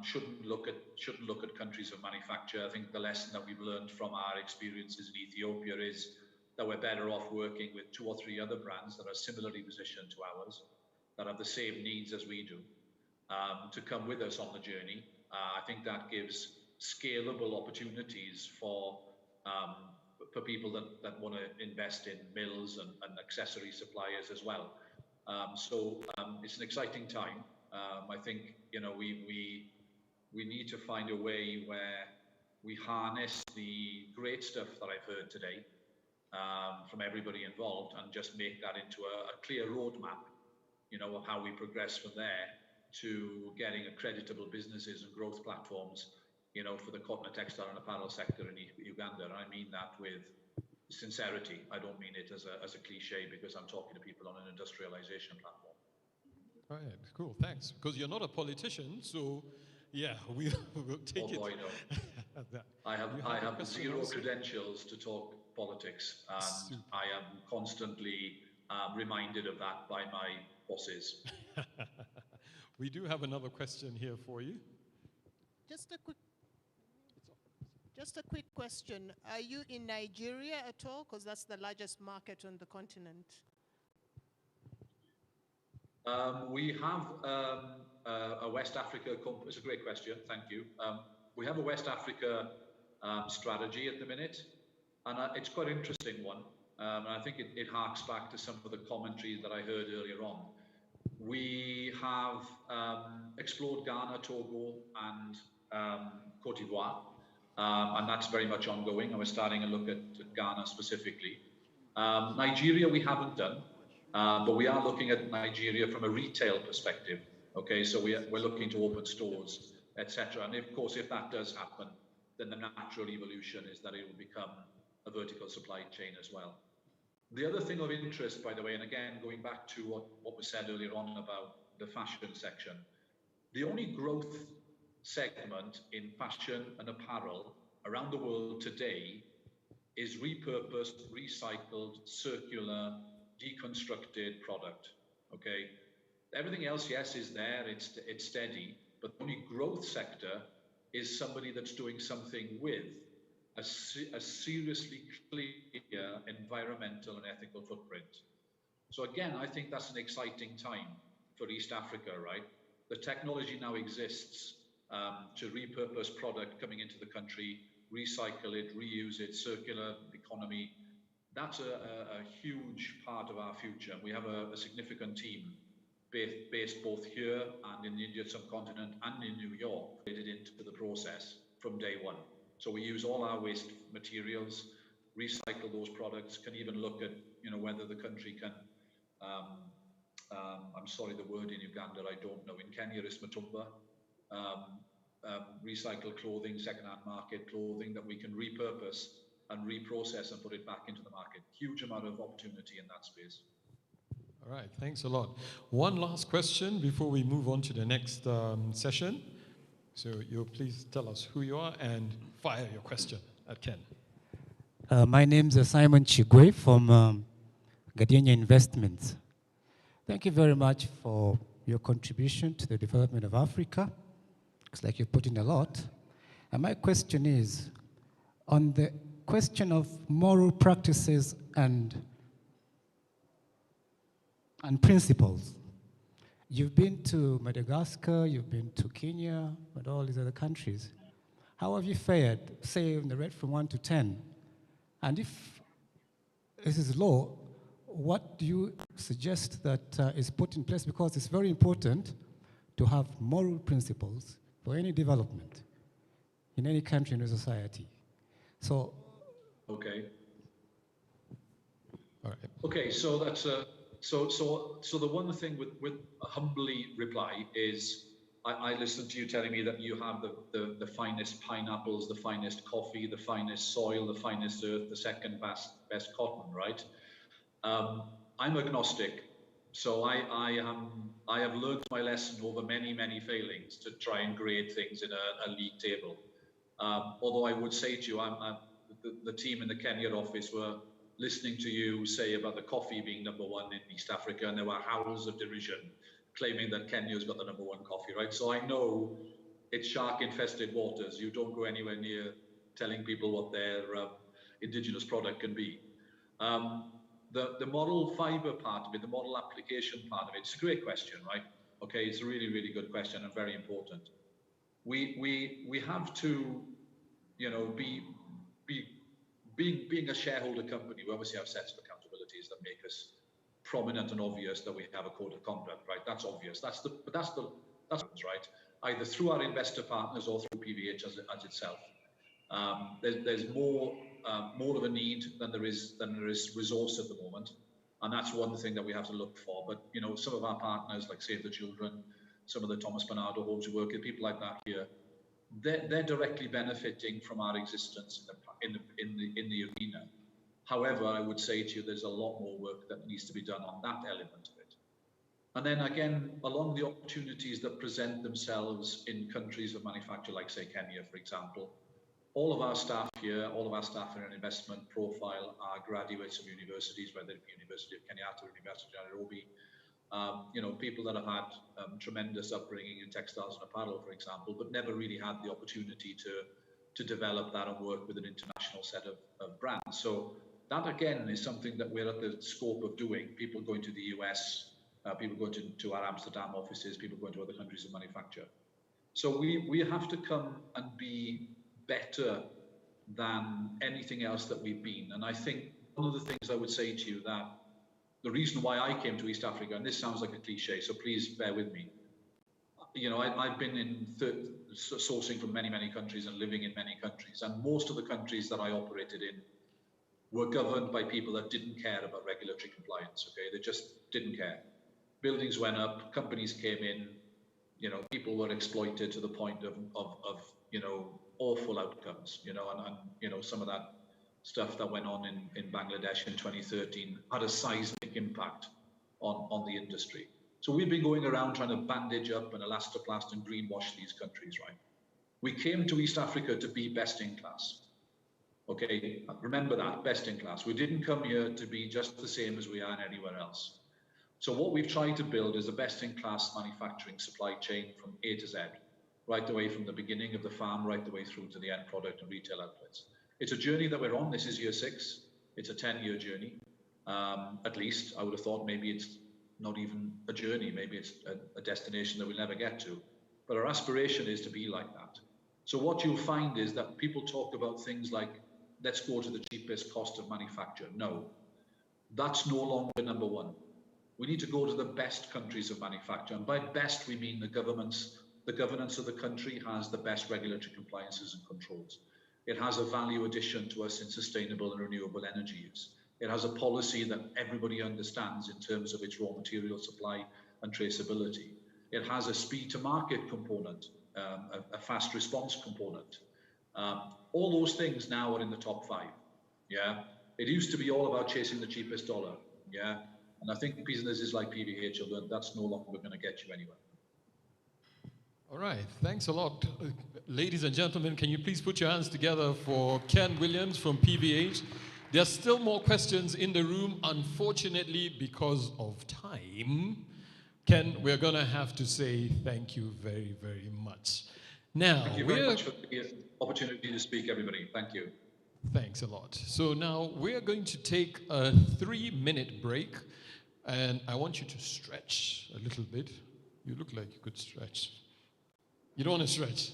Speaker 14: shouldn't look at countries of manufacture. I think the lesson that we've learned from our experiences in Ethiopia is that we're better off working with 2 or 3 other brands that are similarly positioned to ours, that have the same needs as we do, to come with us on the journey. I think that gives scalable opportunities for people that want to invest in mills and accessory suppliers as well. So it's an exciting time. I think we need to find a way where we harness the great stuff that I've heard today from everybody involved and just make that into a clear roadmap, of how we progress from there to getting accreditable businesses and growth platforms, for the cotton, textile and apparel sector in Uganda. And I mean that with sincerity. I don't mean it as a cliche, because I'm talking to people on an industrialization platform.
Speaker 2: All right, cool, thanks. Because you're not a politician, so yeah, we'll take it.
Speaker 14: Oh boy, no. I have zero credentials to talk politics, and super. I am constantly reminded of that by my bosses.
Speaker 2: We do have another question here for you.
Speaker 16: Just a quick question. Are you in Nigeria at all? Because that's the largest market on the continent.
Speaker 14: We have a West Africa, it's a great question, thank you. We have a West Africa strategy at the minute, and it's quite an interesting one. And I think it harks back to some of the commentary that I heard earlier on. We have explored Ghana, Togo, and Cote d'Ivoire, and that's very much ongoing, and we're starting to look at Ghana specifically. Nigeria we haven't done, but we are looking at Nigeria from a retail perspective. Okay, so we're looking to open stores, etc. And of course, if that does happen, then the natural evolution is that it will become a vertical supply chain as well. The other thing of interest, by the way, and again, going back to what was said earlier on about the fashion section, the only growth segment in fashion and apparel around the world today is repurposed, recycled, circular, deconstructed product. Okay, everything else, yes, is there, it's steady, but the only growth sector is somebody that's doing something with a seriously clear environmental and ethical footprint. So again, I think that's an exciting time for East Africa, right? The technology now exists to repurpose product coming into the country, recycle it, reuse it, circular economy. That's a huge part of our future. We have a significant team based both here and in the Indian subcontinent and in New York, related into the process from day one. So we use all our waste materials, recycle those products, can even look at whether the country can, I'm sorry the word in Uganda, I don't know, in Kenya is matumba, recycle clothing, second-hand market clothing that we can repurpose and reprocess and put it back into the market. Huge amount of opportunity in that space.
Speaker 17: All right, thanks a lot. One last question before we move on to the next session. So you'll please tell us who you are and fire your question at Ken.
Speaker 18: My name is Simon Chigwe from Gardenia Investments. Thank you very much for your contribution to the development of Africa. Looks like you put in a lot. And my question is, on the question of moral practices and principles, you've been to Madagascar, you've been to Kenya, and all these other countries. How have you fared, say, on the rate from 1 to 10? And if this is low, what do you suggest that is put in place? Because it's very important to have moral principles for any development in any country and society. So.
Speaker 14: Okay.
Speaker 17: All right.
Speaker 14: Okay, so that's so the one thing with a humbly reply is I listened to you telling me that you have the finest pineapples, the finest coffee, the finest soil, the finest earth, the second best cotton, right? I'm agnostic, so I have learned my lesson over many failings to try and grade things in a league table. Although I would say to you, the team in the Kenya office were listening to you say about the coffee being #1 in East Africa, and there were howls of derision claiming that Kenya's got the #1 coffee, right? So I know it's shark-infested waters. You don't go anywhere near telling people what their indigenous product can be. The model fiber part of it, the model application part of it, it's a great question, right? Okay, it's a really good question and very important. We have to, you know, being a shareholder company, we obviously have sets of accountabilities that make us prominent and obvious that we have a code of conduct, right? That's obvious. That's right. Either through our investor partners or through PVH as itself. There's more of a need than there is resource at the moment, and that's one thing that we have to look for. But you know, some of our partners like Save the Children, some of the Thomas Bernardo homes who work with people like that here, they're directly benefiting from our existence in the arena. However, I would say to you, there's a lot more work that needs to be done on that element of it. And then again, along the opportunities that present themselves in countries of manufacture, like say Kenya, for example, all of our staff here, all of our staff in an investment profile are graduates of universities, whether it be University of Kenyatta or University of Nairobi. You know, people that have had tremendous upbringing in textiles and apparel, for example, but never really had the opportunity to develop that and work with an international set of brands. So that again is something that we're at the scope of doing. People going to the US, people going to our Amsterdam offices, people going to other countries of manufacture. So we have to come and be better than anything else that we've been. And I think one of the things I would say to you that the reason why I came to East Africa, and this sounds like a cliche, so please bear with me. You know, I've been in sourcing from many countries and living in many countries, and most of the countries that I operated in were governed by people that didn't care about regulatory compliance, okay? They just didn't care. Buildings went up, companies came in, you know, people were exploited to the point of you know, awful outcomes, you know, and you know, some of that stuff that went on in Bangladesh in 2013 had a seismic impact on the industry. So we've been going around trying to bandage up and elastoplast and greenwash these countries, right? We came to East Africa to be best in class. Okay, remember that, best in class. We didn't come here to be just the same as we are anywhere else. So what we've tried to build is a best-in-class manufacturing supply chain from A to Z, right away from the beginning of the farm, right the way through to the end product and retail outlets. It's a journey that we're on. This is year 6. It's a 10-year journey, at least. I would have thought maybe it's not even a journey. Maybe it's a destination that we'll never get to. But our aspiration is to be like that. So what you'll find is that people talk about things like, let's go to the cheapest cost of manufacture. No, that's no longer #1. We need to go to the best countries of manufacture. And by best, we mean the governance of the country has the best regulatory compliances and controls. It has a value addition to us in sustainable and renewable energy use. It has a policy that everybody understands in terms of its raw material supply and traceability. It has a speed to market component, a fast response component. All those things now are in the top 5. Yeah. It used to be all about chasing the cheapest dollar. Yeah. And I think businesses like PVH have learned that's no longer going to get you anywhere.
Speaker 17: All right, thanks a lot. Ladies and gentlemen, can you please put your hands together for Ken Williams from PVH? There's still more questions in the room. Unfortunately, because of time, Ken, we're going to have to say thank you very, very much. Now,
Speaker 14: thank you very much for the opportunity to speak, everybody. Thank you.
Speaker 17: Thanks a lot. So now we're going to take a 3-minute break, and I want you to stretch a little bit. You look like you could stretch. You don't want to stretch?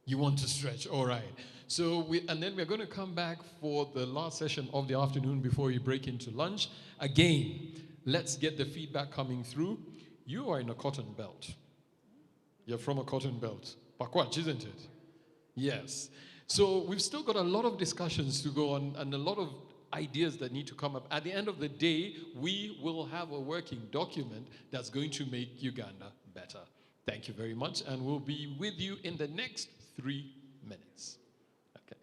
Speaker 17: You want to stretch, all right. So then we're going to come back for the last session of the afternoon before we break into lunch. Again, let's get the feedback coming through. You are in a cotton belt. You're from a cotton belt. Pakwach, isn't it? Yes. So we've still got a lot of discussions to go on and a lot of ideas that need to come up. At the end of the day, we will have a working document that's going to make Uganda better. Thank you very much, and we'll be with you in the next 3 minutes. Okay.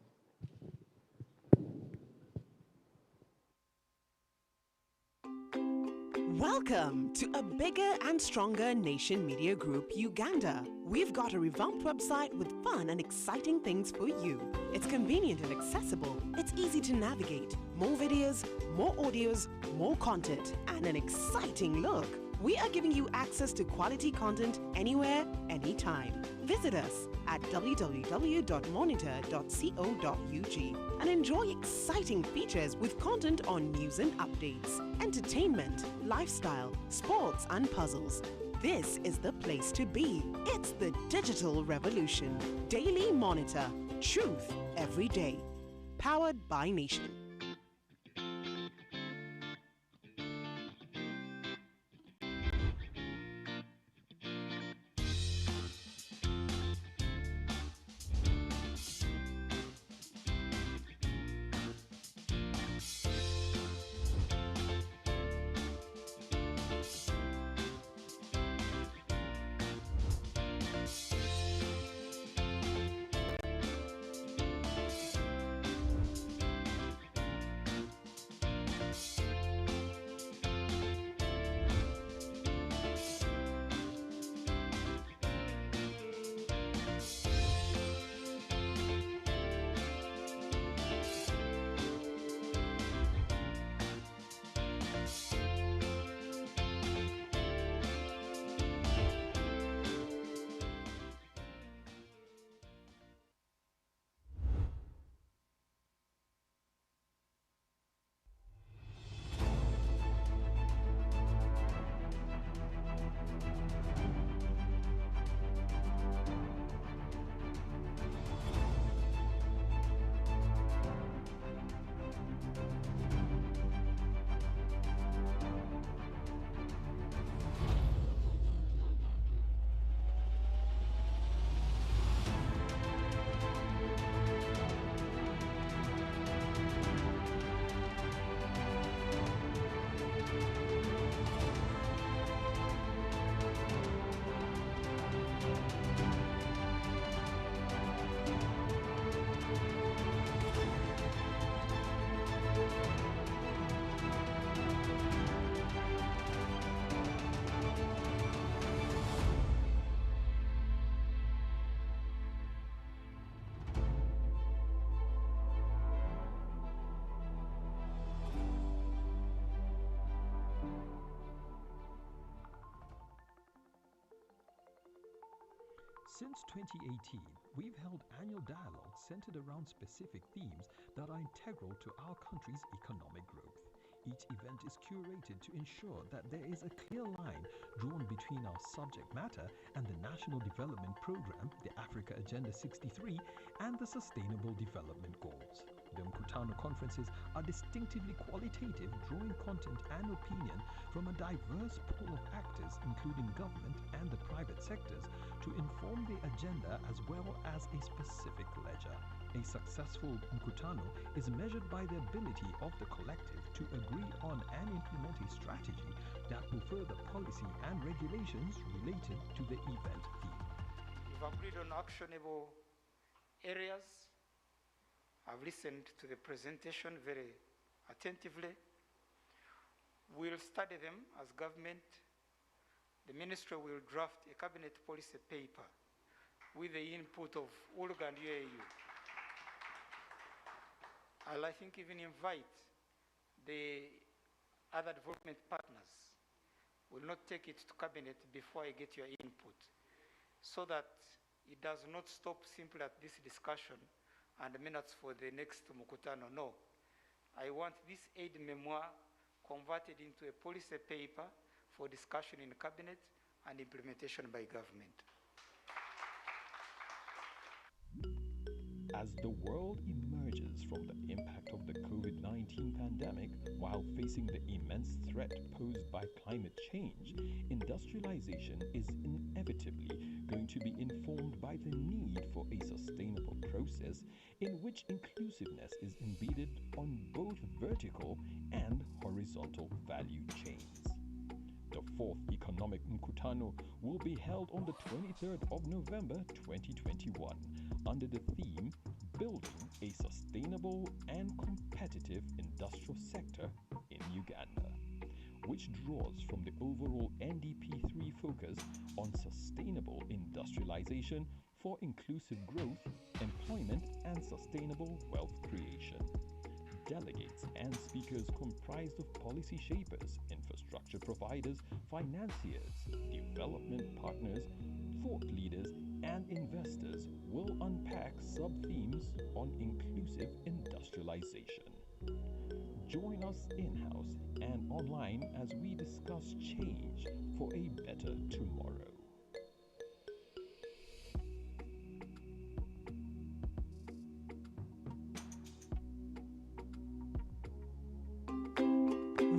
Speaker 19: Welcome to a bigger and stronger nation media group, Uganda. We've got a revamped website with fun and exciting things for you. It's convenient and accessible. It's easy to navigate. More videos, more audios, more content, and an exciting look. We are giving you access to quality content anywhere, anytime. Visit us at www.monitor.co.ug and enjoy exciting features with content on news and updates, entertainment, lifestyle, sports and puzzles. This is the place to be. It's the digital revolution. Daily Monitor. Truth every day. Powered by Nation.
Speaker 20: Since 2018, we've held annual dialogues centered around specific themes that are integral to our country's economic growth. Each event is curated to ensure that there is a clear line drawn between our subject matter and the National Development Program, the Africa Agenda 63, and the Sustainable Development Goals. The Mkutano conferences are distinctively qualitative, drawing content and opinion from a diverse pool of actors, including government and the private sectors, to inform the agenda as well as a specific ledger. A successful Mkutano is measured by the ability of the collective to agree on and implement a strategy that will further policy and regulations related to the event theme.
Speaker 21: We've agreed on actionable areas. I've listened to the presentation very attentively. We'll study them as government. The ministry will draft a cabinet policy paper with the input of ULGA and UAU. I'll, I think, even invite the other development partners. Will not take it to cabinet before I get your input, so that it does not stop simply at this discussion and minutes for the next Mkutano. No, I want this aid memoir converted into a policy paper for discussion in cabinet and implementation by government.
Speaker 20: As the world emerges from the impact of the COVID-19 pandemic while facing the immense threat posed by climate change, industrialization is inevitably going to be informed by the need for a sustainable process in which inclusiveness is embedded on both vertical and horizontal value chains. The fourth Economic Mkutano will be held on the 23rd of November 2021 under the theme Building a Sustainable and Competitive Industrial Sector in Uganda, which draws from the overall NDP3 focus on sustainable industrialization for inclusive growth, employment, and sustainable wealth creation. Delegates and speakers comprised of policy shapers, infrastructure providers, financiers, development partners, thought leaders, and investors will unpack sub-themes on inclusive industrialization. Join us in-house and online as we discuss change for a better tomorrow.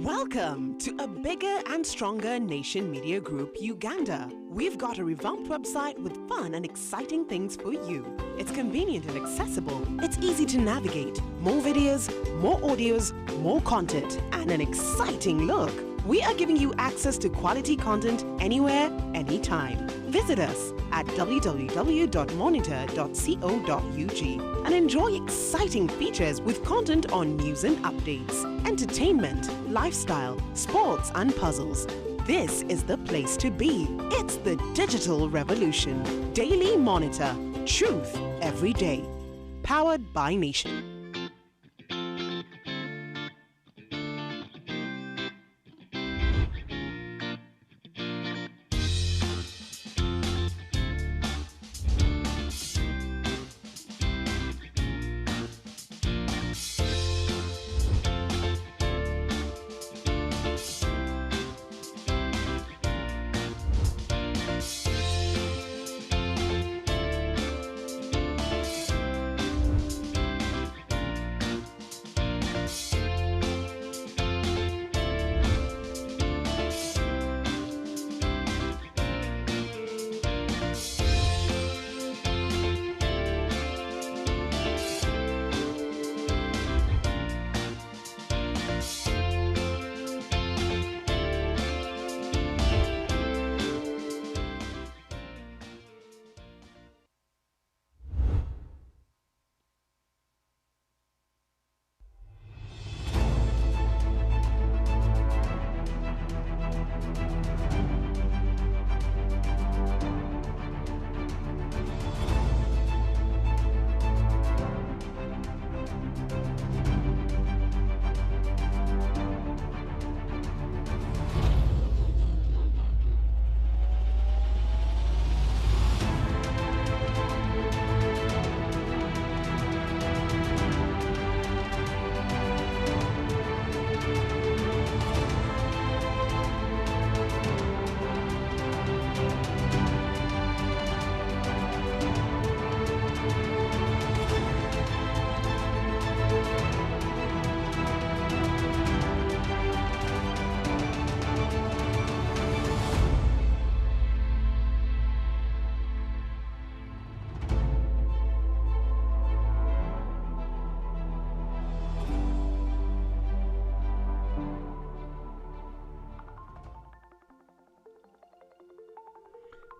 Speaker 19: Welcome to a bigger and stronger nation media group, Uganda. We've got a revamped website with fun and exciting things for you. It's convenient and accessible. It's easy to navigate. More videos, more audios, more content, and an exciting look. We are giving you access to quality content anywhere, anytime. Visit us at www.monitor.co.ug and enjoy exciting features with content on news and updates, entertainment, lifestyle, sports, and puzzles. This is the place to be. It's the digital revolution. Daily Monitor. Truth every day. Powered by Nation.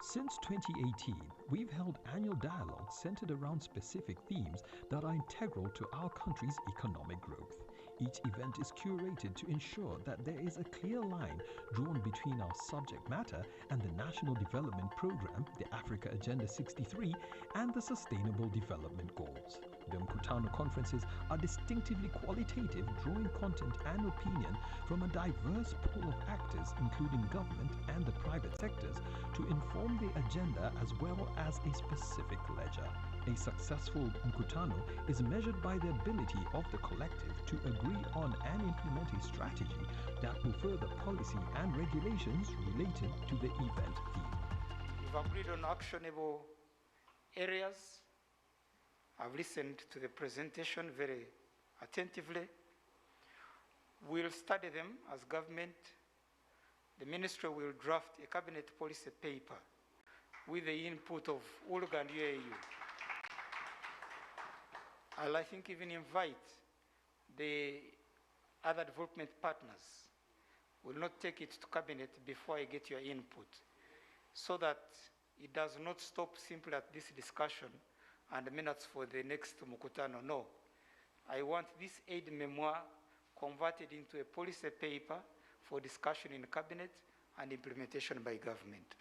Speaker 20: Since 2018, we've held annual dialogues centered around specific themes that are integral to our country's economic growth. Each event is curated to ensure that there is a clear line drawn between our subject matter and the National Development Program, the Africa Agenda 63, and the Sustainable Development Goals. The Mkutano conferences are distinctively qualitative, drawing content and opinion from a diverse pool of actors, including government and the private sectors, to inform the agenda as well as a specific ledger. A successful Mkutano is measured by the ability of the collective to agree on and implement a strategy that will further policy and regulations related to the event theme.
Speaker 21: We've agreed on actionable areas. I've listened to the presentation very attentively. We'll study them as government. The ministry will draft a cabinet policy paper with the input of ULGA and UAU. I'll, I think, even invite the other development partners. Will not take it to cabinet before I get your input, so that it does not stop simply at this discussion and minutes for the next Mkutano. No, I want this aid memoir converted into a policy paper for discussion in cabinet and implementation by government.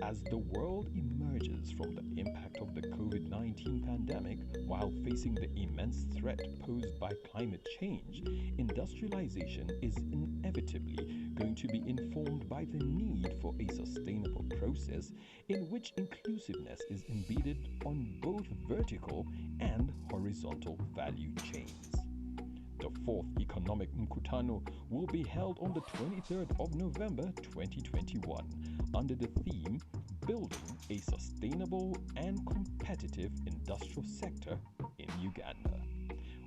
Speaker 20: As the world emerges from the impact of the COVID-19 pandemic while facing the immense threat posed by climate change, industrialization is inevitably going to be informed by the need for a sustainable process in which inclusiveness is embedded on both vertical and horizontal value chains. The fourth Economic Mkutano will be held on the 23rd of November 2021 under the theme Building a Sustainable and Competitive Industrial Sector in Uganda,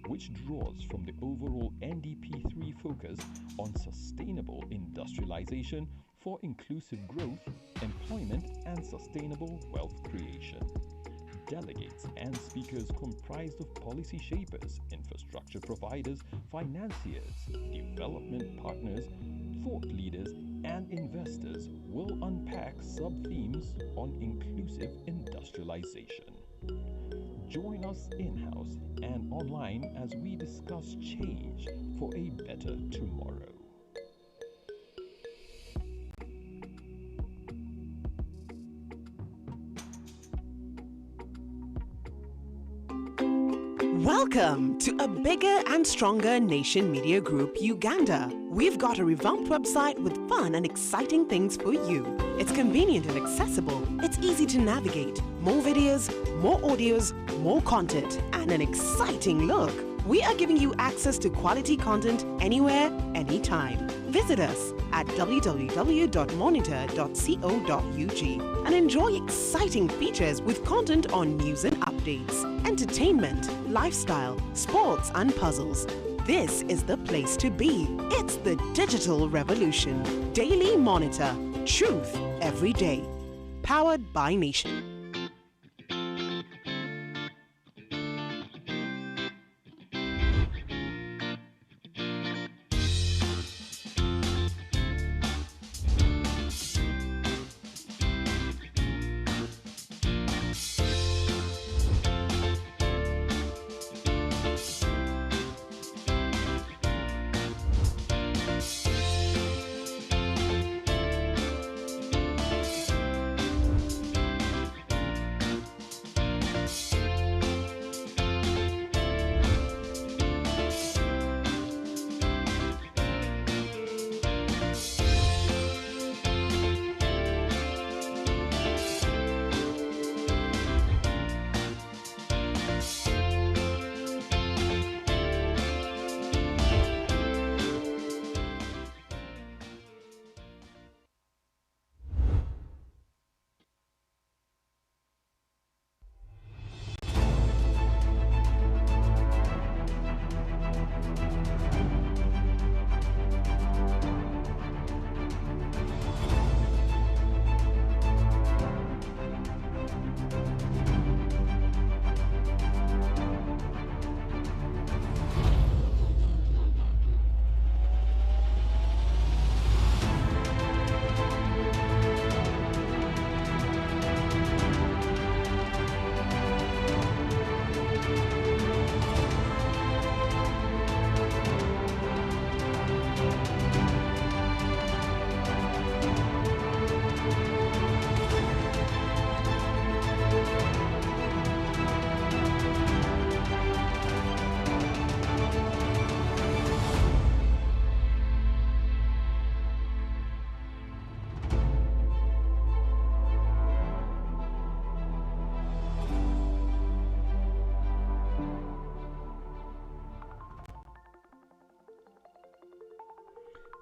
Speaker 20: which draws from the overall NDP3 focus on sustainable industrialization for inclusive growth, employment, and sustainable wealth creation. Delegates and speakers comprised of policy shapers, infrastructure providers, financiers, development partners, thought leaders, and investors will unpack sub-themes on inclusive industrialization. Join us in-house and online as we discuss change for a better tomorrow.
Speaker 19: Welcome to a bigger and stronger nation media group, Uganda. We've got a revamped website with fun and exciting things for you. It's convenient and accessible. It's easy to navigate. More videos, more audios, more content, and an exciting look. We are giving you access to quality content anywhere, anytime. Visit us at www.monitor.co.ug and enjoy exciting features with content on news and updates, entertainment, lifestyle, sports, and puzzles. This is the place to be. It's the digital revolution. Daily Monitor. Truth every day. Powered by Nation.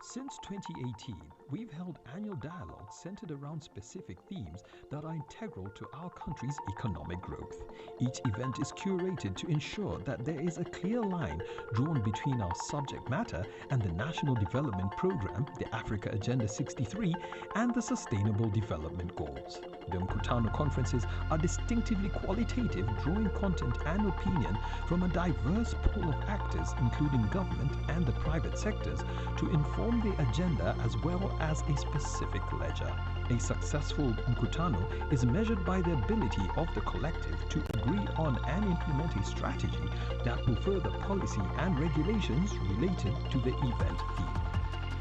Speaker 20: Since 2018, we've held annual dialogues centered around specific themes that are integral to our country's economic growth. Each event is curated to ensure that there is a clear line drawn between our subject matter and the National Development Program, the Africa Agenda 63, and the Sustainable Development Goals. The Mkutano conferences are distinctively qualitative, drawing content and opinion from a diverse pool of actors, including government and the private sectors, to inform the agenda as well as a specific ledger. A successful Mkutano is measured by the ability of the collective to agree on and implement a strategy that will further policy and regulations related to the event theme.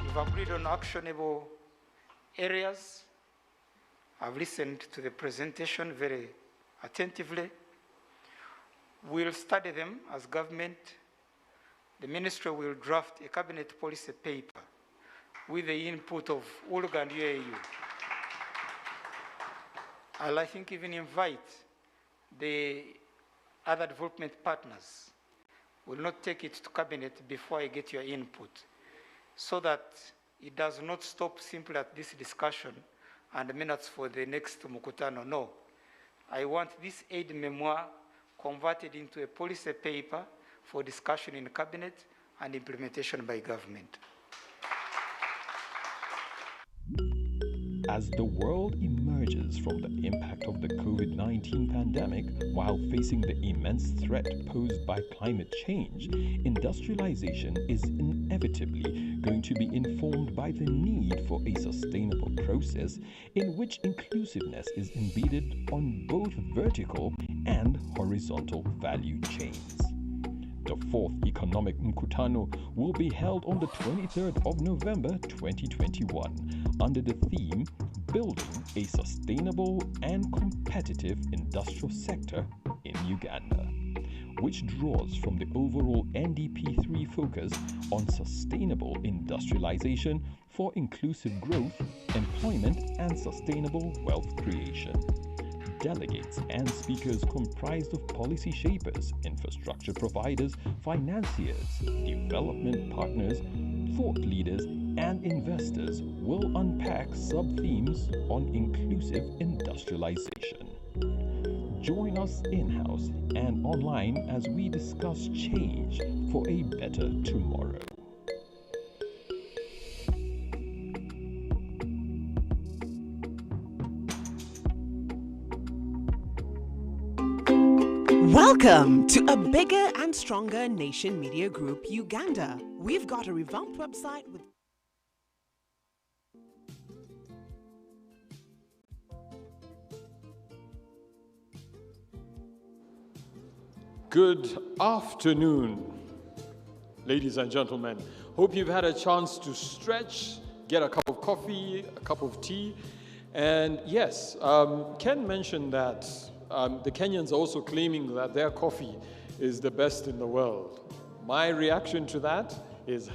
Speaker 21: We've agreed on actionable areas. I've listened to the presentation very attentively. We'll study them as government. The ministry will draft a cabinet policy paper with the input of ULGA and UAU. I'll, I think, even invite the other development partners. We'll not take it to cabinet before I get your input, so that it does not stop simply at this discussion and minutes for the next Mkutano. No. I want this aid memoir converted into a policy paper for discussion in cabinet and implementation by government.
Speaker 20: As the world emerges from the impact of the COVID-19 pandemic while facing the immense threat posed by climate change, industrialization is inevitably going to be informed by the need for a sustainable process in which inclusiveness is embedded on both vertical and horizontal value chains. The fourth Economic Mkutano will be held on the 23rd of November 2021 under the theme Building a Sustainable and Competitive Industrial Sector in Uganda, which draws from the overall NDP3 focus on sustainable industrialization for inclusive growth, employment, and sustainable wealth creation. Delegates and speakers comprised of policy shapers, infrastructure providers, financiers, development partners, thought leaders, and investors will unpack sub-themes on inclusive industrialization. Join us in-house and online as we discuss change for a better tomorrow.
Speaker 19: Welcome to a bigger and stronger nation media group, Uganda. We've got a revamped website with
Speaker 2: Good afternoon, ladies and gentlemen. Hope you've had a chance to stretch, get a cup of coffee, a cup of tea. And yes, Ken mentioned that the Kenyans are also claiming that their coffee is the best in the world. My reaction to that is,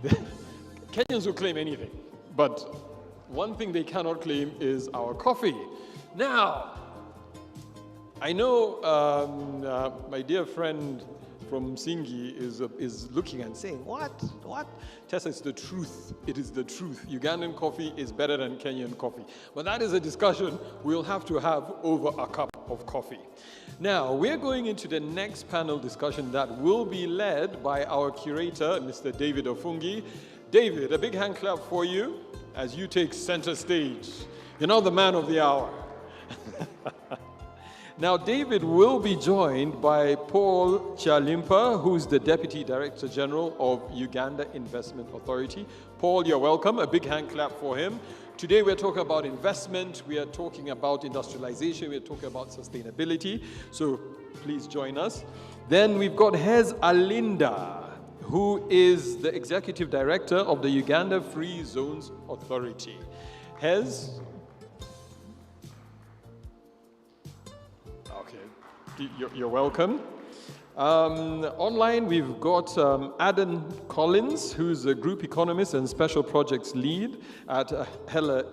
Speaker 2: the Kenyans will claim anything, but one thing they cannot claim is our coffee. Now, I know my dear friend from Singi is looking and saying, what? Tessa, it's the truth. It is the truth. Ugandan coffee is better than Kenyan coffee. But that is a discussion we'll have to have over a cup of coffee. Now, we're going into the next panel discussion that will be led by our curator, Mr. David Ofungi. David, a big hand clap for you as you take center stage. You're now the man of the hour. Now, David will be joined by Paul Chalimpa, who's the Deputy Director General of Uganda Investment Authority. Paul, you're welcome. A big hand clap for him. Today, we're talking about investment. We are talking about industrialization. We're talking about sustainability. So please join us. Then we've got Hez Alinda, who is the Executive Director of the Uganda Free Zones Authority. Hez? You're welcome. Online, we've got Adam Collins, who's a group economist and special projects lead at Hella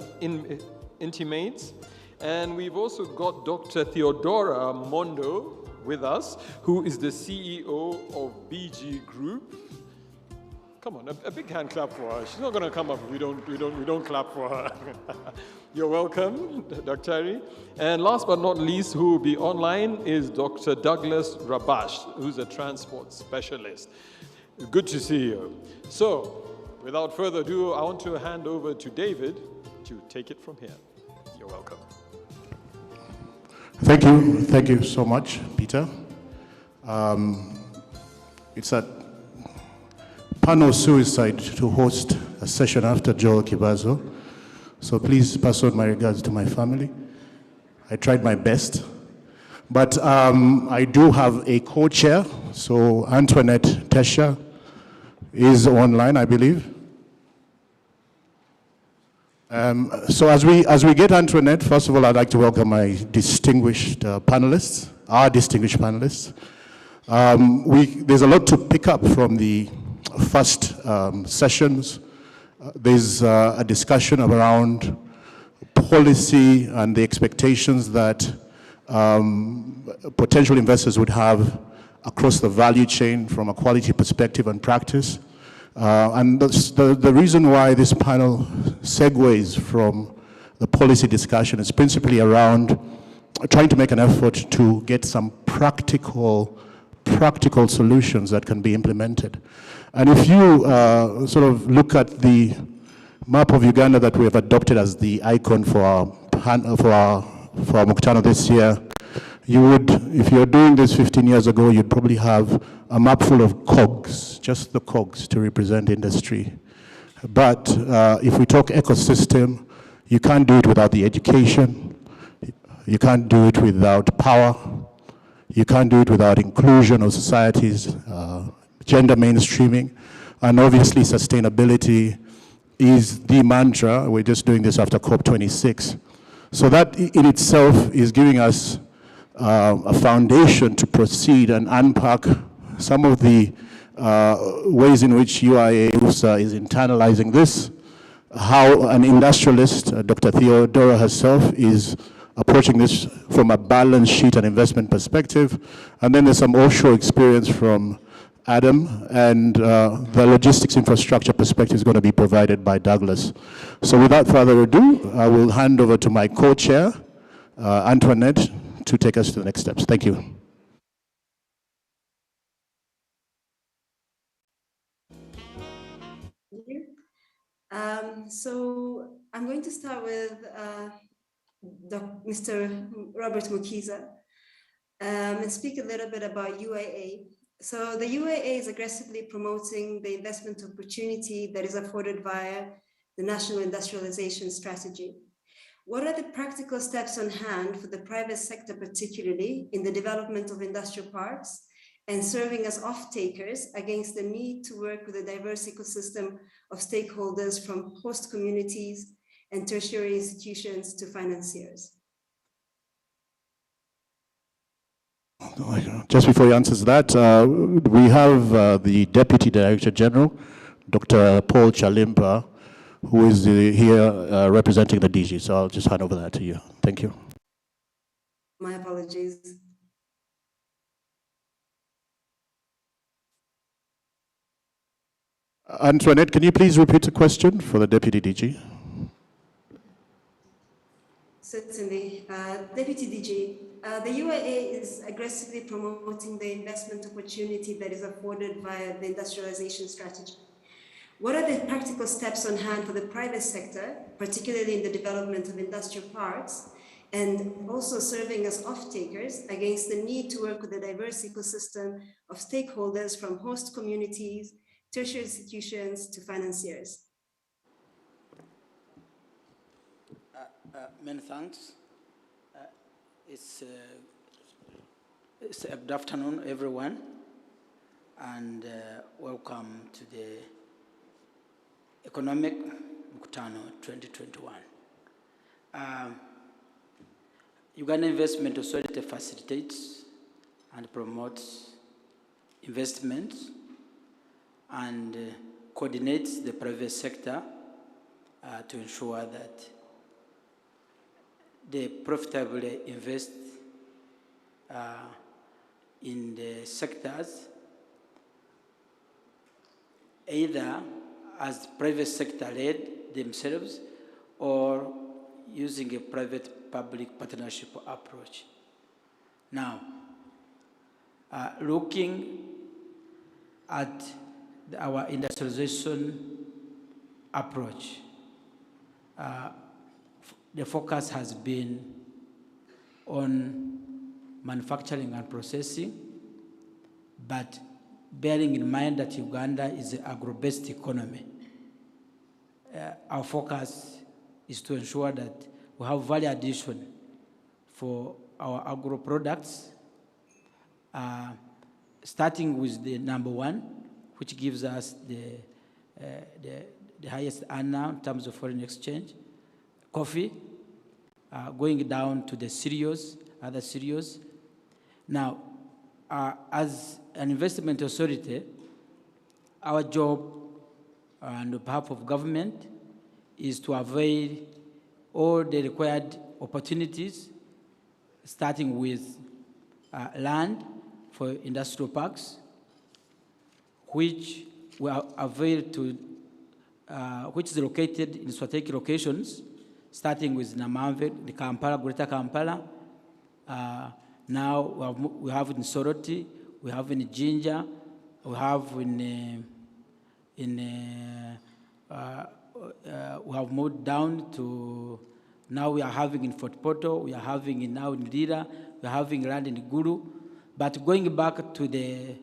Speaker 2: Intimates. And we've also got Dr. Theodora Mondo with us, who is the CEO of BG Group. Come on, a big hand clap for her. She's not going to come up if we don't clap for her. You're welcome, Dr. Terry. And last but not least, who will be online is Dr. Douglas Rabash, who's a transport specialist. Good to see you. So, without further ado, I want to hand over to David to take it from here. You're welcome.
Speaker 1: Thank you so much, Peter. It's a panel suicide to host a session after Joel Kibazo. So please pass on my regards to my family. I tried my best. But I do have a co-chair. So Antoinette Tesha is online, I believe. So as we get Antoinette, first of all, I'd like to welcome my distinguished panelists, our distinguished panelists. There's a lot to pick up from the first sessions. There's a discussion around policy and the expectations that potential investors would have across the value chain from a quality perspective and practice. And the reason why this panel segues from the policy discussion is principally around trying to make an effort to get some practical solutions that can be implemented. And if you sort of look at the map of Uganda that we have adopted as the icon for our Mkutano this year, you would, if you're doing this 15 years ago, you'd probably have a map full of cogs, just the cogs to represent industry. But if we talk ecosystem, you can't do it without the education. You can't do it without power. You can't do it without inclusion of societies, gender mainstreaming, and obviously sustainability is the mantra. We're just doing this after COP26. So that in itself is giving us a foundation to proceed and unpack some of the ways in which UIA is internalizing this, how an industrialist, Dr. Theodora herself, is approaching this from a balance sheet and investment perspective. And then there's some offshore experience from Adam, and the logistics infrastructure perspective is going to be provided by Douglas. So without further ado, I will hand over to my co-chair, Antoinette, to take us to the next steps. Thank you.
Speaker 3: Thank you. So I'm going to start with Mr. Robert Mukiza and speak a little bit about UIA. So the UIA is aggressively promoting the investment opportunity that is afforded via the National Industrialization Strategy. What are the practical steps on hand for the private sector, particularly in the development of industrial parks and serving as off-takers against the need to work with a diverse ecosystem of stakeholders from host communities and tertiary institutions to financiers?
Speaker 1: Just before he answers that, we have the Deputy Director General, Dr. Paul Chalimba, who is here representing the DG. So I'll just hand over that to you. Thank you.
Speaker 3: My apologies.
Speaker 1: Antoinette, can you please repeat the question for the Deputy DG?
Speaker 3: Certainly. Deputy DG, the UIA is aggressively promoting the investment opportunity that is afforded via the industrialization strategy. What are the practical steps on hand for the private sector, particularly in the development of industrial parks, and also serving as off-takers against the need to work with a diverse ecosystem of stakeholders from host communities, tertiary institutions to financiers?
Speaker 21: Many thanks. It's a good afternoon, everyone, and welcome to the Economic Mkutano 2021. Uganda Investment Authority facilitates and promotes investments and coordinates the private sector to ensure that they profitably invest in the sectors either as private sector led themselves or using a private-public partnership approach. Now, looking at our industrialization approach, the focus has been on manufacturing and processing, but bearing in mind that Uganda is an agro-based economy, our focus is to ensure that we have value addition for our agro products, starting with the number one, which gives us the highest earner in terms of foreign exchange, coffee, going down to the cereals, other cereals. Now, as an investment authority, our job on behalf of government is to avail all the required opportunities, starting with land for industrial parks, which we are avail to, which is located in strategic locations, starting with Namamve, the Kampala, Greater Kampala. Now we have in Soroti, we have in Jinja, we have we have moved down to, now we are having in Fort Portal, we are having now in Lira, we are having land in Guru. But going back to the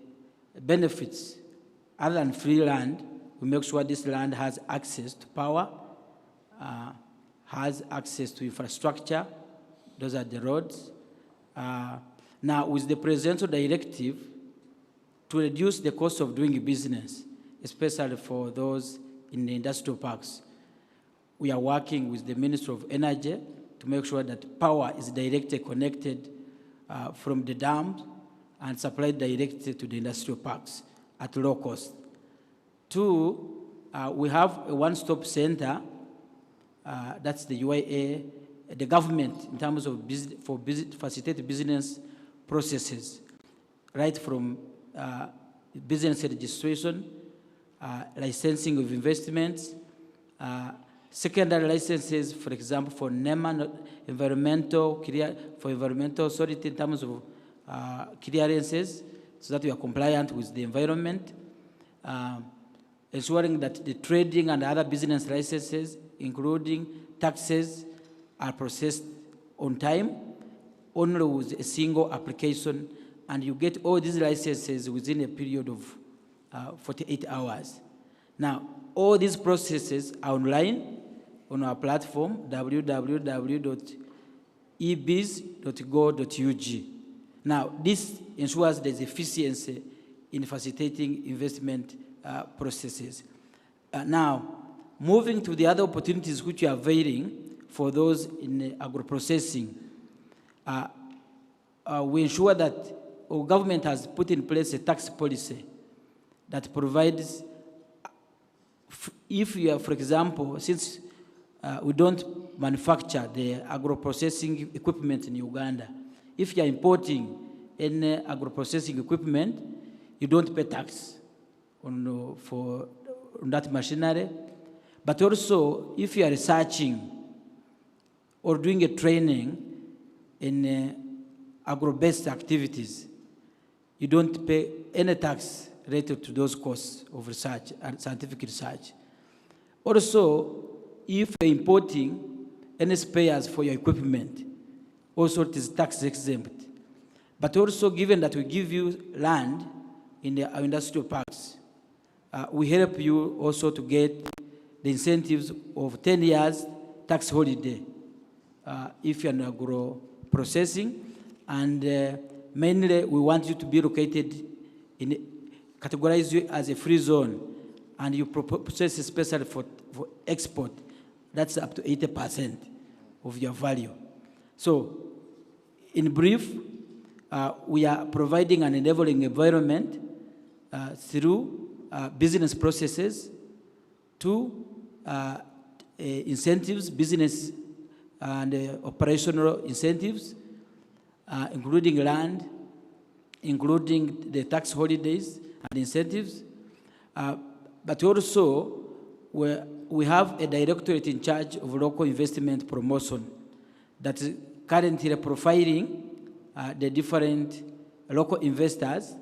Speaker 21: benefits, other than free land, we make sure this land has access to power, has access to infrastructure. Those are the roads. Now, with the presidential directive, to reduce the cost of doing business, especially for those in the industrial parks, we are working with the Ministry of Energy to make sure that power is directly connected from the dams and supplied directly to the industrial parks at low cost. Two, we have a one-stop center, that's the UIA, the government in terms of facilitate business processes, right from business registration, licensing of investments, secondary licenses, for example, for NEMA, for environmental authority in terms of clearances, so that we are compliant with the environment, ensuring that the trading and other business licenses, including taxes, are processed on time, only with a single application, and you get all these licenses within a period of 48 hours. Now, all these processes are online on our platform, www.ebiz.go.ug. Now, this ensures there's efficiency in facilitating investment processes. Now, moving to the other opportunities which we are availing for those in agro-processing, we ensure that our government has put in place a tax policy that provides, if you are, for example, since we don't manufacture the agro-processing equipment in Uganda, if you are importing any agro-processing equipment, you don't pay tax on that machinery. But also, if you are researching or doing a training in agro-based activities, you don't pay any tax related to those costs of research and scientific research. Also, if you're importing any spares for your equipment, also it is tax exempt. But also, given that we give you land in our industrial parks, we help you also to get the incentives of 10 years tax holiday if you're in agro-processing, and mainly we want you to be located categorize you as a free zone, and you process especially for export. That's up to 80% of your value. So, in brief, we are providing an enabling environment through business processes, to incentives, business and operational incentives, including land, including the tax holidays and incentives,
Speaker 4: but also we have a directorate in charge of local investment promotion that is currently profiling the different local investors,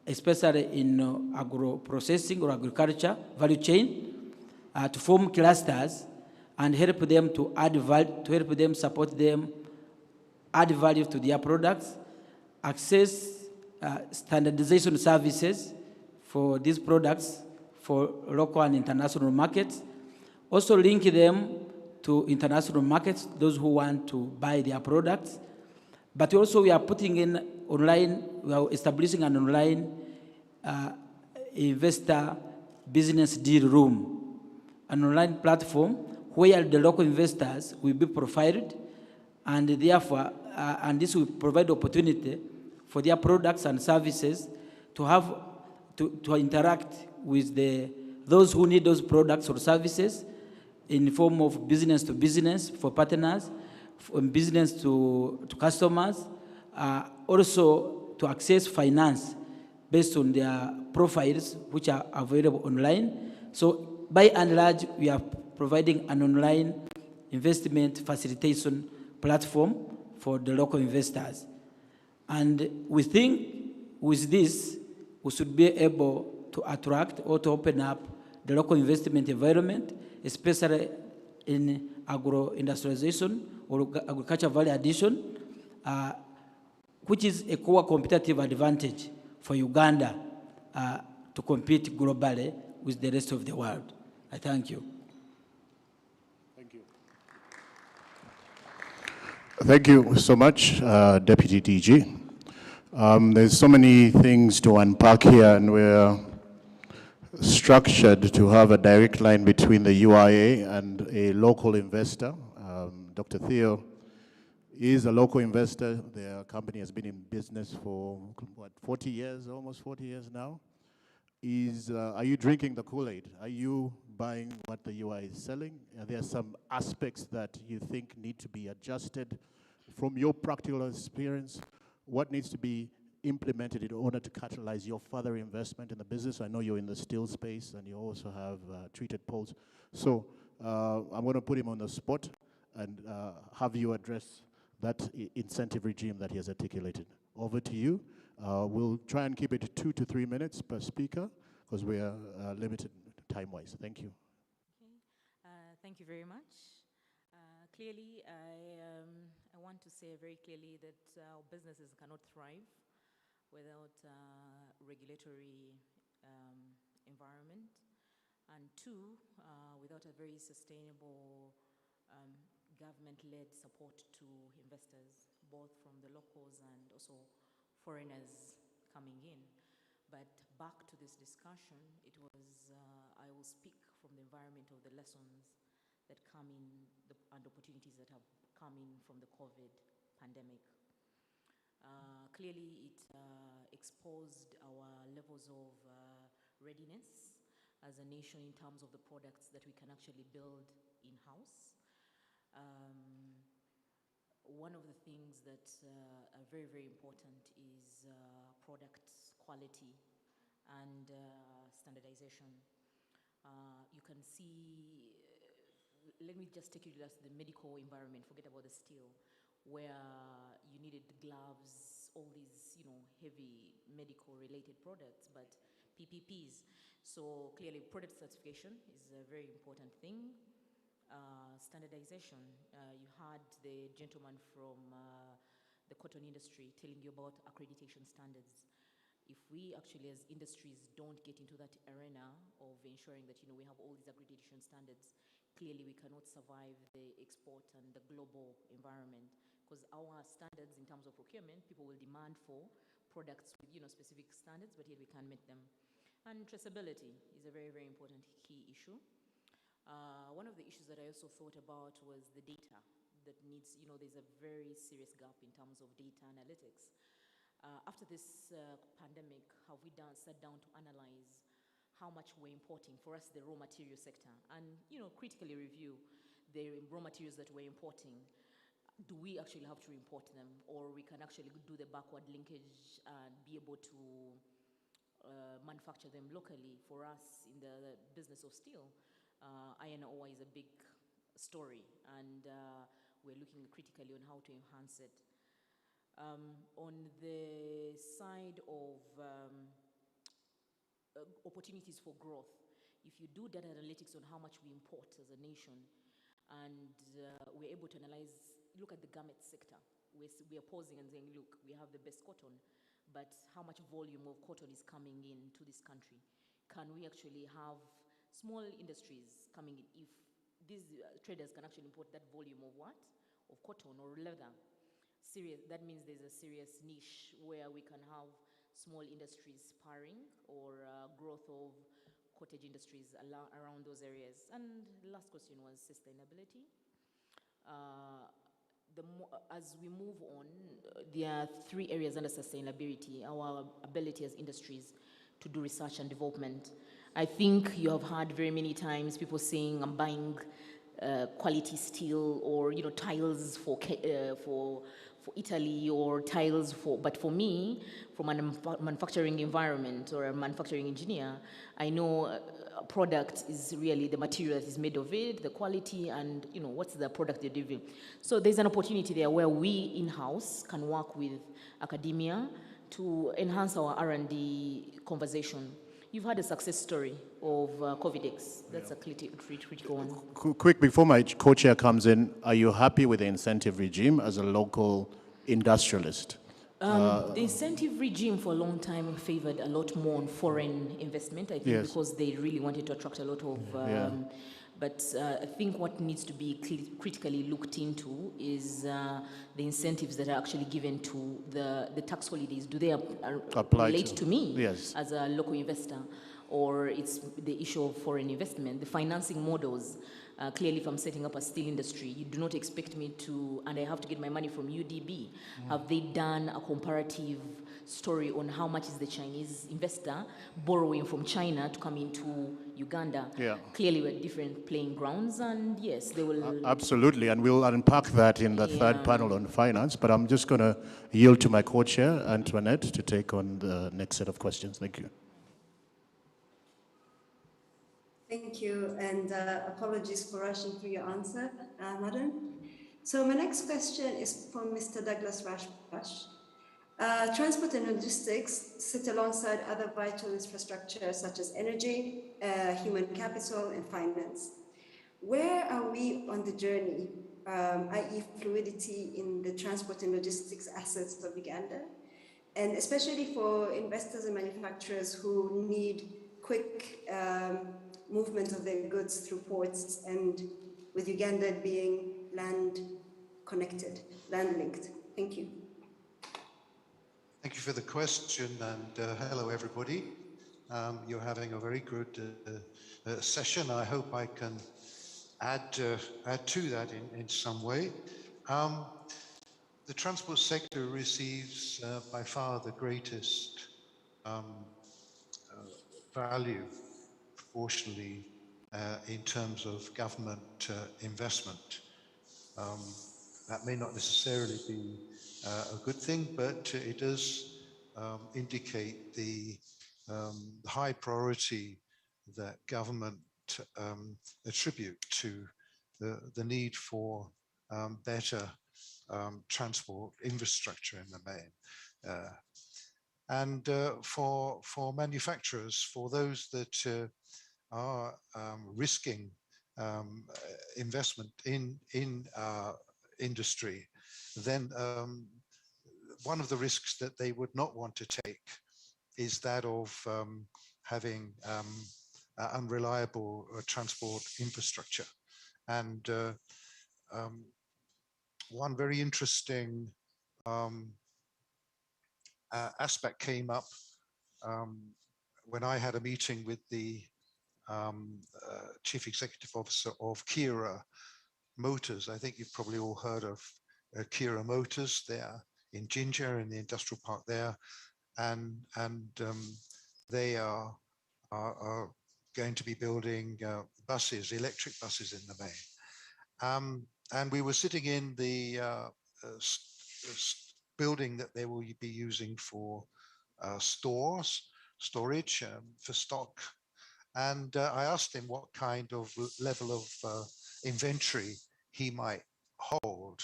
Speaker 4: especially in agro-processing or agriculture value chain, to form clusters and help them to add value, to help them, support them, add value to their products, access standardization services for these products for local and international markets, also link them to international markets, those who want to buy their products. But also we are putting in online, we are establishing an online investor business deal room, an online platform where the local investors will be profiled, and therefore, and this will provide opportunity for their products and services to have, to interact with those who need those products or services in the form of business to business for partners, from business to customers, also to access finance based on their profiles which are available online. So by and large, we are providing an online investment facilitation platform for the local investors. And we think with this, we should be able to attract or to open up the local investment environment, especially in agro-industrialization or agriculture value addition, which is a core competitive advantage for Uganda to compete globally with the rest of the world. I thank you.
Speaker 1: Thank you. Thank you so much, Deputy DG. There's so many things to unpack here, and we're structured to have a direct line between the UIA and a local investor. Dr. Theo is a local investor. Their company has been in business for, what, 40 years, almost 40 years now. Are you drinking the Kool-Aid? Are you buying what the UI is selling? Are there some aspects that you think need to be adjusted from your practical experience? What needs to be implemented in order to catalyze your further investment in the business? I know you're in the steel space and you also have treated poles. So I'm going to put him on the spot and have you address that incentive regime that he has articulated. Over to you. We'll try and keep it 2 to 3 minutes per speaker because we are limited time-wise. Thank you.
Speaker 22: Okay. Thank you very much. Clearly, I want to say very clearly that our businesses cannot thrive without regulatory environment, and two, without a very sustainable government-led support to investors, both from the locals and also foreigners coming in. But back to this discussion, it was, I will speak from the environment of the lessons that come in and opportunities that have come in from the COVID pandemic. Clearly, it exposed our levels of readiness as a nation in terms of the products that we can actually build in-house. One of the things that are very, very important is product quality and standardization. You can see, let me just take you to the medical environment, forget about the steel, where you needed gloves, all these, heavy medical related products, but PPPs. So clearly product certification is a very important thing. Standardization. You had the gentleman from the cotton industry telling you about accreditation standards. If we actually as industries don't get into that arena of ensuring that we have all these accreditation standards, clearly we cannot survive the export and the global environment, because our standards in terms of procurement, people will demand for products with specific standards, but yet we can't meet them. And traceability is a very, very important key issue. One of the issues that I also thought about was the data that needs, there's a very serious gap in terms of data analytics. After this pandemic, have we sat down to analyze how much we're importing, for us, the raw material sector, and, critically review the raw materials that we're importing? Do we actually have to import them, or we can actually do the backward linkage and be able to manufacture them locally. For us in the business of steel, iron ore is a big story, and we're looking critically on how to enhance it. On the side of opportunities for growth, if you do data analytics on how much we import as a nation, and we're able to analyze, look at the garment sector, we are pausing and saying, look, we have the best cotton, but how much volume of cotton is coming into this country? Can we actually have small industries coming in? If these traders can actually import that volume of what? Of cotton or leather. That means there's a serious niche where we can have small industries sparring or growth of cottage industries around those areas. And the last question was sustainability. As we move on, there are 3 areas under sustainability: our ability as industries to do research and development. I think you have heard very many times people saying, I'm buying quality steel, or tiles for Italy, or tiles but for me, from a manufacturing environment or a manufacturing engineer, I know a product is really the material that is made of it, the quality, and what's the product they're delivering. So there's an opportunity there where we in-house can work with academia to enhance our R&D conversation. You've had a success story of Covidex. That's a critical one.
Speaker 1: Quick, before my co-chair comes in, are you happy with the incentive regime as a local industrialist?
Speaker 22: The incentive regime for a long time favored a lot more on foreign investment, I think,
Speaker 1: Yes.
Speaker 22: because they really wanted to attract a lot of... But I think what needs to be critically looked into is the incentives that are actually given to the tax holidays. Do they relate to me as a local investor? Or it's the issue of foreign investment, the financing models. Clearly, if I'm setting up a steel industry, you do not expect me to, and I have to get my money from UDB. Have they done a comparative story on how much is the Chinese investor borrowing from China to come into Uganda? Clearly, we're different playing grounds, and yes, they will...
Speaker 1: Absolutely, and we'll unpack that in the third panel on finance, but I'm just going to yield to my co-chair, Antoinette, to take on the next set of questions. Thank you.
Speaker 3: Thank you, and apologies for rushing through your answer, Madam. So my next question is from Mr. Douglas Rashbash. Transport and logistics sit alongside other vital infrastructure such as energy, human capital, and finance. Where are we on the journey, i.e. fluidity in the transport and logistics assets of Uganda? And especially for investors and manufacturers who need quick movement of their goods through ports, and with Uganda being land connected, land linked. Thank you.
Speaker 6: Thank you for the question, and hello everybody. You're having a very good session. I hope I can add to that in some way. The transport sector receives by far the greatest value proportionally in terms of government investment. That may not necessarily be a good thing, but it does indicate the high priority that government attribute to the need for better transport infrastructure in the main. And for manufacturers, for those that are risking investment in industry, then one of the risks that they would not want to take is that of having unreliable transport infrastructure. And one very interesting aspect came up when I had a meeting with the Chief Executive Officer of Kira Motors. I think you've probably all heard of Kira Motors. They are in Jinja, in the industrial park there, and they are going to be building buses, electric buses in the main. And we were sitting in the building that they will be using for stores, storage, for stock. And I asked him what kind of level of inventory he might hold.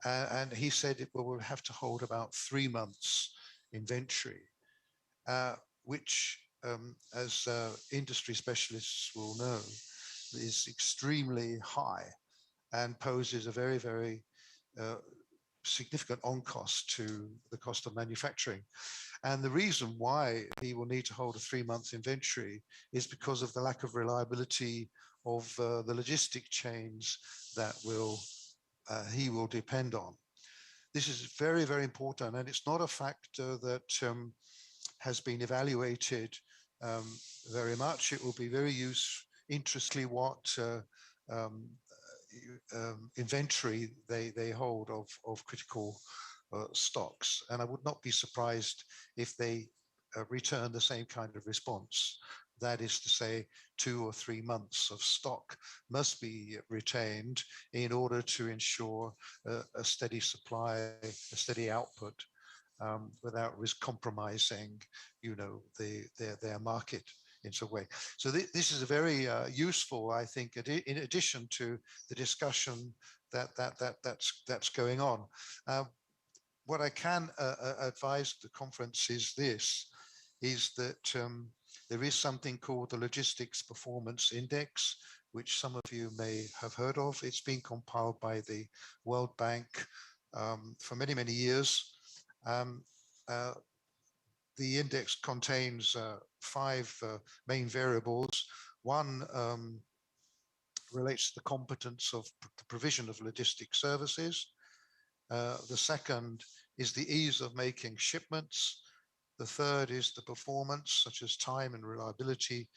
Speaker 6: And he said we'll have to hold about 3 months inventory, which, as industry specialists will know, is extremely high and poses a very, very significant on cost to the cost of manufacturing. And the reason why he will need to hold a 3 month inventory is because of the lack of reliability of the logistic chains that he will depend on. This is very, very important, and it's not a factor that has been evaluated very much. It will be very interestingly what inventory they hold of critical stocks. And I would not be surprised if they return the same kind of response. That is to say, 2 or 3 months of stock must be retained in order to ensure a steady supply, a steady output, without compromising, their market in some way. So this is a very useful, I think, in addition to the discussion that's going on. What I can advise the conference is that there is something called the Logistics Performance Index, which some of you may have heard of. It's been compiled by the World Bank for many, many years. The index contains 5 main variables. One relates to the competence of the provision of logistic services. The second is the ease of making shipments. The third is the performance, such as time and reliability.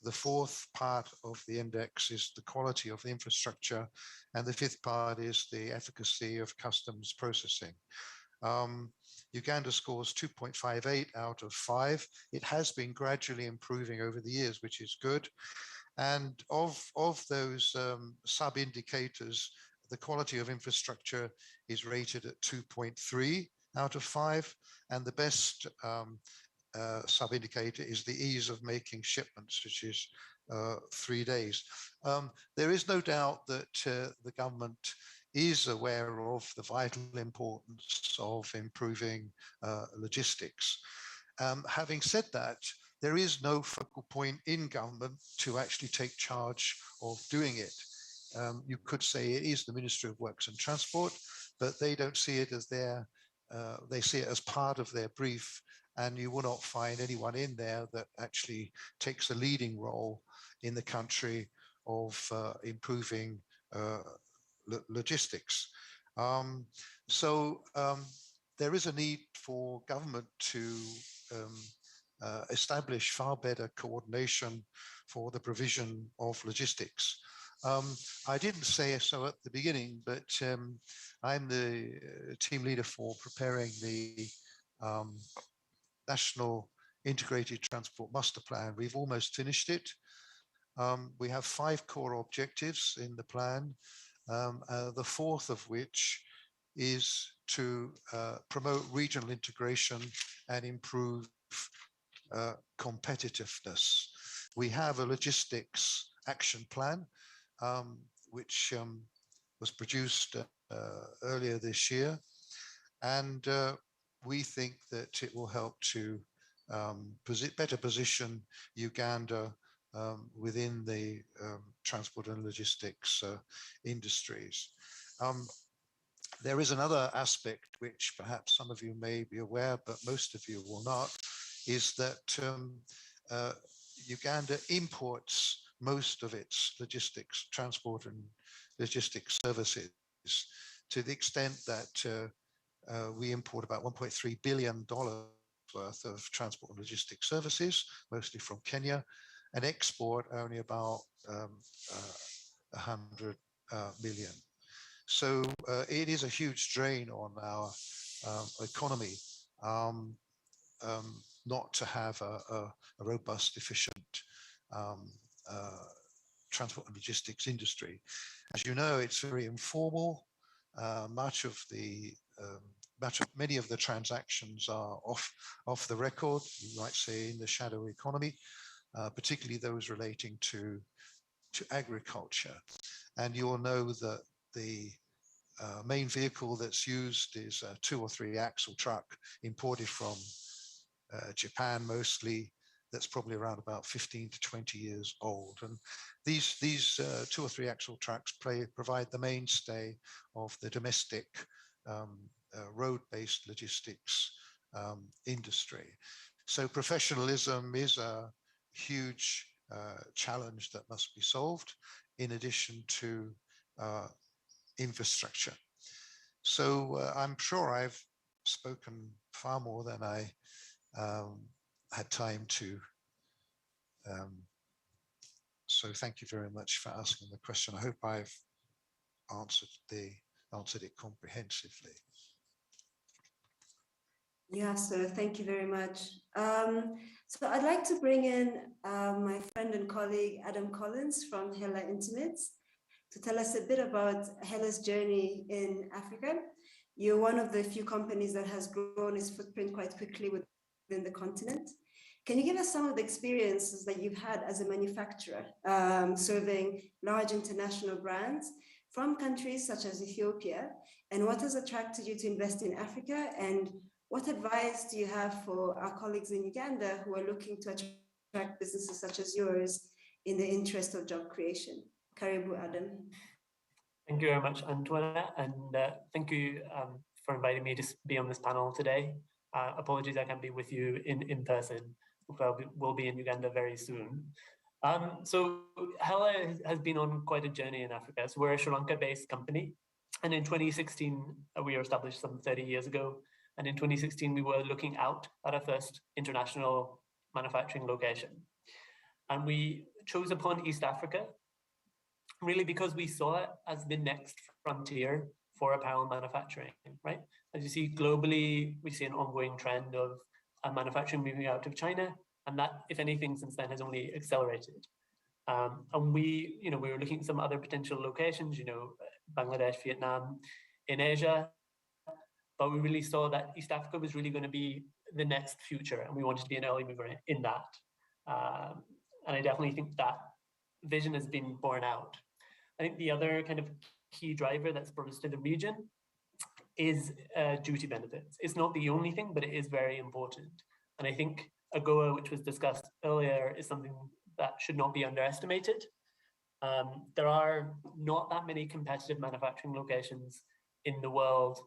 Speaker 6: The fourth part of the index is the quality of the infrastructure. And the fifth part is the efficacy of customs processing. Uganda scores 2.58 out of 5. It has been gradually improving over the years, which is good. And of those sub-indicators, the quality of infrastructure is rated at 2.3 out of 5. And the best sub-indicator is the ease of making shipments, which is 3 days. There is no doubt that the government is aware of the vital importance of improving logistics. Having said that, there is no focal point in government to actually take charge of doing it. You could say it is the Ministry of Works and Transport, but they don't see it as they see it as part of their brief, and you will not find anyone in there that actually takes a leading role in the country of improving logistics. There is a need for government to establish far better coordination for the provision of logistics. I didn't say so at the beginning, but I'm the team leader for preparing the National Integrated Transport Master Plan. We've almost finished it. We have 5 core objectives in the plan, the fourth of which is to promote regional integration and improve competitiveness. We have a logistics action plan, which was produced earlier this year. And we think that it will help to better position Uganda within the transport and logistics industries. There is another aspect which perhaps some of you may be aware, but most of you will not, is that Uganda imports most of its logistics, transport and logistics services, to the extent that we import about $1.3 billion worth of transport and logistics services, mostly from Kenya, and export only about 100 million. So it is a huge drain on our economy not to have a robust, efficient transport and logistics industry. As you know, it's very informal. Much of the many of the transactions are off the record, you might say, in the shadow economy, particularly those relating to agriculture. And you'll know that the main vehicle that's used is a 2 or 3 axle truck imported from Japan mostly, that's probably around about 15 to 20 years old. And these 2 or 3 axle trucks provide the mainstay of the domestic road-based logistics industry. So professionalism is a huge challenge that must be solved, in addition to infrastructure. So I'm sure I've spoken far more than I had time to. So thank you very much for asking the question. I hope I've answered it comprehensively.
Speaker 3: Yeah, so thank you very much. So I'd like to bring in my friend and colleague, Adam Collins from Hella Intimates, to tell us a bit about Hella's journey in Africa. You're one of the few companies that has grown its footprint quite quickly within the continent. Can you give us some of the experiences that you've had as a manufacturer, serving large international brands from countries such as Ethiopia, and what has attracted you to invest in Africa, and what advice do you have for our colleagues in Uganda who are looking to attract businesses such as yours in the interest of job creation? Karibu, Adam.
Speaker 7: Thank you very much, Antoinette, and thank you for inviting me to be on this panel today. Apologies I can't be with you in person. We'll be in Uganda very soon. So Hella has been on quite a journey in Africa. So we're a Sri Lanka-based company, and in 2016, we were established some 30 years ago. And in 2016, we were looking out at our first international manufacturing location. And we chose upon East Africa, really because we saw it as the next frontier for apparel manufacturing, right? As you see globally, we see an ongoing trend of manufacturing moving out of China, and that, if anything, since then has only accelerated. And we were looking at some other potential locations, Bangladesh, Vietnam, in Asia, but we really saw that East Africa was really going to be the next future, and we wanted to be an early mover in that. And I definitely think that vision has been borne out. I think the other kind of key driver that's brought us to the region is duty benefits. It's not the only thing, but it is very important. And I think AGOA, which was discussed earlier, is something that should not be underestimated. There are not that many competitive manufacturing locations in the world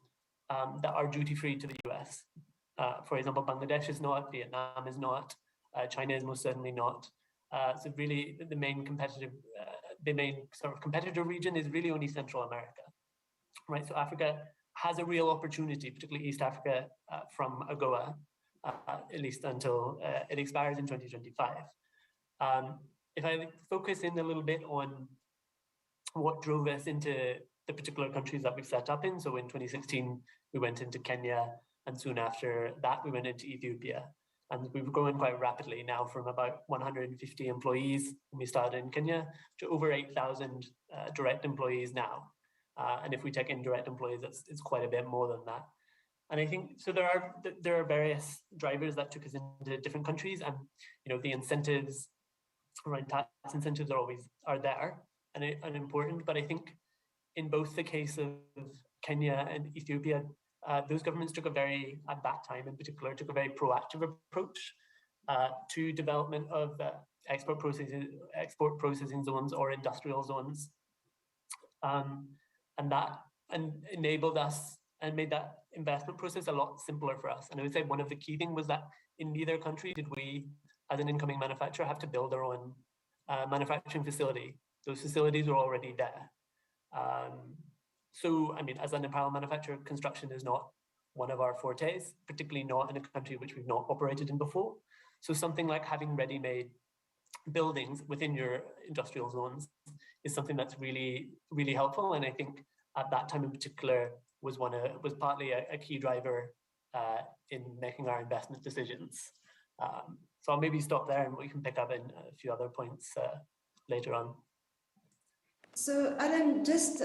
Speaker 7: that are duty-free to the US. For example, Bangladesh is not, Vietnam is not, China is most certainly not. So really the main sort of competitor region is really only Central America, right? So Africa has a real opportunity, particularly East Africa, from AGOA, at least until it expires in 2025. If I focus in a little bit on what drove us into the particular countries that we've set up in. So in 2016, we went into Kenya, and soon after that, we went into Ethiopia. And we've grown quite rapidly now from about 150 employees when we started in Kenya to over 8,000 direct employees now. And if we take indirect employees, it's quite a bit more than that. And I think, so there are various drivers that took us into different countries, and the incentives, right, tax incentives are there and important, but I think in both the case of Kenya and Ethiopia, those governments at that time in particular, took a very proactive approach to development of export processing zones or industrial zones. And enabled us and made that investment process a lot simpler for us. And I would say one of the key things was that in neither country did we, as an incoming manufacturer, have to build our own manufacturing facility. Those facilities were already there. So, I mean, as an apparel manufacturer, construction is not one of our fortes, particularly not in a country which we've not operated in before. So something like having ready-made buildings within your industrial zones is something that's really, really helpful. And I think at that time in particular was partly a key driver in making our investment decisions. So I'll maybe stop there, and we can pick up in a few other points later on.
Speaker 3: So Adam, just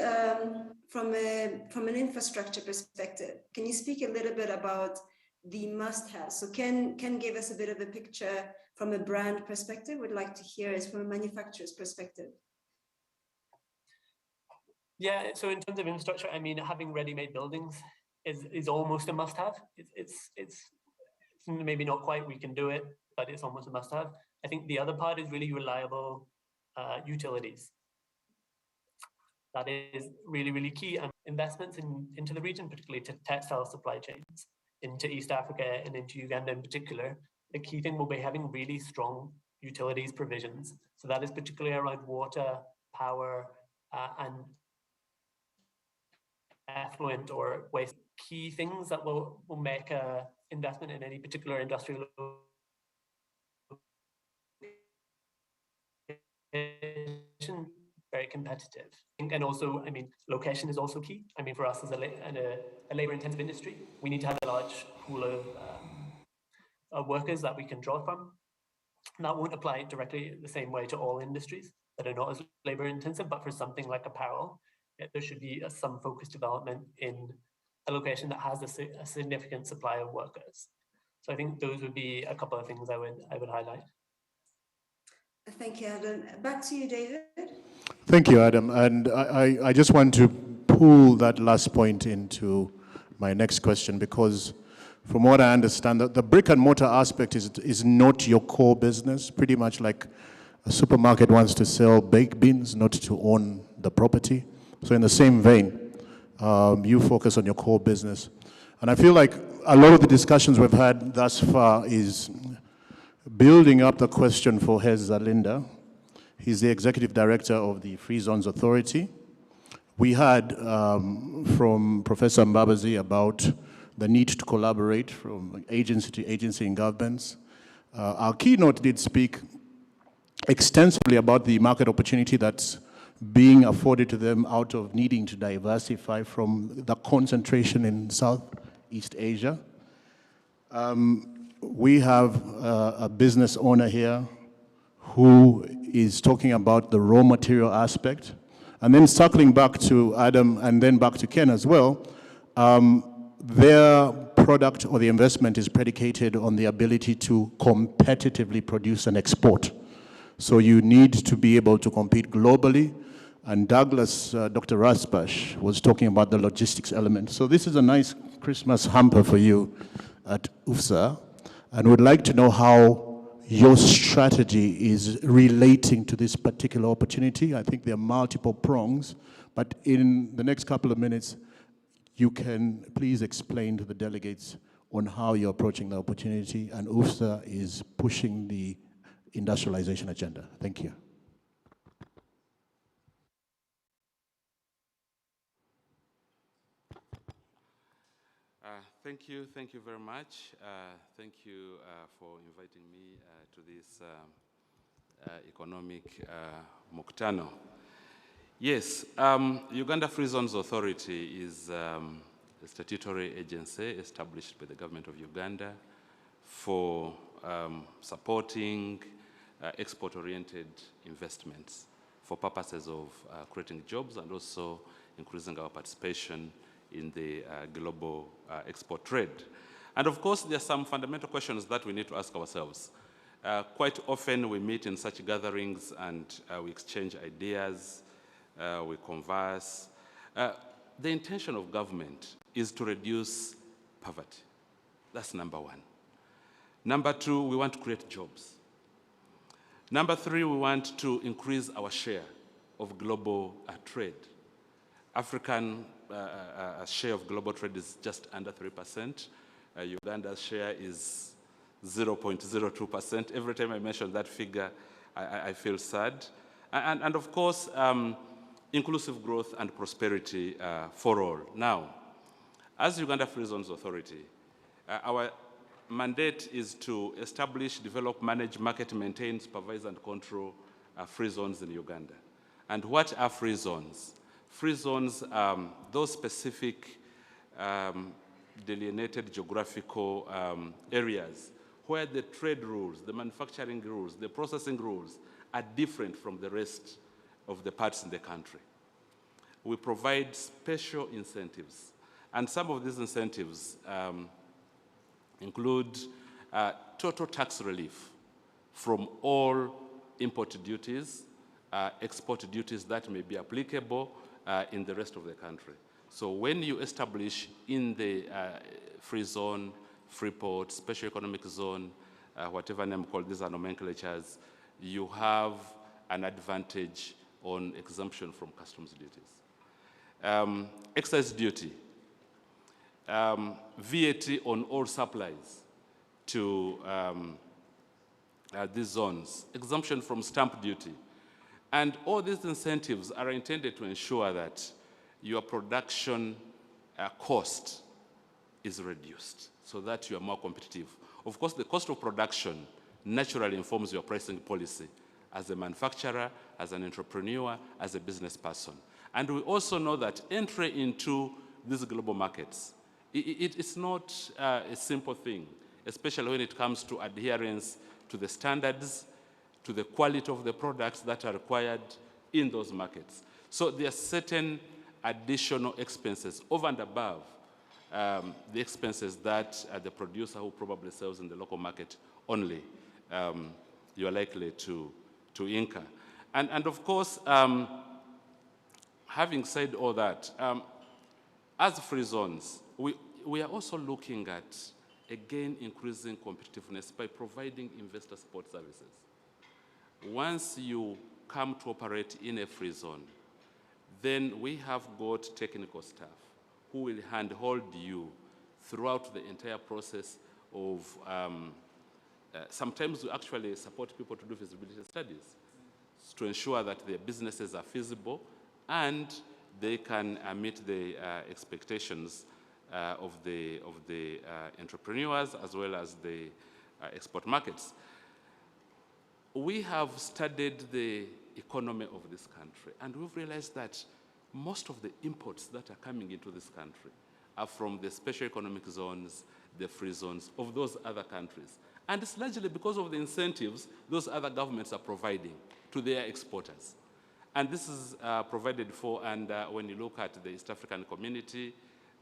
Speaker 3: from an infrastructure perspective, can you speak a little bit about the must-haves? So Ken gave us a bit of a picture from a brand perspective. We'd like to hear is from a manufacturer's perspective.
Speaker 7: Yeah, so in terms of infrastructure, I mean, having ready-made buildings is almost a must-have. It's maybe not quite, we can do it, but it's almost a must-have. I think the other part is really reliable utilities. That is really, really key. And investments into the region, particularly to textile supply chains, into East Africa and into Uganda in particular, the key thing will be having really strong utilities provisions. So that is particularly around water, power, and effluent or waste. Key things that will make a investment in any particular industrial very competitive. And also, I mean, location is also key. I mean, for us as a labor-intensive industry, we need to have a large pool of workers that we can draw from. And that won't apply directly the same way to all industries that are not as labor-intensive, but for something like apparel, there should be some focused development in a location that has a significant supply of workers. So I think those would be a couple of things I would highlight.
Speaker 3: Thank you, Adam. Back to you, David.
Speaker 1: Thank you, Adam. And I just want to pull that last point into my next question, because from what I understand, the brick and mortar aspect is not your core business, pretty much like a supermarket wants to sell baked beans, not to own the property. So in the same vein, you focus on your core business. And I feel like a lot of the discussions we've had thus far is building up the question for Hez Zalinda. He's the executive director of the Free Zones Authority. We had from Professor Mbabazi about the need to collaborate from agency to agency in governments. Our keynote did speak extensively about the market opportunity that's being afforded to them out of needing to diversify from the concentration in Southeast Asia. We have a business owner here who is talking about the raw material aspect. And then circling back to Adam and then back to Ken as well, their product or the investment is predicated on the ability to competitively produce and export. So you need to be able to compete globally. And Douglas, Dr. Raspash, was talking about the logistics element. So this is a nice Christmas hamper for you at UFSA. And we'd like to know how your strategy is relating to this particular opportunity. I think there are multiple prongs, but in the next couple of minutes, you can please explain to the delegates on how you're approaching the opportunity and UFSA is pushing the industrialization agenda. Thank you.
Speaker 5: Thank you very much. Thank you for inviting me to this economic Mkutano. Yes, Uganda Free Zones Authority is a statutory agency established by the government of Uganda for supporting export-oriented investments for purposes of creating jobs and also increasing our participation in the global export trade. And of course, there are some fundamental questions that we need to ask ourselves. Quite often we meet in such gatherings and we exchange ideas, we converse. The intention of government is to reduce poverty. That's number one. Number two, we want to create jobs. Number three, we want to increase our share of global trade. African share of global trade is just under 3%. Uganda's share is 0.02%. Every time I mention that figure, I feel sad. And of course, inclusive growth and prosperity for all. Now, as Uganda Free Zones Authority, our mandate is to establish, develop, manage, market, maintain, supervise, and control free zones in Uganda. And what are free zones? Free zones, those specific delineated geographical areas where the trade rules, the manufacturing rules, the processing rules are different from the rest of the parts in the country. we provide special incentives. And some of these incentives include total tax relief from all import duties, export duties that may be applicable in the rest of the country. So when you establish in the free zone, free port, special economic zone, whatever name called, these are nomenclatures, you have an advantage on exemption from customs duties. Excise duty, VAT on all supplies to these zones, exemption from stamp duty. And all these incentives are intended to ensure that your production cost is reduced so that you are more competitive. Of course, the cost of production naturally informs your pricing policy as a manufacturer, as an entrepreneur, as a business person. And we also know that entry into these global markets, it's not a simple thing, especially when it comes to adherence to the standards, to the quality of the products that are required in those markets. So there are certain additional expenses over and above the expenses that the producer who probably sells in the local market only, you are likely to incur. And of course, having said all that, as free zones, we are also looking at, again, increasing competitiveness by providing investor support services. Once you come to operate in a free zone, then we have got technical staff who will handhold you throughout the entire process of, sometimes we actually support people to do feasibility studies to ensure that their businesses are feasible and they can meet the expectations of the entrepreneurs as well as the export markets. We have studied the economy of this country, and we've realized that most of the imports that are coming into this country are from the special economic zones, the free zones of those other countries. And it's largely because of the incentives those other governments are providing to their exporters. And this is provided for, and when you look at the East African Community,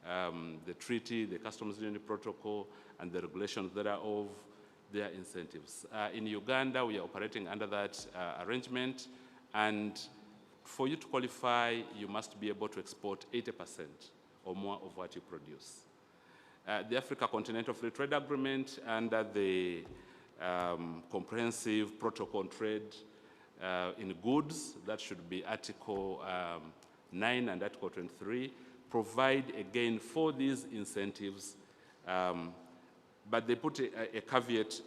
Speaker 5: the treaty, the customs union protocol, and the regulations thereof, their incentives. In Uganda, we are operating under that arrangement, and for you to qualify, you must be able to export 80% or more of what you produce. The Africa Continental Free Trade Agreement under the Comprehensive Protocol on Trade in Goods, that should be Article 9 and Article 23, provide again for these incentives, but they put a caveat,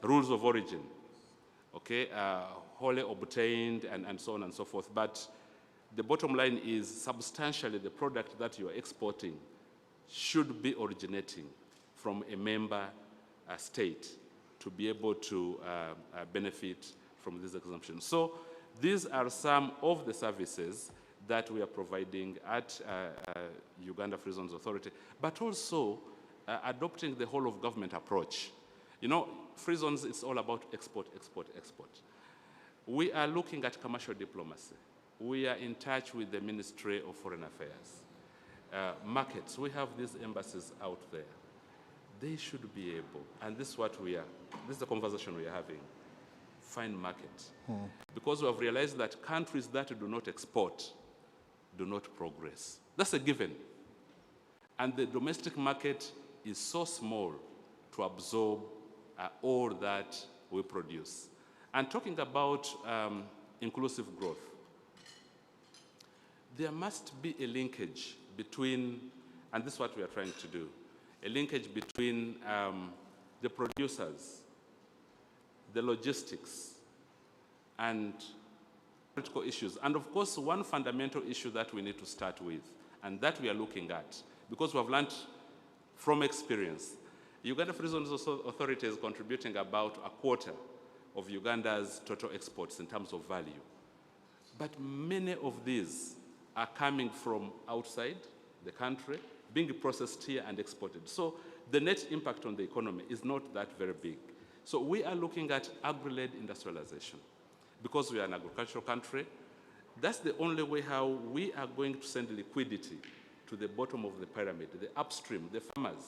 Speaker 5: rules of origin, okay, wholly obtained and so on and so forth. But the bottom line is substantially the product that you are exporting should be originating from a member state to be able to benefit from this exemption. So these are some of the services that we are providing at Uganda Free Zones Authority, but also adopting the whole of government approach. You know, free zones, it's all about export, export, export. We are looking at commercial diplomacy. We are in touch with the Ministry of Foreign Affairs. Markets, we have these embassies out there. They should be able, and this is what we are, this is the conversation we are having, find market. Because we have realized that countries that do not export do not progress. That's a given. And the domestic market is so small to absorb all that we produce. And talking about inclusive growth, there must be a linkage between, and this is what we are trying to do, a linkage between the producers, the logistics, and critical issues. And of course, one fundamental issue that we need to start with, and that we are looking at, because we have learned from experience, Uganda Free Zones Authority is contributing about a quarter of Uganda's total exports in terms of value. But many of these are coming from outside the country, being processed here and exported. So the net impact on the economy is not that very big. So we are looking at agri-led industrialization. Because we are an agricultural country, That's the only way how we are going to send liquidity to the bottom of the pyramid, the upstream, the farmers.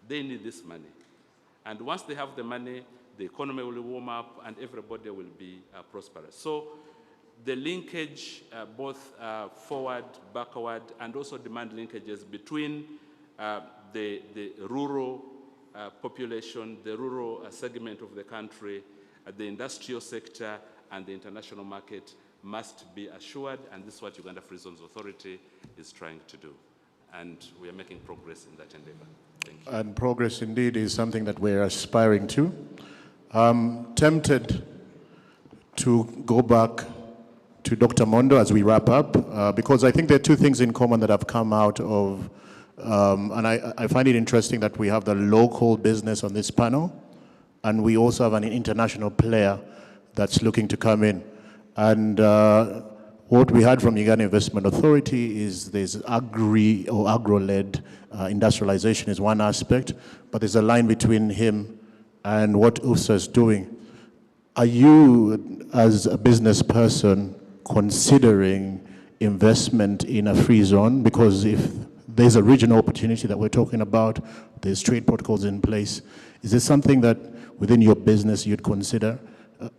Speaker 5: They need this money. And once they have the money, the economy will warm up and everybody will be prosperous. So the linkage, both forward, backward, and also demand linkages between the rural population, the rural segment of the country, the industrial sector, and the international market must be assured, and this is what Uganda Free Zones Authority is trying to do. And we are making progress in that endeavor. Thank you.
Speaker 1: And progress indeed is something that we're aspiring to. I'm tempted to go back to Dr. Mondo as we wrap up, because I think there are two things in common that have come out of, and I find it interesting that we have the local business on this panel, and we also have an international player that's looking to come in. And what we heard from Uganda Investment Authority is there's agri or agro-led industrialization is one aspect, but there's a line between him and what UFSA is doing. Are you, as a business person, considering investment in a free zone? Because if there's a regional opportunity that we're talking about, there's trade protocols in place, is this something that within your business you'd consider?
Speaker 22: Oh,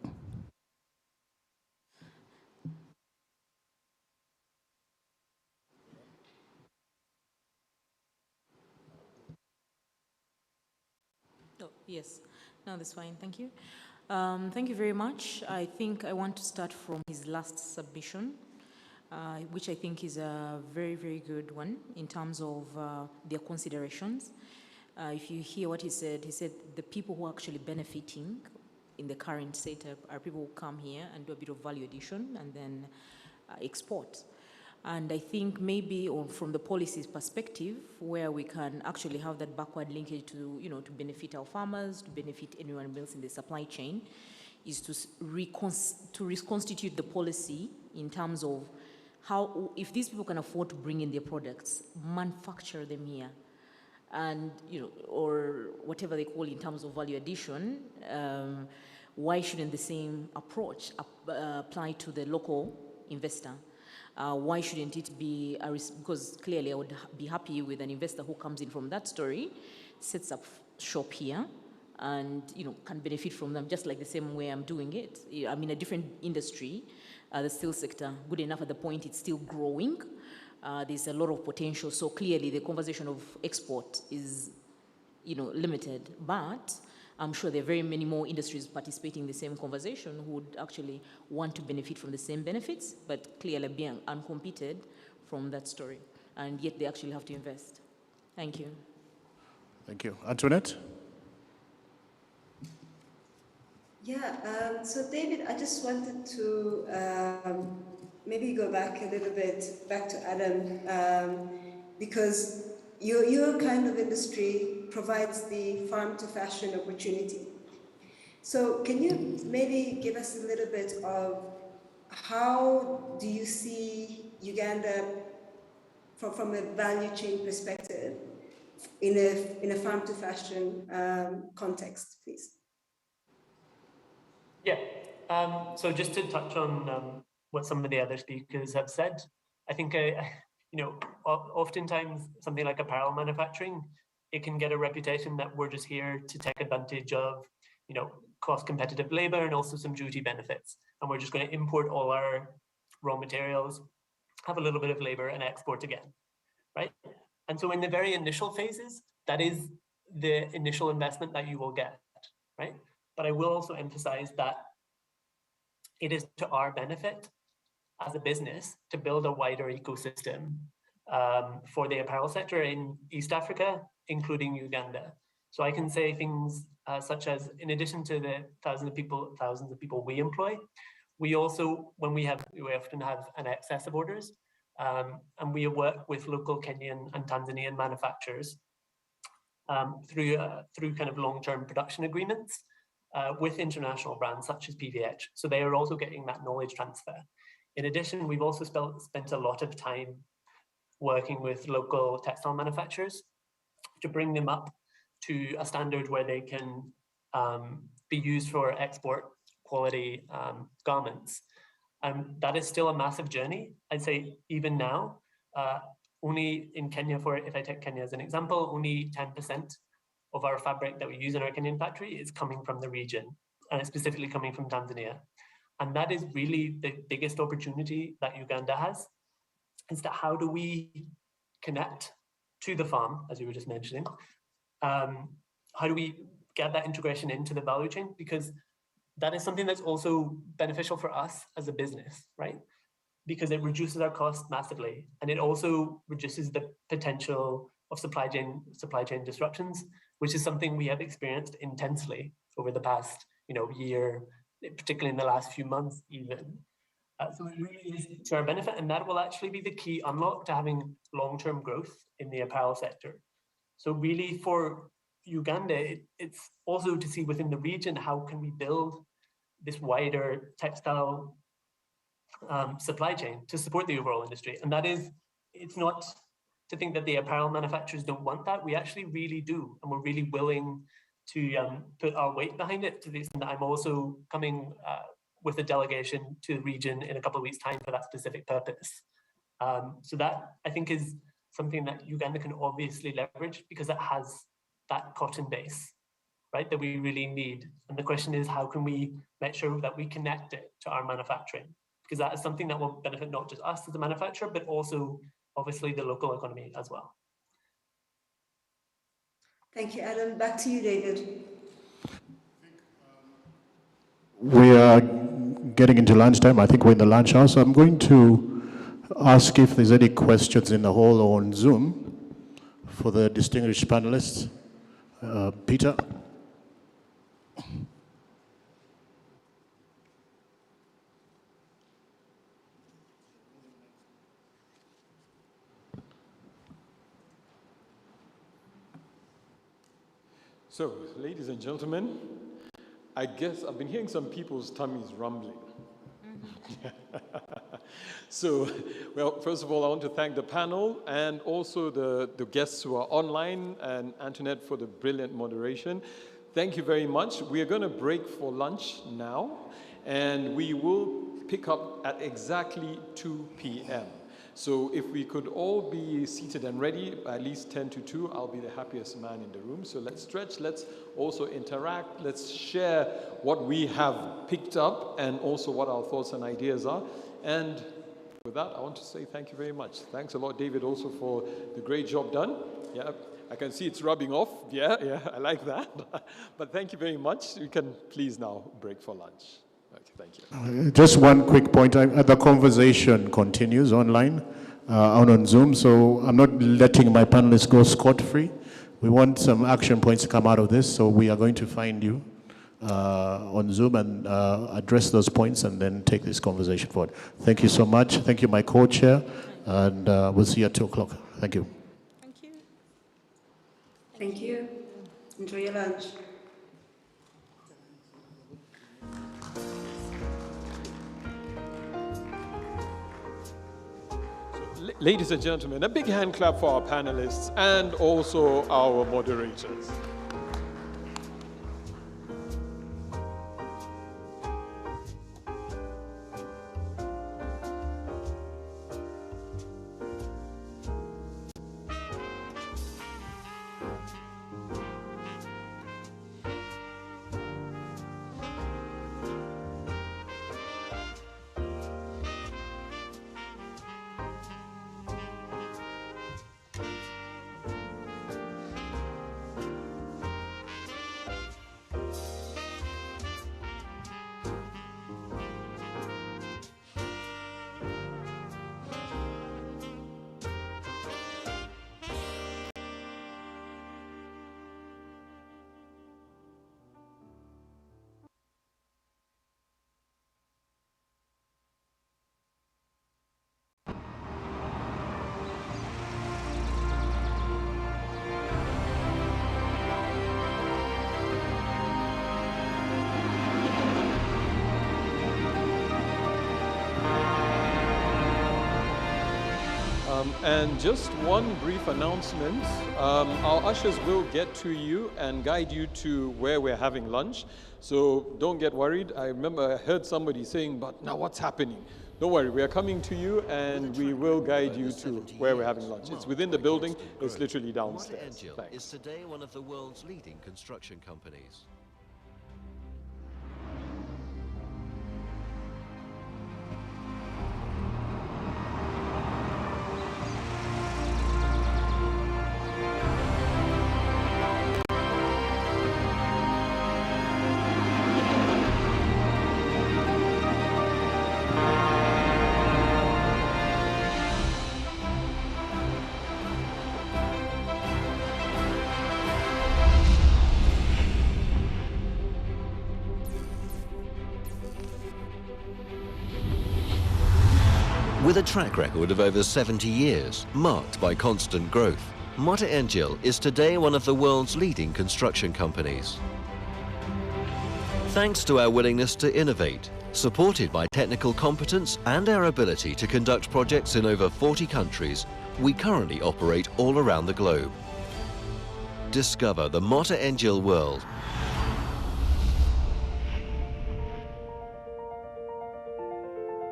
Speaker 22: yes. No, that's fine. Thank you. Thank you very much. I think I want to start from his last submission, which I think is a very, very good one in terms of their considerations. If you hear what he said the people who are actually benefiting in the current setup are people who come here and do a bit of value addition and then export. And I think maybe from the policies perspective, where we can actually have that backward linkage to, to benefit our farmers, to benefit anyone else in the supply chain, is to reconstitute the policy in terms of how, if these people can afford to bring in their products, manufacture them here, and, or whatever they call in terms of value addition, why shouldn't the same approach apply to the local investor? Why shouldn't it be, because clearly I would be happy with an investor who comes in from that story, sets up shop here, and can benefit from them just like the same way I'm doing it. I'm in a different industry, the steel sector, good enough at the point it's still growing. There's a lot of potential, so clearly the conversation of export is limited, but I'm sure there are very many more industries participating in the same conversation who would actually want to benefit from the same benefits, but clearly being uncompeted from that story. And yet they actually have to invest. Thank you.
Speaker 1: Thank you. Antoinette?
Speaker 3: Yeah, so David, I just wanted to maybe go back a little bit, back to Adam, because your kind of industry provides the farm to fashion opportunity. So can you maybe give us a little bit of how do you see Uganda from a value chain perspective in a farm to fashion context, please?
Speaker 7: Yeah, so just to touch on what some of the other speakers have said, I think, oftentimes something like apparel manufacturing, it can get a reputation that we're just here to take advantage of, cost competitive labor and also some duty benefits. And we're just going to import all our raw materials, have a little bit of labor and export again, right? And so in the very initial phases, that is the initial investment that you will get, right? But I will also emphasize that it is to our benefit as a business to build a wider ecosystem for the apparel sector in East Africa, including Uganda. So I can say things such as, in addition to the thousands of people we employ, we also, we often have an excess of orders, and we work with local Kenyan and Tanzanian manufacturers through kind of long-term production agreements with international brands such as PVH. So they are also getting that knowledge transfer. In addition, we've also spent a lot of time working with local textile manufacturers to bring them up to a standard where they can be used for export quality garments. That is still a massive journey. I'd say even now, only in Kenya, if I take Kenya as an example, only 10% of our fabric that we use in our Kenyan factory is coming from the region, and it's specifically coming from Tanzania. And that is really the biggest opportunity that Uganda has, is that how do we connect to the farm, as you were just mentioning? How do we get that integration into the value chain? Because that is something that's also beneficial for us as a business, right? Because it reduces our costs massively, and it also reduces the potential of supply chain disruptions, which is something we have experienced intensely over the past year, particularly in the last few months even. So it really is to our benefit, and that will actually be the key unlock to having long-term growth in the apparel sector. So really for Uganda, it's also to see within the region, how can we build this wider textile supply chain to support the overall industry. And that is, it's not to think that the apparel manufacturers don't want that. We actually really do, and we're really willing to put our weight behind it, to the extent that I'm also coming with a delegation to the region in a couple of weeks' time for that specific purpose. So that, I think, is something that Uganda can obviously leverage, because it has that cotton base, right, that we really need. And the question is, how can we make sure that we connect it to our manufacturing? Because that is something that will benefit not just us as a manufacturer, but also obviously the local economy as well.
Speaker 3: Thank you, Adam. Back to you, David.
Speaker 1: We are getting into lunchtime. I think we're in the lunch hour. So I'm going to ask if there's any questions in the hall or on Zoom for the distinguished panelists. Peter?
Speaker 2: So, ladies and gentlemen, I guess I've been hearing some people's tummies rumbling. So, well, first of all, I want to thank the panel and also the guests who are online, and Antoinette for the brilliant moderation. Thank you very much. We are going to break for lunch now, and we will pick up at exactly 2 p.m. So if we could all be seated and ready by at least 10 to 2, I'll be the happiest man in the room. So let's stretch, let's also interact, let's share what we have picked up and also what our thoughts and ideas are. And with that, I want to say thank you very much. Thanks a lot, David, also for the great job done. Yeah, I can see it's rubbing off. Yeah, I like that. But thank you very much. We can please now break for lunch. Okay, thank you.
Speaker 1: Just one quick point. The conversation continues online on Zoom, so I'm not letting my panelists go scot-free. We want some action points to come out of this, so we are going to find you on Zoom and address those points and then take this conversation forward. Thank you so much. Thank you, my co-chair, and we'll see you at 2 o'clock. Thank you.
Speaker 3: Thank you. Thank you. Enjoy your lunch.
Speaker 2: Ladies and gentlemen, a big hand clap for our panelists and also our moderators. And just one brief announcement. Our ushers will get to you and guide you to where we're having lunch. So don't get worried. I remember I heard somebody saying, but now what's happening? Don't worry, we are coming to you and we will guide you to where we're having lunch. It's within the building, it's literally downstairs.
Speaker 8: Mkutano is today one of the world's leading construction companies. With a track record of over 70 years, marked by constant growth, Mkutano is today one of the world's leading construction companies. Thanks to our willingness to innovate, supported by technical competence and our ability to conduct projects in over 40 countries, we currently operate all around the globe. Discover the Mkutano world.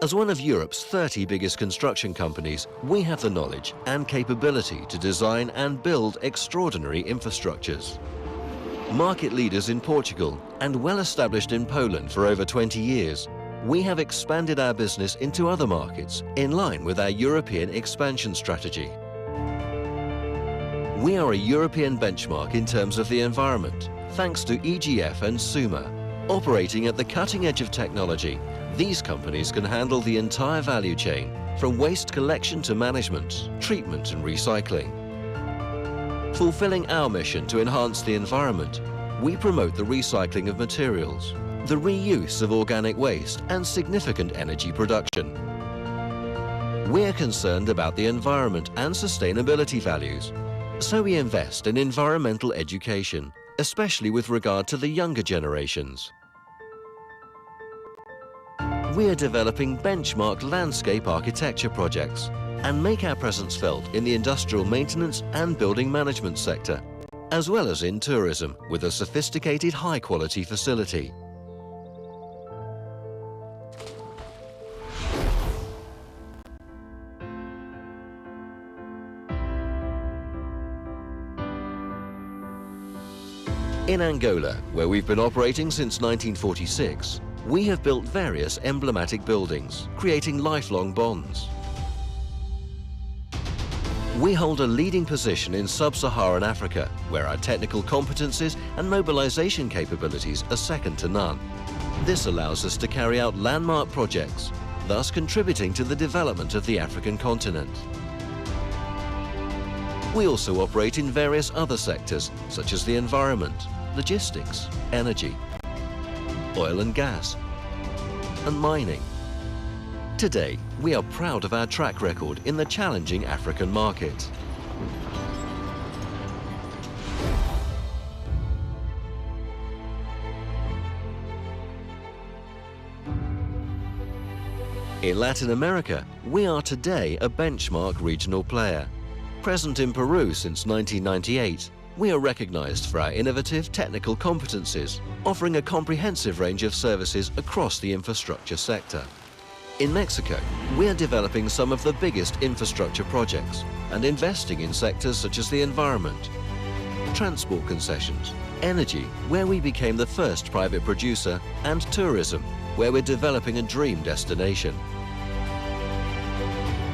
Speaker 8: As one of Europe's 30 biggest construction companies, we have the knowledge and capability to design and build extraordinary infrastructures. Market leaders in Portugal and well established in Poland for over 20 years, we have expanded our business into other markets in line with our European expansion strategy. We are a European benchmark in terms of the environment, thanks to EGF and SUMA. Operating at the cutting edge of technology, these companies can handle the entire value chain, from waste collection to management, treatment and recycling. Fulfilling our mission to enhance the environment, we promote the recycling of materials, the reuse of organic waste and significant energy production. We're concerned about the environment and sustainability values, so we invest in environmental education, especially with regard to the younger generations. We are developing benchmark landscape architecture projects and make our presence felt in the industrial maintenance and building management sector, as well as in tourism with a sophisticated high-quality facility. In Angola, where we've been operating since 1946, we have built various emblematic buildings, creating lifelong bonds. We hold a leading position in sub-Saharan Africa, where our technical competencies and mobilization capabilities are second to none. This allows us to carry out landmark projects, thus contributing to the development of the African continent. We also operate in various other sectors, such as the environment, logistics, energy, oil and gas, and mining. Today, we are proud of our track record in the challenging African market. In Latin America, we are today a benchmark regional player. Present in Peru since 1998, we are recognized for our innovative technical competencies, offering a comprehensive range of services across the infrastructure sector. In Mexico, we are developing some of the biggest infrastructure projects and investing in sectors such as the environment, transport concessions, energy, where we became the first private producer, and tourism, where we're developing a dream destination.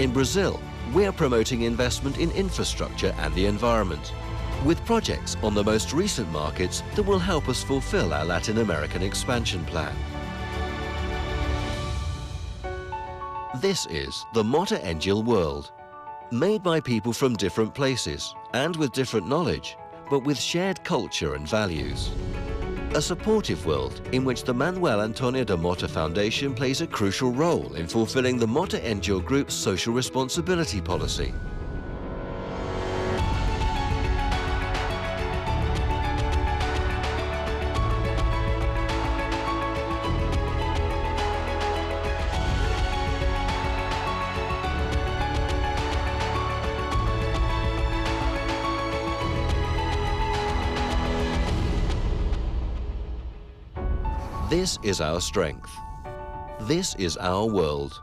Speaker 8: In Brazil, we are promoting investment in infrastructure and the environment, with projects on the most recent markets that will help us fulfill our Latin American expansion plan. This is the Mkutano world, made by people from different places and with different knowledge, but with shared culture and values. A supportive world in which the Manuel Antonio da Mota Foundation plays a crucial role in fulfilling the Mkutano Group's social responsibility policy. This is our strength. This is our world.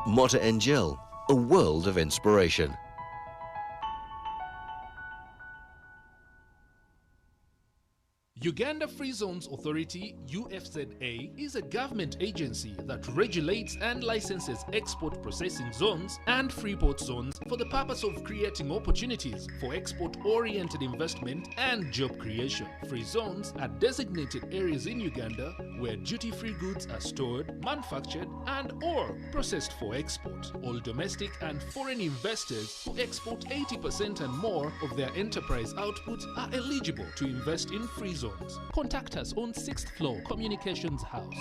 Speaker 8: Mota Njel, a world of inspiration.
Speaker 10: Uganda Free Zones Authority, UFZA, is a government agency that regulates and licenses export processing zones and free-port zones for the purpose of creating opportunities for export-oriented investment and job creation. Free zones are designated areas in Uganda where duty-free goods are stored, manufactured, and/or processed for export. All domestic and foreign investors who export 80% and more of their enterprise output are eligible to invest in free zones. Contact us on 6th floor Communications House.